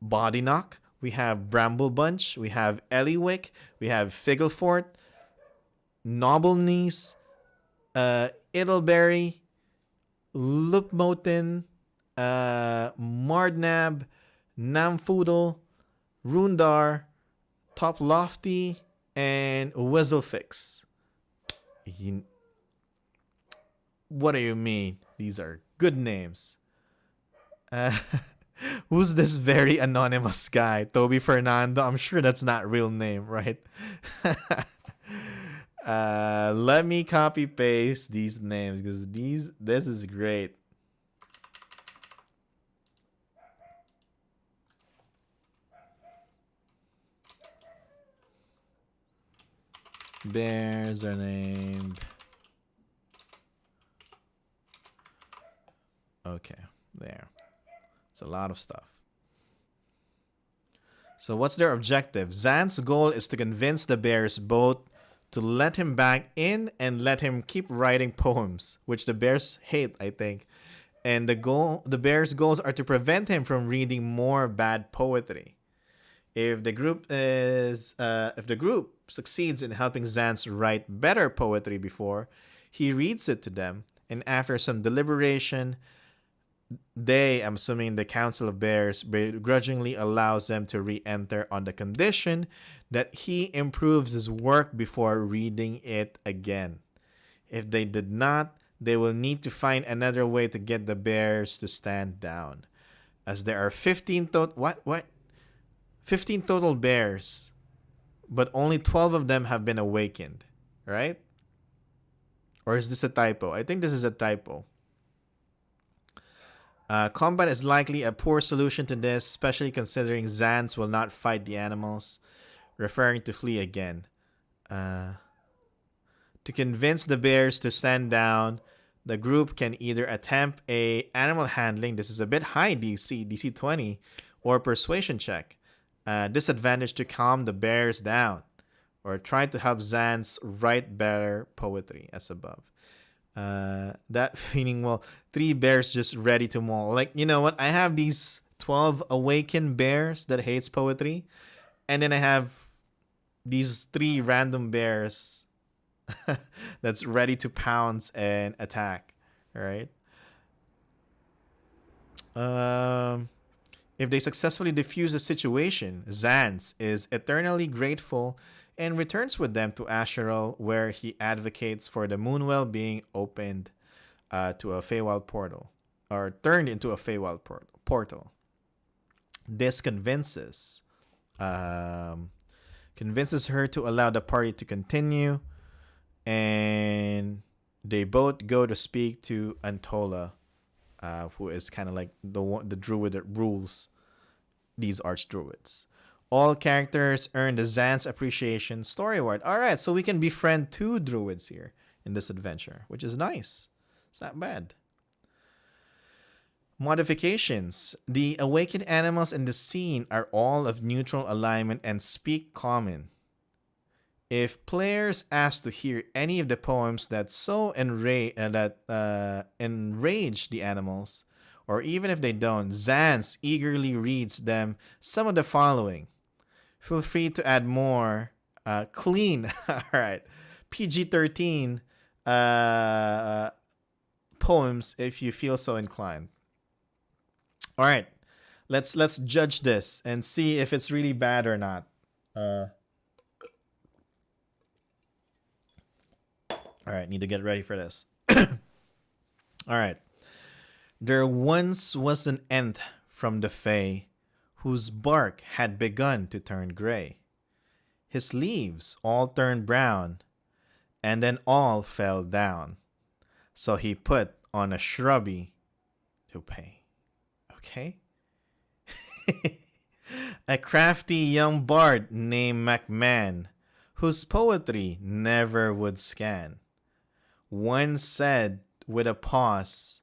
Bodyknock, we have Bramble Bunch, we have Eliwick, we have Figglefort, Nobblenease, Idleberry, Lupmotin, Mardnab, Namfoodle, Rundar, Top Lofty, and Whistlepix. What do you mean? These are good names. Uh, who's this very anonymous guy? Toby Fernando? I'm sure that's not real name, right? Let me copy paste these names because this is great. Bears are named. Okay, there. It's a lot of stuff. So what's their objective? Zan's goal is to convince the bears both to let him back in and let him keep writing poems, which the bears hate, I think. And the bears' goals are to prevent him from reading more bad poetry. If the group succeeds in helping Zans write better poetry before, he reads it to them, and after some deliberation, I'm assuming the Council of Bears, begrudgingly allows them to re-enter on the condition that he improves his work before reading it again. If they did not, they will need to find another way to get the bears to stand down. As there are 15 15 total bears, but only 12 of them have been awakened, right? Or is this a typo? I think this is a typo. Combat is likely a poor solution to this, especially considering Zans will not fight the animals, referring to flee again. To convince the bears to stand down, the group can either attempt a animal handling, this is a bit high DC 20, or persuasion check. Disadvantage to calm the bears down, or try to help Zans write better poetry as above. That meaning, well, 3 bears just ready to maul. Like, you know what? I have these 12 awakened bears that hates poetry, and then I have these 3 random bears that's ready to pounce and attack. Right? If they successfully defuse the situation, Zans is eternally grateful and returns with them to Asheral, where he advocates for the Moonwell being opened to a Feywild portal, or turned into a Feywild portal. This convinces her to allow the party to continue, and they both go to speak to Antola, who is kind of like the druid that rules these archdruids. All characters earn the Zans Appreciation Story Award. Alright, so we can befriend 2 druids here in this adventure, which is nice. It's not bad. Modifications. The awakened animals in the scene are all of neutral alignment and speak common. If players asked to hear any of the poems that enrage the animals, or even if they don't, Zans eagerly reads them some of the following. Feel free to add more. Clean, all right, PG-13 uh, poems if you feel so inclined. All right, let's judge this and see if it's really bad or not. Uh, all right, need to get ready for this. All right. There once was an ent from the Fae whose bark had begun to turn gray. His leaves all turned brown, and then all fell down. So he put on a shrubby to pay. Okay? A crafty young bard named MacMahon, whose poetry never would scan, once said with a pause,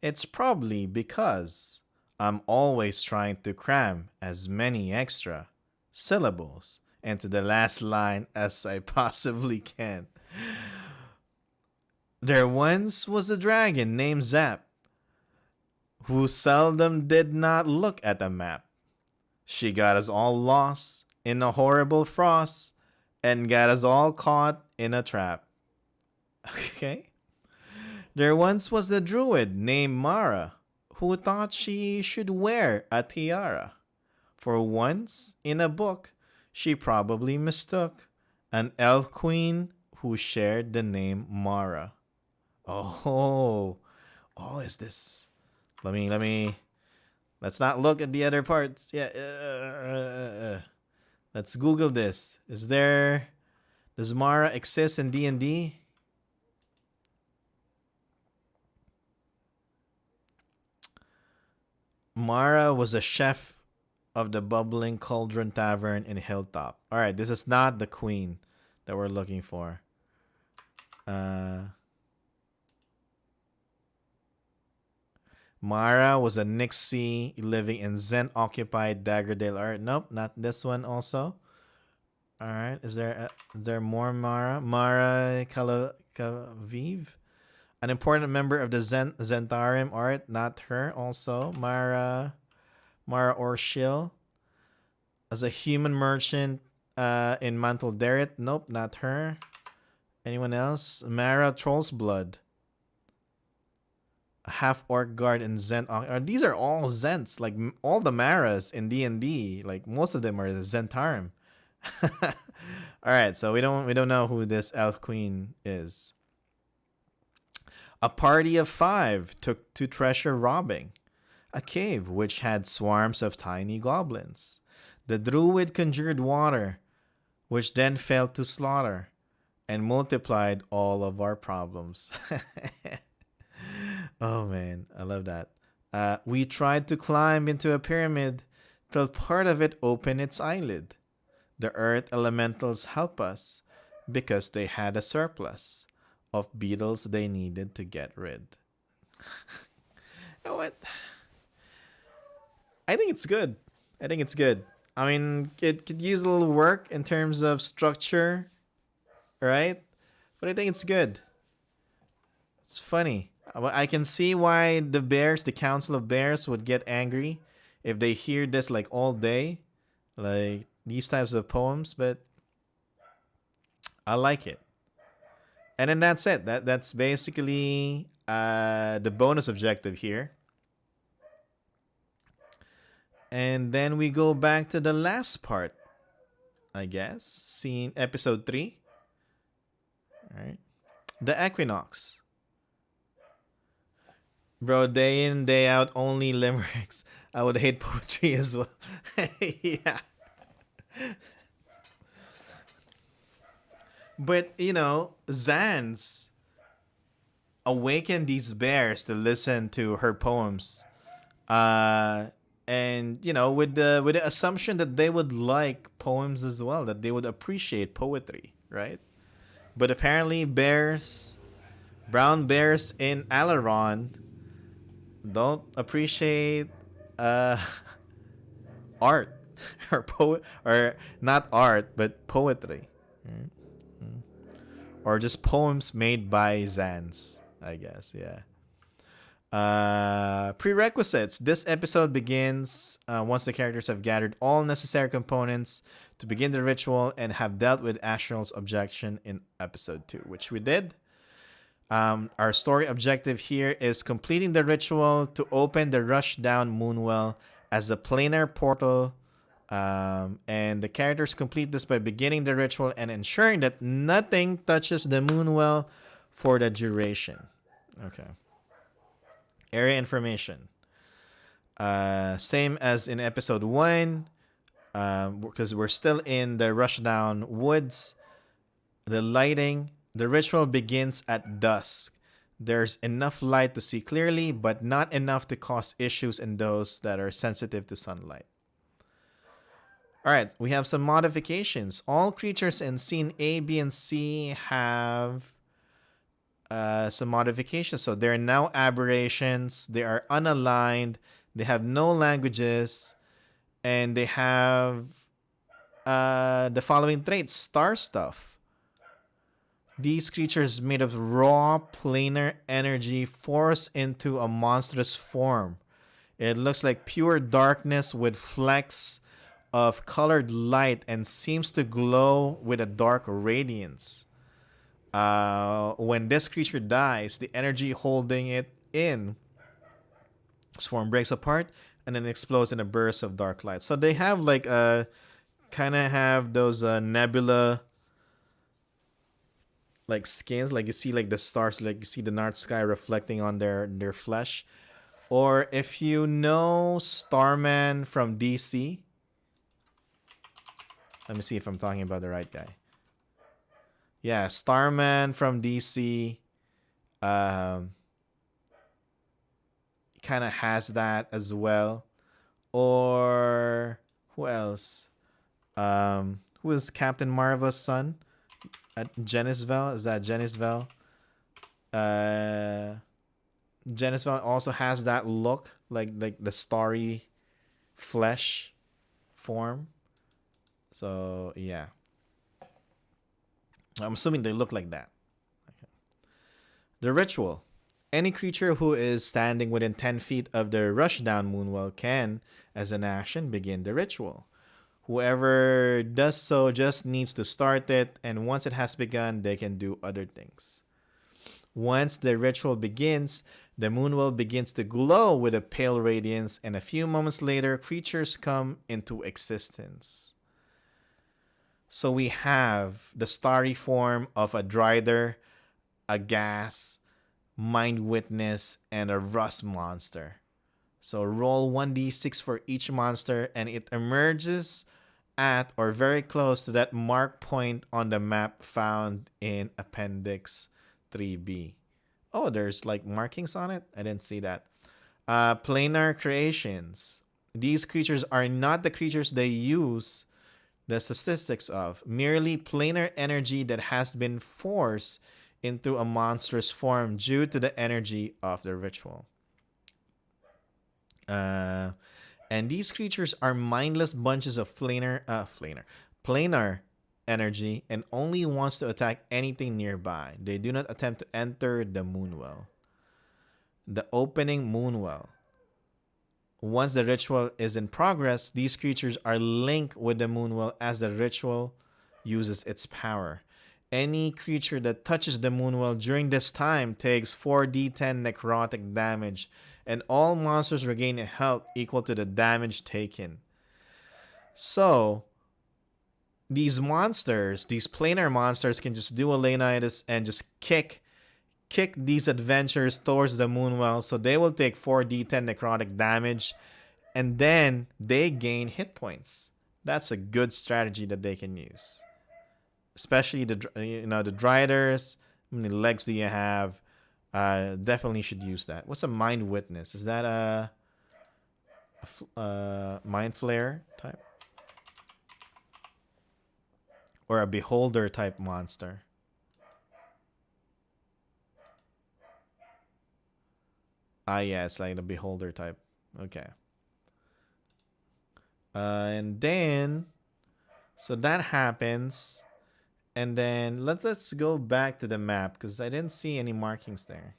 "It's probably because I'm always trying to cram as many extra syllables into the last line as I possibly can." There once was a dragon named Zap, who seldom did not look at a map. She got us all lost in a horrible frost and got us all caught in a trap. Okay? There once was a druid named Mara who thought she should wear a tiara. For once in a book, she probably mistook an elf queen who shared the name Mara. Oh, is this? Let's not look at the other parts. Yeah, let's Google this. Does Mara exist in D&D? Mara was a chef of the Bubbling Cauldron Tavern in Hilltop. All right, this is not the queen that we're looking for. Mara was a Nixie living in Zen-occupied Daggerdale. All right, nope, not this one also. All right, is there more Mara? Mara Kalaviv? An important member of the Zentarim art, not her also. Mara Orshil. As a human merchant in Mantle Derrit. Nope, not her. Anyone else? Mara Troll's Blood. A half-orc guard in Zen. These are all Zents. Like, all the Maras in D&D. Like, most of them are Zentarim. Alright, so we don't know who this elf queen is. A party of 5 took to treasure robbing a cave which had swarms of tiny goblins. The druid conjured water, which then fell to slaughter, and multiplied all of our problems. Oh man, I love that. We tried to climb into a pyramid till part of it opened its eyelid. The earth elementals help us because they had a surplus of beetles they needed to get rid. You know what? I think it's good. I mean, it could use a little work in terms of structure, right? But I think it's good. It's funny. I can see why the Council of Bears, would get angry if they hear this like all day, like these types of poems. But I like it. And then that's it. That's basically the bonus objective here. And then we go back to the last part, I guess. Scene episode 3. All right. The Equinox. Bro, day in, day out, only limericks. I would hate poetry as well. Yeah. But, Zans awakened these bears to listen to her poems. And, with the assumption that they would like poems as well, that they would appreciate poetry, right? But apparently brown bears in Alaron don't appreciate art or not art, but poetry. Mm, mm. Or just poems made by Zans, I guess. Yeah. Prerequisites. This episode begins once the characters have gathered all necessary components to begin the ritual and have dealt with Astral's objection in episode 2, which we did. Our story objective here is completing the ritual to open the Rushdown Moonwell as a planar portal. And the characters complete this by beginning the ritual and ensuring that nothing touches the Moonwell for the duration. Okay. Area information. Same as in episode 1, because we're still in the Rushdown Woods. The lighting. The ritual begins at dusk. There's enough light to see clearly, but not enough to cause issues in those that are sensitive to sunlight. Alright, we have some modifications. All creatures in scene A, B, and C have some modifications. So they're now aberrations, they are unaligned, they have no languages, and they have the following traits: star stuff. These creatures made of raw planar energy force into a monstrous form. It looks like pure darkness with flecks of colored light and seems to glow with a dark radiance. When this creature dies, the energy holding it in its form breaks apart and then explodes in a burst of dark light. So they have like kind of have those nebula like skins, like you see like the stars, like you see the night sky reflecting on their flesh. Or if you know Starman from DC, let me see if I'm talking about the right guy. Yeah, Starman from DC kind of has that as well. Or who else? Who is Captain Marvel's son? Genisvel? Is that Genisvel? Genisvel also has that look, like the starry flesh form. So yeah, I'm assuming they look like that. Okay. The ritual. Any creature who is standing within 10 feet of the Rushdown Moonwell can, as an action, begin the ritual. Whoever does so just needs to start it, and once it has begun, they can do other things. Once the ritual begins, the Moonwell begins to glow with a pale radiance, and a few moments later, creatures come into existence. So we have the starry form of a Drider, a Gas, Mind Witness, and a Rust monster. So roll 1d6 for each monster, and it emerges at or very close to that mark point on the map found in Appendix 3B. Oh, there's like markings on it? I didn't see that. Planar creations. These creatures are not the creatures they use the statistics of, merely planar energy that has been forced into a monstrous form due to the energy of the ritual. And these creatures are mindless bunches of planar energy and only wants to attack anything nearby. They do not attempt to enter the Moonwell. The opening Moonwell. Once the ritual is in progress, these creatures are linked with the Moonwell as the ritual uses its power. Any creature that touches the Moonwell during this time takes 4d10 necrotic damage, and all monsters regain a health equal to the damage taken. So, these monsters, these planar monsters, can just do a Leonidas and just kick these adventurers towards the Moonwell, so they will take 4d10 necrotic damage, and then they gain hit points. That's a good strategy that they can use. Especially the Driders. How many legs do you have? Definitely should use that. What's a Mind Witness? Is that a Mind Flare type? Or a Beholder type monster? Yeah, it's like the Beholder type. Okay. And then, so that happens. And then let's go back to the map because I didn't see any markings there.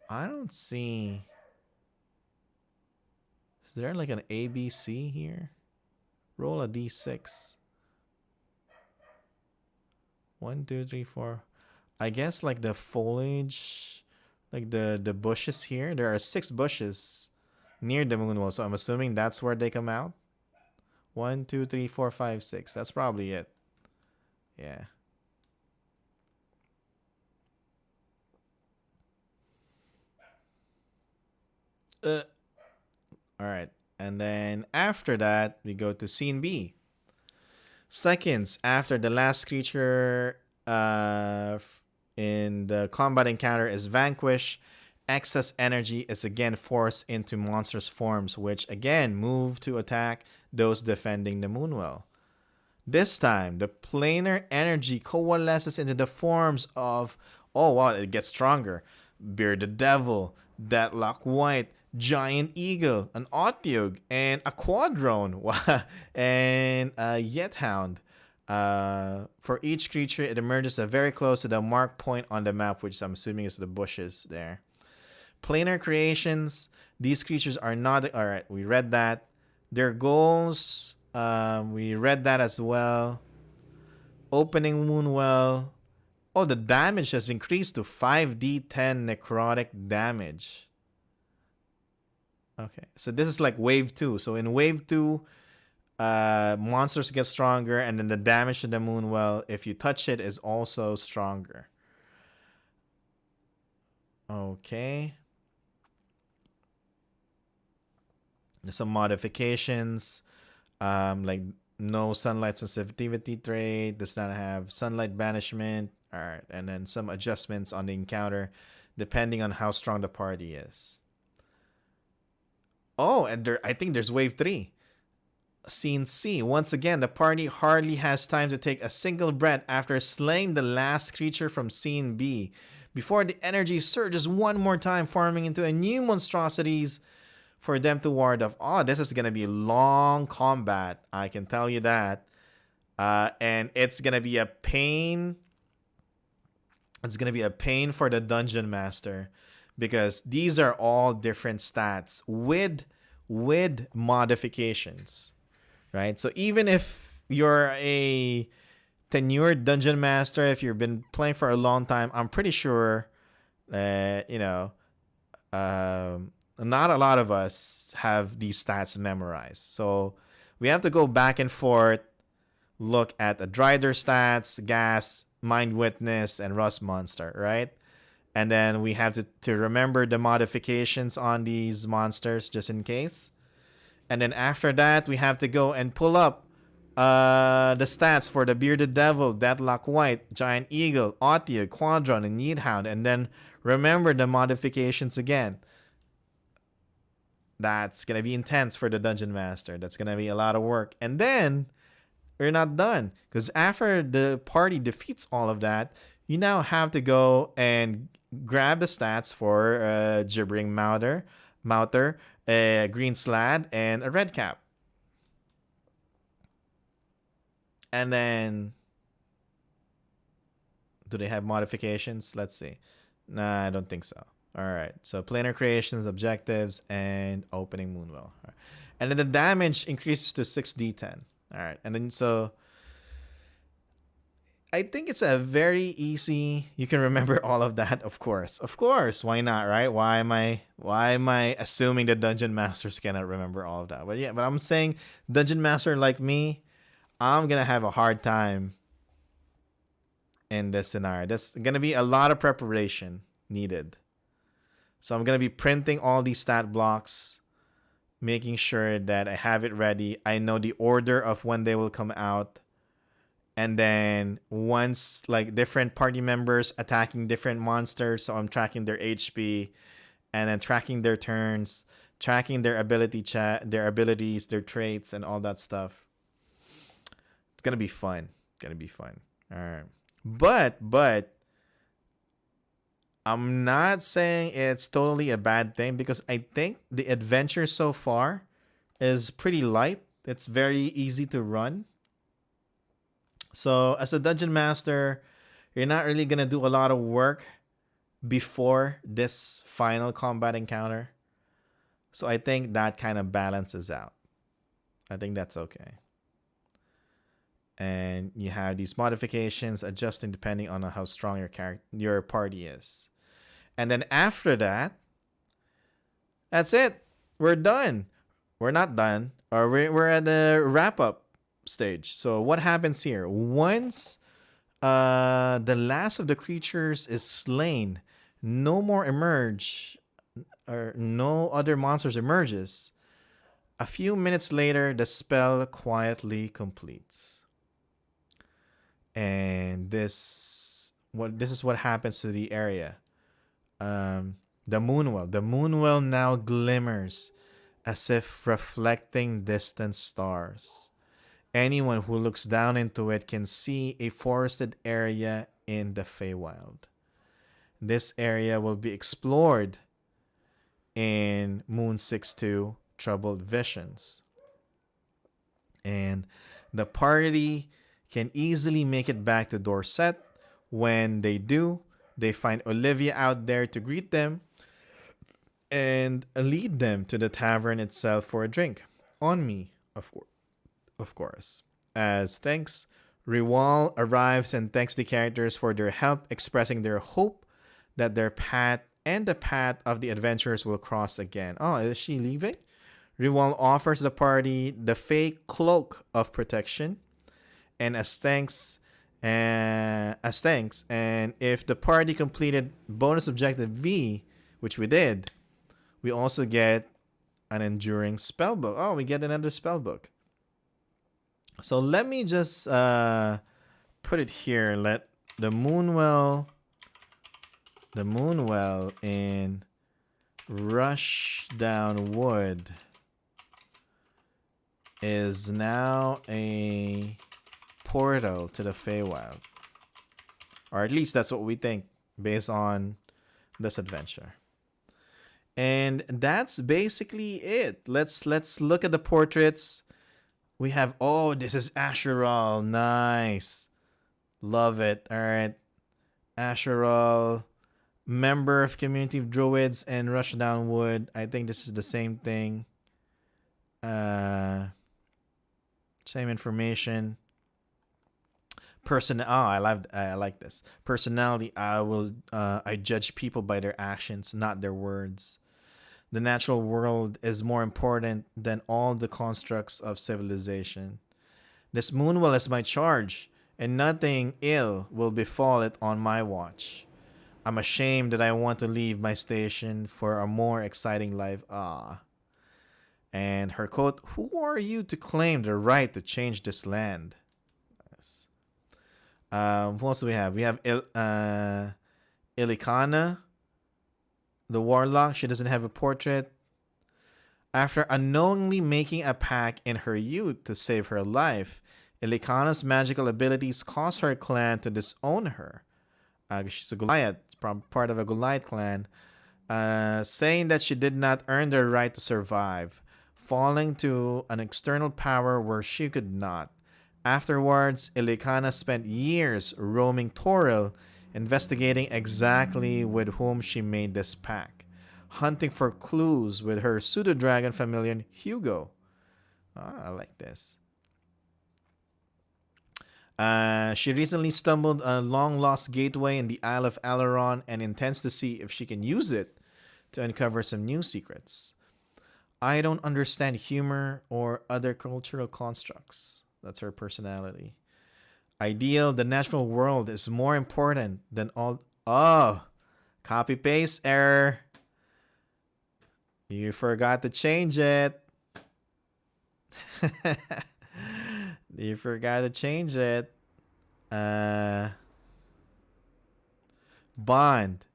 I don't see. Is there like an ABC here? Roll a D6. 1, 2, 3, 4. I guess like the foliage, like the bushes here. There are 6 bushes near the moon wall, so I'm assuming that's where they come out. 1, 2, 3, 4, 5, 6. That's probably it. Yeah. All right. And then after that, we go to scene B. Seconds after the last creature in the combat encounter is vanquished, excess energy is again forced into monstrous forms, which again move to attack those defending the Moonwell. This time, the planar energy coalesces into the forms of, oh wow, it gets stronger. Bearded Devil, Deathlock White, Giant Eagle, an Otyug, and a Quadrone, and a Yethound. For each creature, it emerges very close to the mark point on the map, which I'm assuming is the bushes there. Planar creations, these creatures are not. Alright, we read that. Their goals, we read that as well. Opening Moonwell. Oh, the damage has increased to 5d10 necrotic damage. Okay, so this is like wave 2. So in wave 2, monsters get stronger, and then the damage to the Moonwell, if you touch it, is also stronger. Okay. There's some modifications, like no sunlight sensitivity trait, does not have sunlight banishment. All right, and then some adjustments on the encounter depending on how strong the party is. Oh, and I think there's wave 3. Scene C. Once again, the party hardly has time to take a single breath after slaying the last creature from scene B before the energy surges one more time, forming into a new monstrosities for them to ward off. Oh, this is gonna be long combat. I can tell you that. And it's gonna be a pain. It's gonna be a pain for the dungeon master because these are all different stats with modifications, right? So even if you're a tenured dungeon master, if you've been playing for a long time, I'm pretty sure that not a lot of us have these stats memorized. So we have to go back and forth, look at the Drider stats, Gas, Mind Witness, and Rust Monster, right? And then we have to remember the modifications on these monsters just in case. And then after that, we have to go and pull up the stats for the Bearded Devil, Deathlock White, Giant Eagle, Otyug, Quadron, and Needhound. And then remember the modifications again. That's going to be intense for the Dungeon Master. That's going to be a lot of work. And then we're not done. Because after the party defeats all of that, you now have to go and grab the stats for Gibbering Mouter, a Green Slad, and a Red Cap. And then, do they have modifications? Let's see. Nah, I don't think so. All right. So planar creations, objectives, and opening Moonwell. Right. And then the damage increases to 6d10. All right. And then so I think it's a very easy. You can remember all of that, of course. Of course. Why not, right? Why am I assuming the dungeon masters cannot remember all of that? But yeah, but I'm saying dungeon master like me, I'm going to have a hard time in this scenario. There's going to be a lot of preparation needed. So I'm going to be printing all these stat blocks, making sure that I have it ready. I know the order of when they will come out. And then once like different party members attacking different monsters, so I'm tracking their HP and then tracking their turns, tracking their their abilities, their traits, and all that stuff. It's gonna be fun. All right. But I'm not saying it's totally a bad thing because I think the adventure so far is pretty light. It's very easy to run. So as a dungeon master, you're not really gonna do a lot of work before this final combat encounter. So I think that kind of balances out. I think that's okay. And you have these modifications adjusting depending on how strong your party is. And then after that, that's it. We're done. We're not done. Or we're at the wrap up stage. So what happens here? Once the last of the creatures is slain, no more emerge or no other monsters emerges. A few minutes later, the spell quietly completes. And this is what happens to the area. The moonwell. The moonwell now glimmers as if reflecting distant stars. Anyone who looks down into it can see a forested area in the Feywild. This area will be explored in Moon6-2 Troubled Visions. And the party can easily make it back to Dorset. When they do, they find Olivia out there to greet them and lead them to the tavern itself for a drink. On me, of course. As thanks, Riwal arrives and thanks the characters for their help, expressing their hope that their path and the path of the adventurers will cross again. Oh, is she leaving? Riwal offers the party the fake cloak of protection, and as thanks, and if the party completed bonus objective V, which we did, we also get an enduring spellbook. Oh, we get another spellbook. So let me just put it here. Let the Moonwell in Rushdown Wood is now a portal to the Feywild. Or at least that's what we think based on this adventure. And that's basically it. Let's look at the portraits. We have, oh, this is Asheral. Nice. Love it. All right. Asheral, member of Community of Druids and Rushdown Wood. I think this is the same thing. Same information. I like this. Personality. I judge people by their actions, not their words. The natural world is more important than all the constructs of civilization. This moonwell is my charge, and nothing ill will befall it on my watch. I'm ashamed that I want to leave my station for a more exciting life. And her quote, who are you to claim the right to change this land? Yes. Who else do we have? We have Ilikana, the warlock. She doesn't have a portrait. After unknowingly making a pact in her youth to save her life, Ilikana's magical abilities cause her clan to disown her. She's a Goliath, part of a Goliath clan, saying that she did not earn the right to survive, falling to an external power where she could not. Afterwards, Ilikana spent years roaming Toril, investigating exactly with whom she made this pact, hunting for clues with her pseudo-dragon familiar Hugo. I like this. She recently stumbled a long-lost gateway in the Isle of Alaron and intends to see if she can use it to uncover some new secrets. I don't understand humor or other cultural constructs. That's her personality. Ideal, the natural world is more important than all. Oh, copy paste error. You forgot to change it. You forgot to change it. Bond.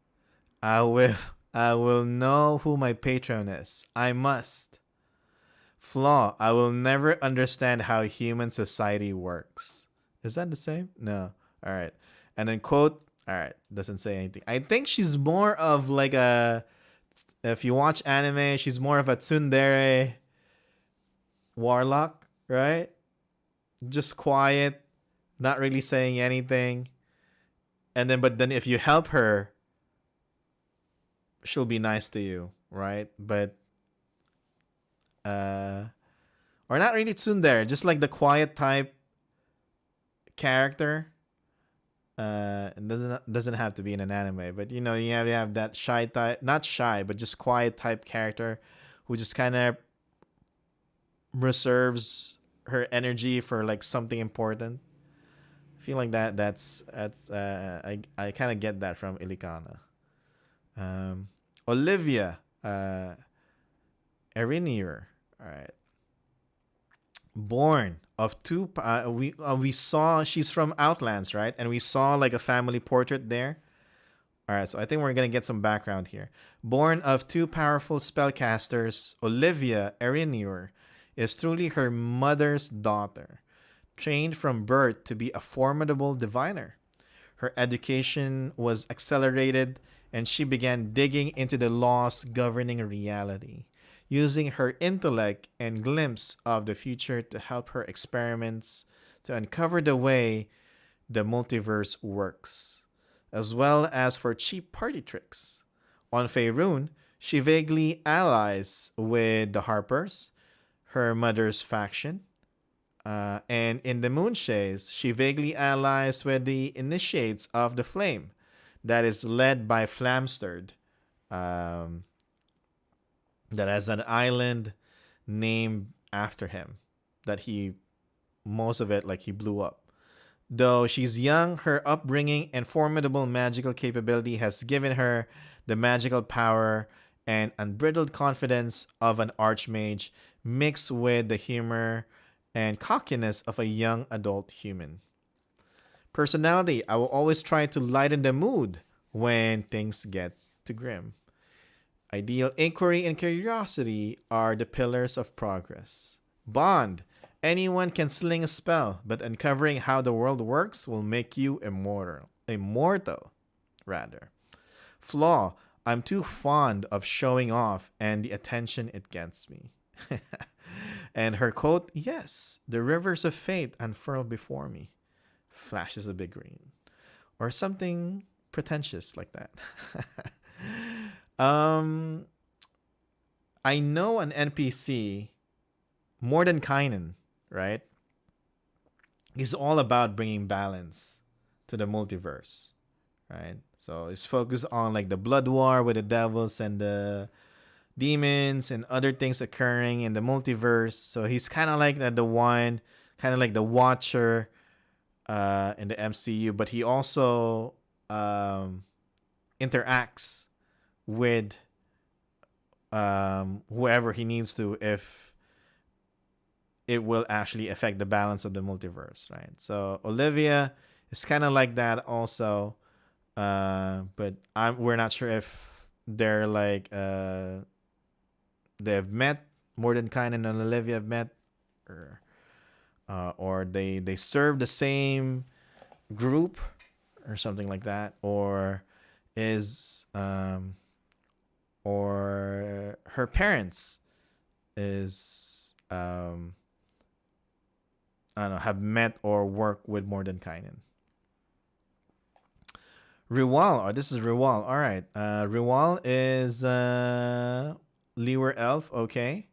I will know who my patron is. I must. Flaw. I will never understand how human society works. Is that the same? No. All right. And then quote, All right, doesn't say anything. I think she's more of like a. If you watch anime, she's more of a tsundere warlock, right? Just quiet, not really saying anything. And then, but then if you help her, she'll be nice to you, right? But uh, or not really tsundere, just like the quiet type character. It doesn't have to be in an anime, but you have that shy type, not shy, but just quiet type character who just kind of reserves her energy for like something important. I feel like I kind of get that from Ilikana. Olivia, Erinier. All right. Born of two. We saw she's from Outlands, right? And we saw like a family portrait there. All right, so I think we're gonna get some background here. Born of two powerful spellcasters, Olivia Erinier is truly her mother's daughter, trained from birth to be a formidable diviner. Her education was accelerated, and she began digging into the laws governing reality, using her intellect and glimpse of the future to help her experiments to uncover the way the multiverse works, as well as for cheap party tricks. On Faerun, she vaguely allies with the Harpers, her mother's faction, and in the Moonshaes, she vaguely allies with the Initiates of the Flame, that is led by Flamsterd, um, that has an island named after him, that he, most of it, like he blew up. Though she's young, her upbringing and formidable magical capability has given her the magical power and unbridled confidence of an archmage mixed with the humor and cockiness of a young adult human. Personality, I will always try to lighten the mood when things get too grim. Ideal inquiry and curiosity are the pillars of progress. Bond, anyone can sling a spell, but uncovering how the world works will make you immortal. Immortal, rather. Flaw, I'm too fond of showing off and the attention it gets me. And her quote, yes, the rivers of fate unfurl before me. Flashes a big green. Or something pretentious like that. um, I know an NPC, more than Kainen, right? He's all about bringing balance to the multiverse, right? So it's focused on like the blood war with the devils and the demons and other things occurring in the multiverse. So he's kind of like the one, kind of like the watcher in the MCU, but he also interacts with whoever he needs to if it will actually affect the balance of the multiverse, right? So Olivia is kind of like that also, but we're not sure if they're like they've met. Mordenkainen and Olivia have met, or they serve the same group or something like that, or is or her parents is I don't know, have met or work with Mordenkainen. Riwal, oh, this is Riwal. All right, Riwal is Lewer Elf. Okay.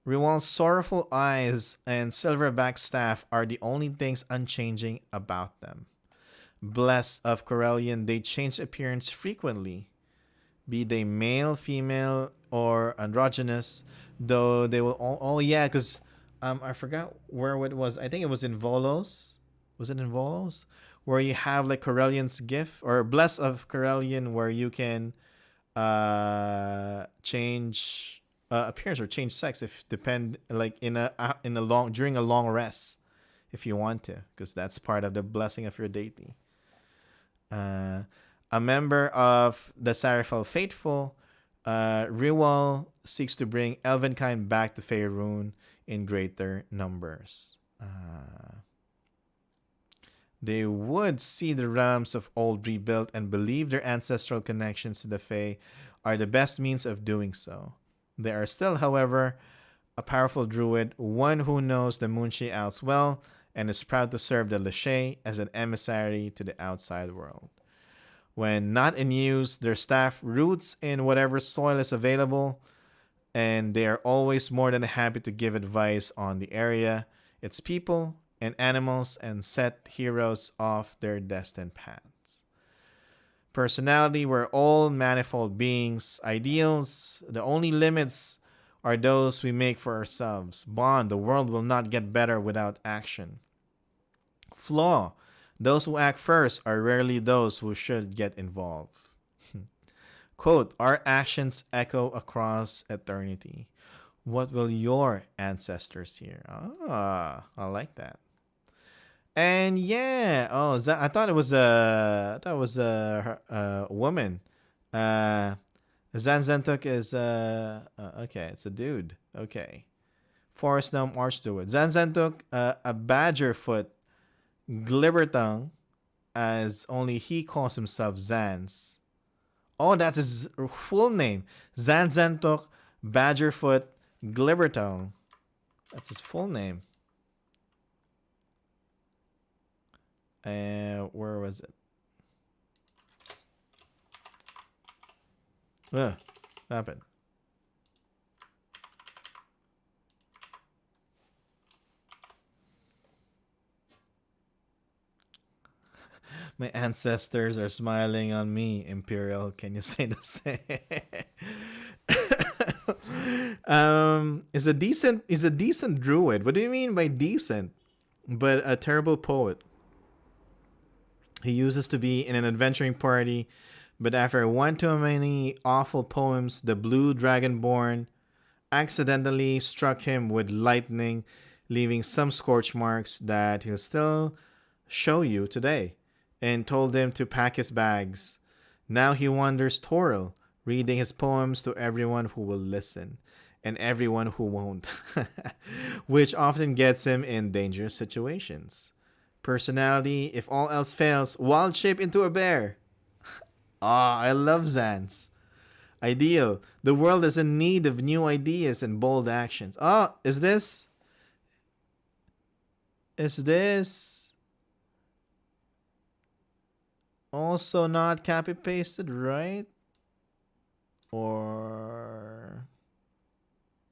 Riwal's sorrowful eyes and silverback staff are the only things unchanging about them. Blessed of Corellian, they change appearance frequently, be they male, female, or androgynous. Though they will oh yeah, because I forgot where it was. I think it was in Volos. Was it in Volos? Where you have like Corellian's gift or Bless of Corellian, where you can change appearance or change sex if depend like in a long during a long rest if you want to, because that's part of the blessing of your deity. A member of the Sarifel Faithful, Riwal seeks to bring Elvenkind back to Faerun in greater numbers. They would see the realms of old rebuilt and believe their ancestral connections to the Fae are the best means of doing so. They are still, however, a powerful druid, one who knows the Moonshae Isles well, and is proud to serve the Lachey as an emissary to the outside world. When not in use, their staff roots in whatever soil is available, and they are always more than happy to give advice on the area, its people, and animals, and set heroes off their destined paths. Personality, we're all manifold beings. Ideals, the only limits are those we make for ourselves. Bond, the world will not get better without action. Flaw, those who act first are rarely those who should get involved. Quote, our actions echo across eternity. What will your ancestors hear? Ah, I like that. And yeah, I thought it was a woman. Uh, Zanzentuk is okay, it's a dude. Okay, Forest Gnome Archdude. Zanzentuk, a badgerfoot glibbertongue, as only he calls himself Zans. Oh, that's his full name. Zanzentuk Badgerfoot Glibbertongue. That's his full name. Where was it? What happened? My ancestors are smiling on me, Imperial. Can you say the same? Is a decent druid. What do you mean by decent? But a terrible poet. He uses to be in an adventuring party, but after one too many awful poems, the blue dragonborn accidentally struck him with lightning, leaving some scorch marks that he'll still show you today, and told him to pack his bags. Now he wanders Toril, reading his poems to everyone who will listen, and everyone who won't, which often gets him in dangerous situations. Personality, if all else fails, wild shape into a bear. Ah, I love Zans. Ideal, the world is in need of new ideas and bold actions. Oh, is this also not copy pasted, right? Or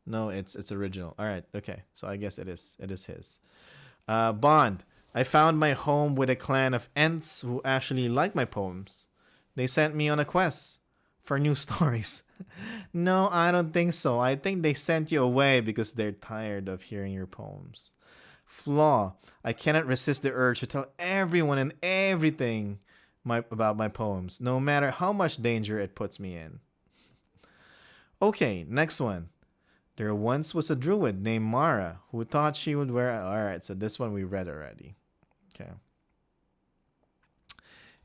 no, it's original. All right, okay. So I guess it is his. Bond. I found my home with a clan of Ents who actually like my poems. They sent me on a quest for new stories. No, I don't think so. I think they sent you away because they're tired of hearing your poems. Flaw. I cannot resist the urge to tell everyone and everything about my poems, no matter how much danger it puts me in. Okay, next one. There once was a druid named Mara who thought she would wear. Alright, so this one we read already. Okay.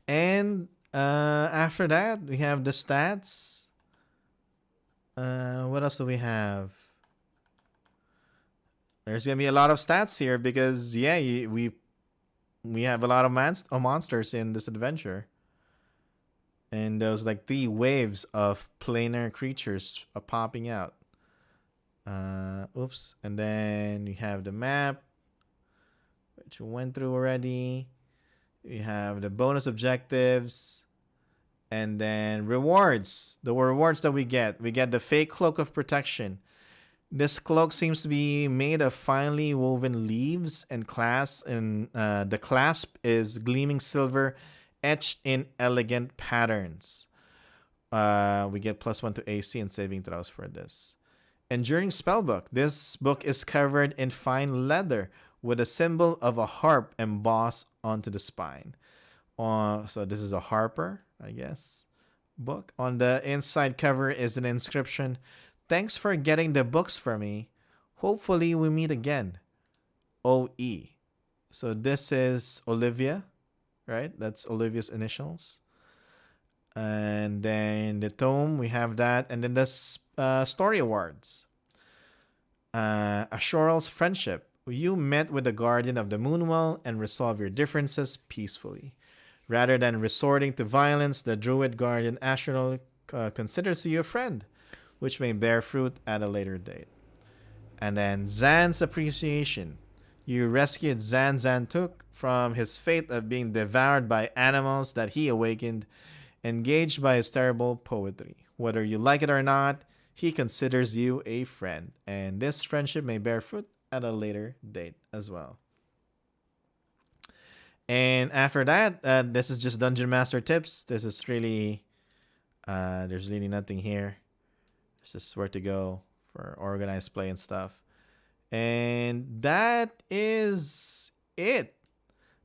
And after that, we have the stats. What else do we have? There's gonna be a lot of stats here because yeah, we have a lot of monsters in this adventure, and there's like 3 waves of planar creatures popping out. Oops, and then we have the map, which we went through already. We have the bonus objectives, and then rewards. The rewards that we get the fake cloak of protection. This cloak seems to be made of finely woven leaves and clasp, and the clasp is gleaming silver, etched in elegant patterns. We get +1 to AC and saving throws for this. Enduring Spellbook. This book is covered in fine leather with a symbol of a harp embossed onto the spine. So this is a harper, I guess, book. On the inside cover is an inscription. Thanks for getting the books for me. Hopefully we meet again. OE. So this is Olivia, right? That's Olivia's initials. And then the tome, we have that. And then the story awards. Ashoral's Friendship. you met with the guardian of the Moonwell and resolved your differences peacefully. Rather than resorting to violence, the druid guardian Asheral considers you a friend, which may bear fruit at a later date. And then Zan's appreciation. You rescued Zan Zantuk from his fate of being devoured by animals that he awakened, engaged by his terrible poetry. Whether you like it or not, he considers you a friend, and this friendship may bear fruit at a later date as well. And after that, this is just Dungeon Master tips. This is really, there's really nothing here. It's just where to go for organized play and stuff. And that is it.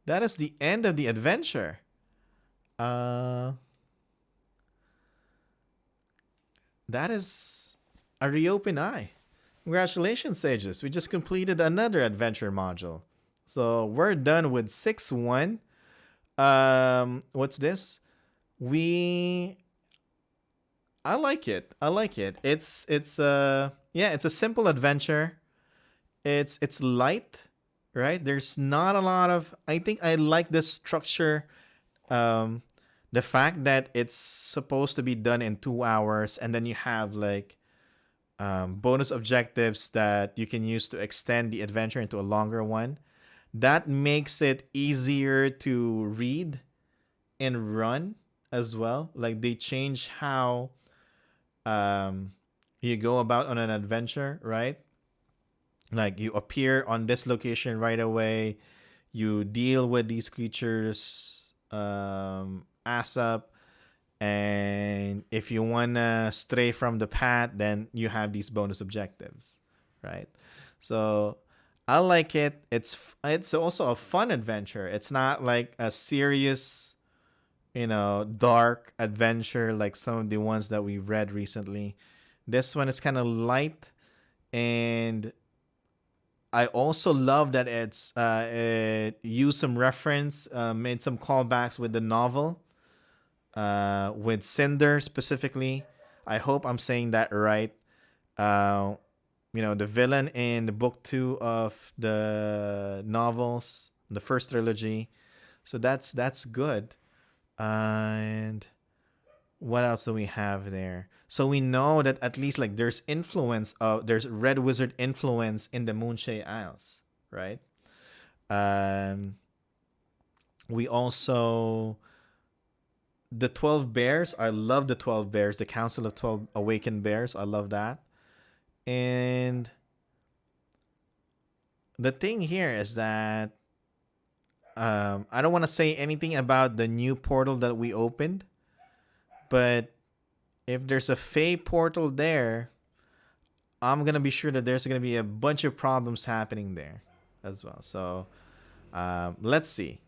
That is the end of the adventure. That is a reopen eye. Congratulations, Sages. We just completed another adventure module. So we're done with 6-1. What's this? I like it. I like it. It's a simple adventure. It's light, right? There's not a lot of I think I like this structure. The fact that it's supposed to be done in 2 hours, and then you have like bonus objectives that you can use to extend the adventure into a longer one. That makes it easier to read and run as well. Like they change how you go about on an adventure, right? Like you appear on this location right away, you deal with these creatures ass up, and if you wanna stray from the path, then you have these bonus objectives, right? So I like it. It's also a fun adventure. It's not like a serious, dark adventure like some of the ones that we've read recently. This one is kind of light, and I also love that it used some reference, made some callbacks with the novel, with Cinder specifically. I hope I'm saying that right. The villain in the book 2 of the novels, the first trilogy. So that's good. And what else do we have there? So we know that at least like there's Red Wizard influence in the Moonshae Isles, right? Um, we also the 12 bears. I love the 12 bears, the Council of 12 Awakened Bears. I love that. And the thing here is that I don't want to say anything about the new portal that we opened, but if there's a Fey portal there, I'm gonna be sure that there's gonna be a bunch of problems happening there as well. So let's see.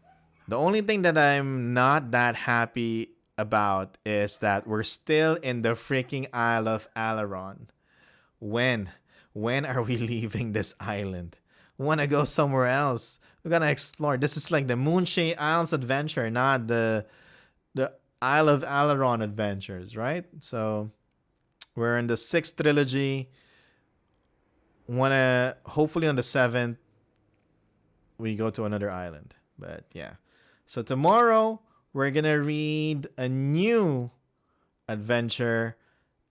The only thing that I'm not that happy about is that we're still in the freaking Isle of Alaron. When? When are we leaving this island? Wanna go somewhere else? We're gonna explore. This is like the Moonshae Isles adventure, not the Isle of Alaron adventures, right? So we're in the 6th trilogy. Wanna hopefully on the 7th we go to another island. But yeah. So tomorrow we're gonna read a new adventure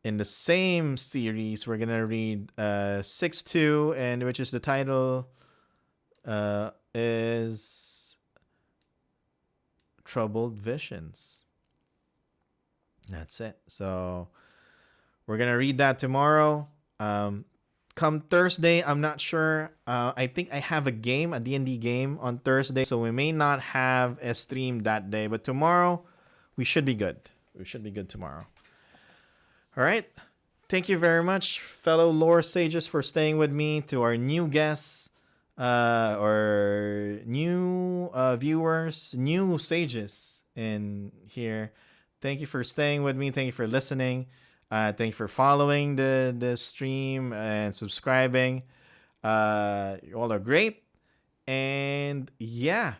in the same series. We're gonna read 6-2, and which is the title is Troubled Visions. That's it. So we're gonna read that tomorrow. Come Thursday, I'm not sure. I think I have a D&D game on Thursday, so we may not have a stream that day. But tomorrow, we should be good. We should be good tomorrow. All right. Thank you very much, fellow lore sages, for staying with me. To our new guests, or new viewers, new sages in here. Thank you for staying with me. Thank you for listening. Thank you for following the stream and subscribing. You all are great. And yeah,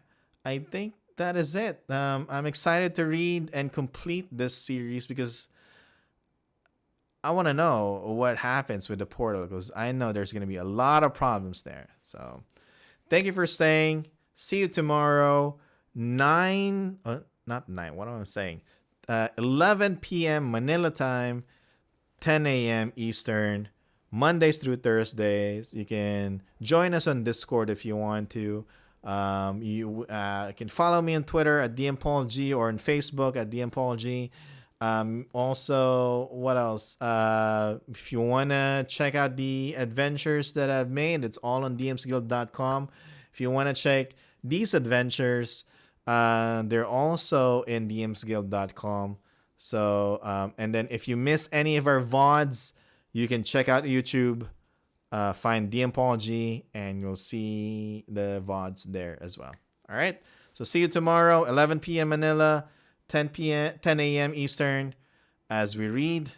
I think that is it. I'm excited to read and complete this series because I want to know what happens with the portal, because I know there's going to be a lot of problems there. So Thank you for staying. See you tomorrow. 9, not 9, what am I saying? 11 p.m. Manila time, 10 a.m. Eastern, Mondays through Thursdays. You can join us on Discord if you want to. You can follow me on Twitter at DMPaulG or on Facebook at DMPaulG. Also, what else? If you want to check out the adventures that I've made, it's all on dmsguild.com. If you want to check these adventures, they're also in dmsguild.com. So, and then if you miss any of our VODs, you can check out YouTube, find DMPaulG, and you'll see the VODs there as well. All right. So see you tomorrow, 11 p.m. Manila, 10 a.m. Eastern, as we read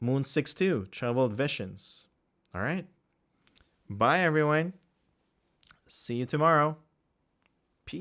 Moon6-2, Troubled Visions. All right. Bye, everyone. See you tomorrow.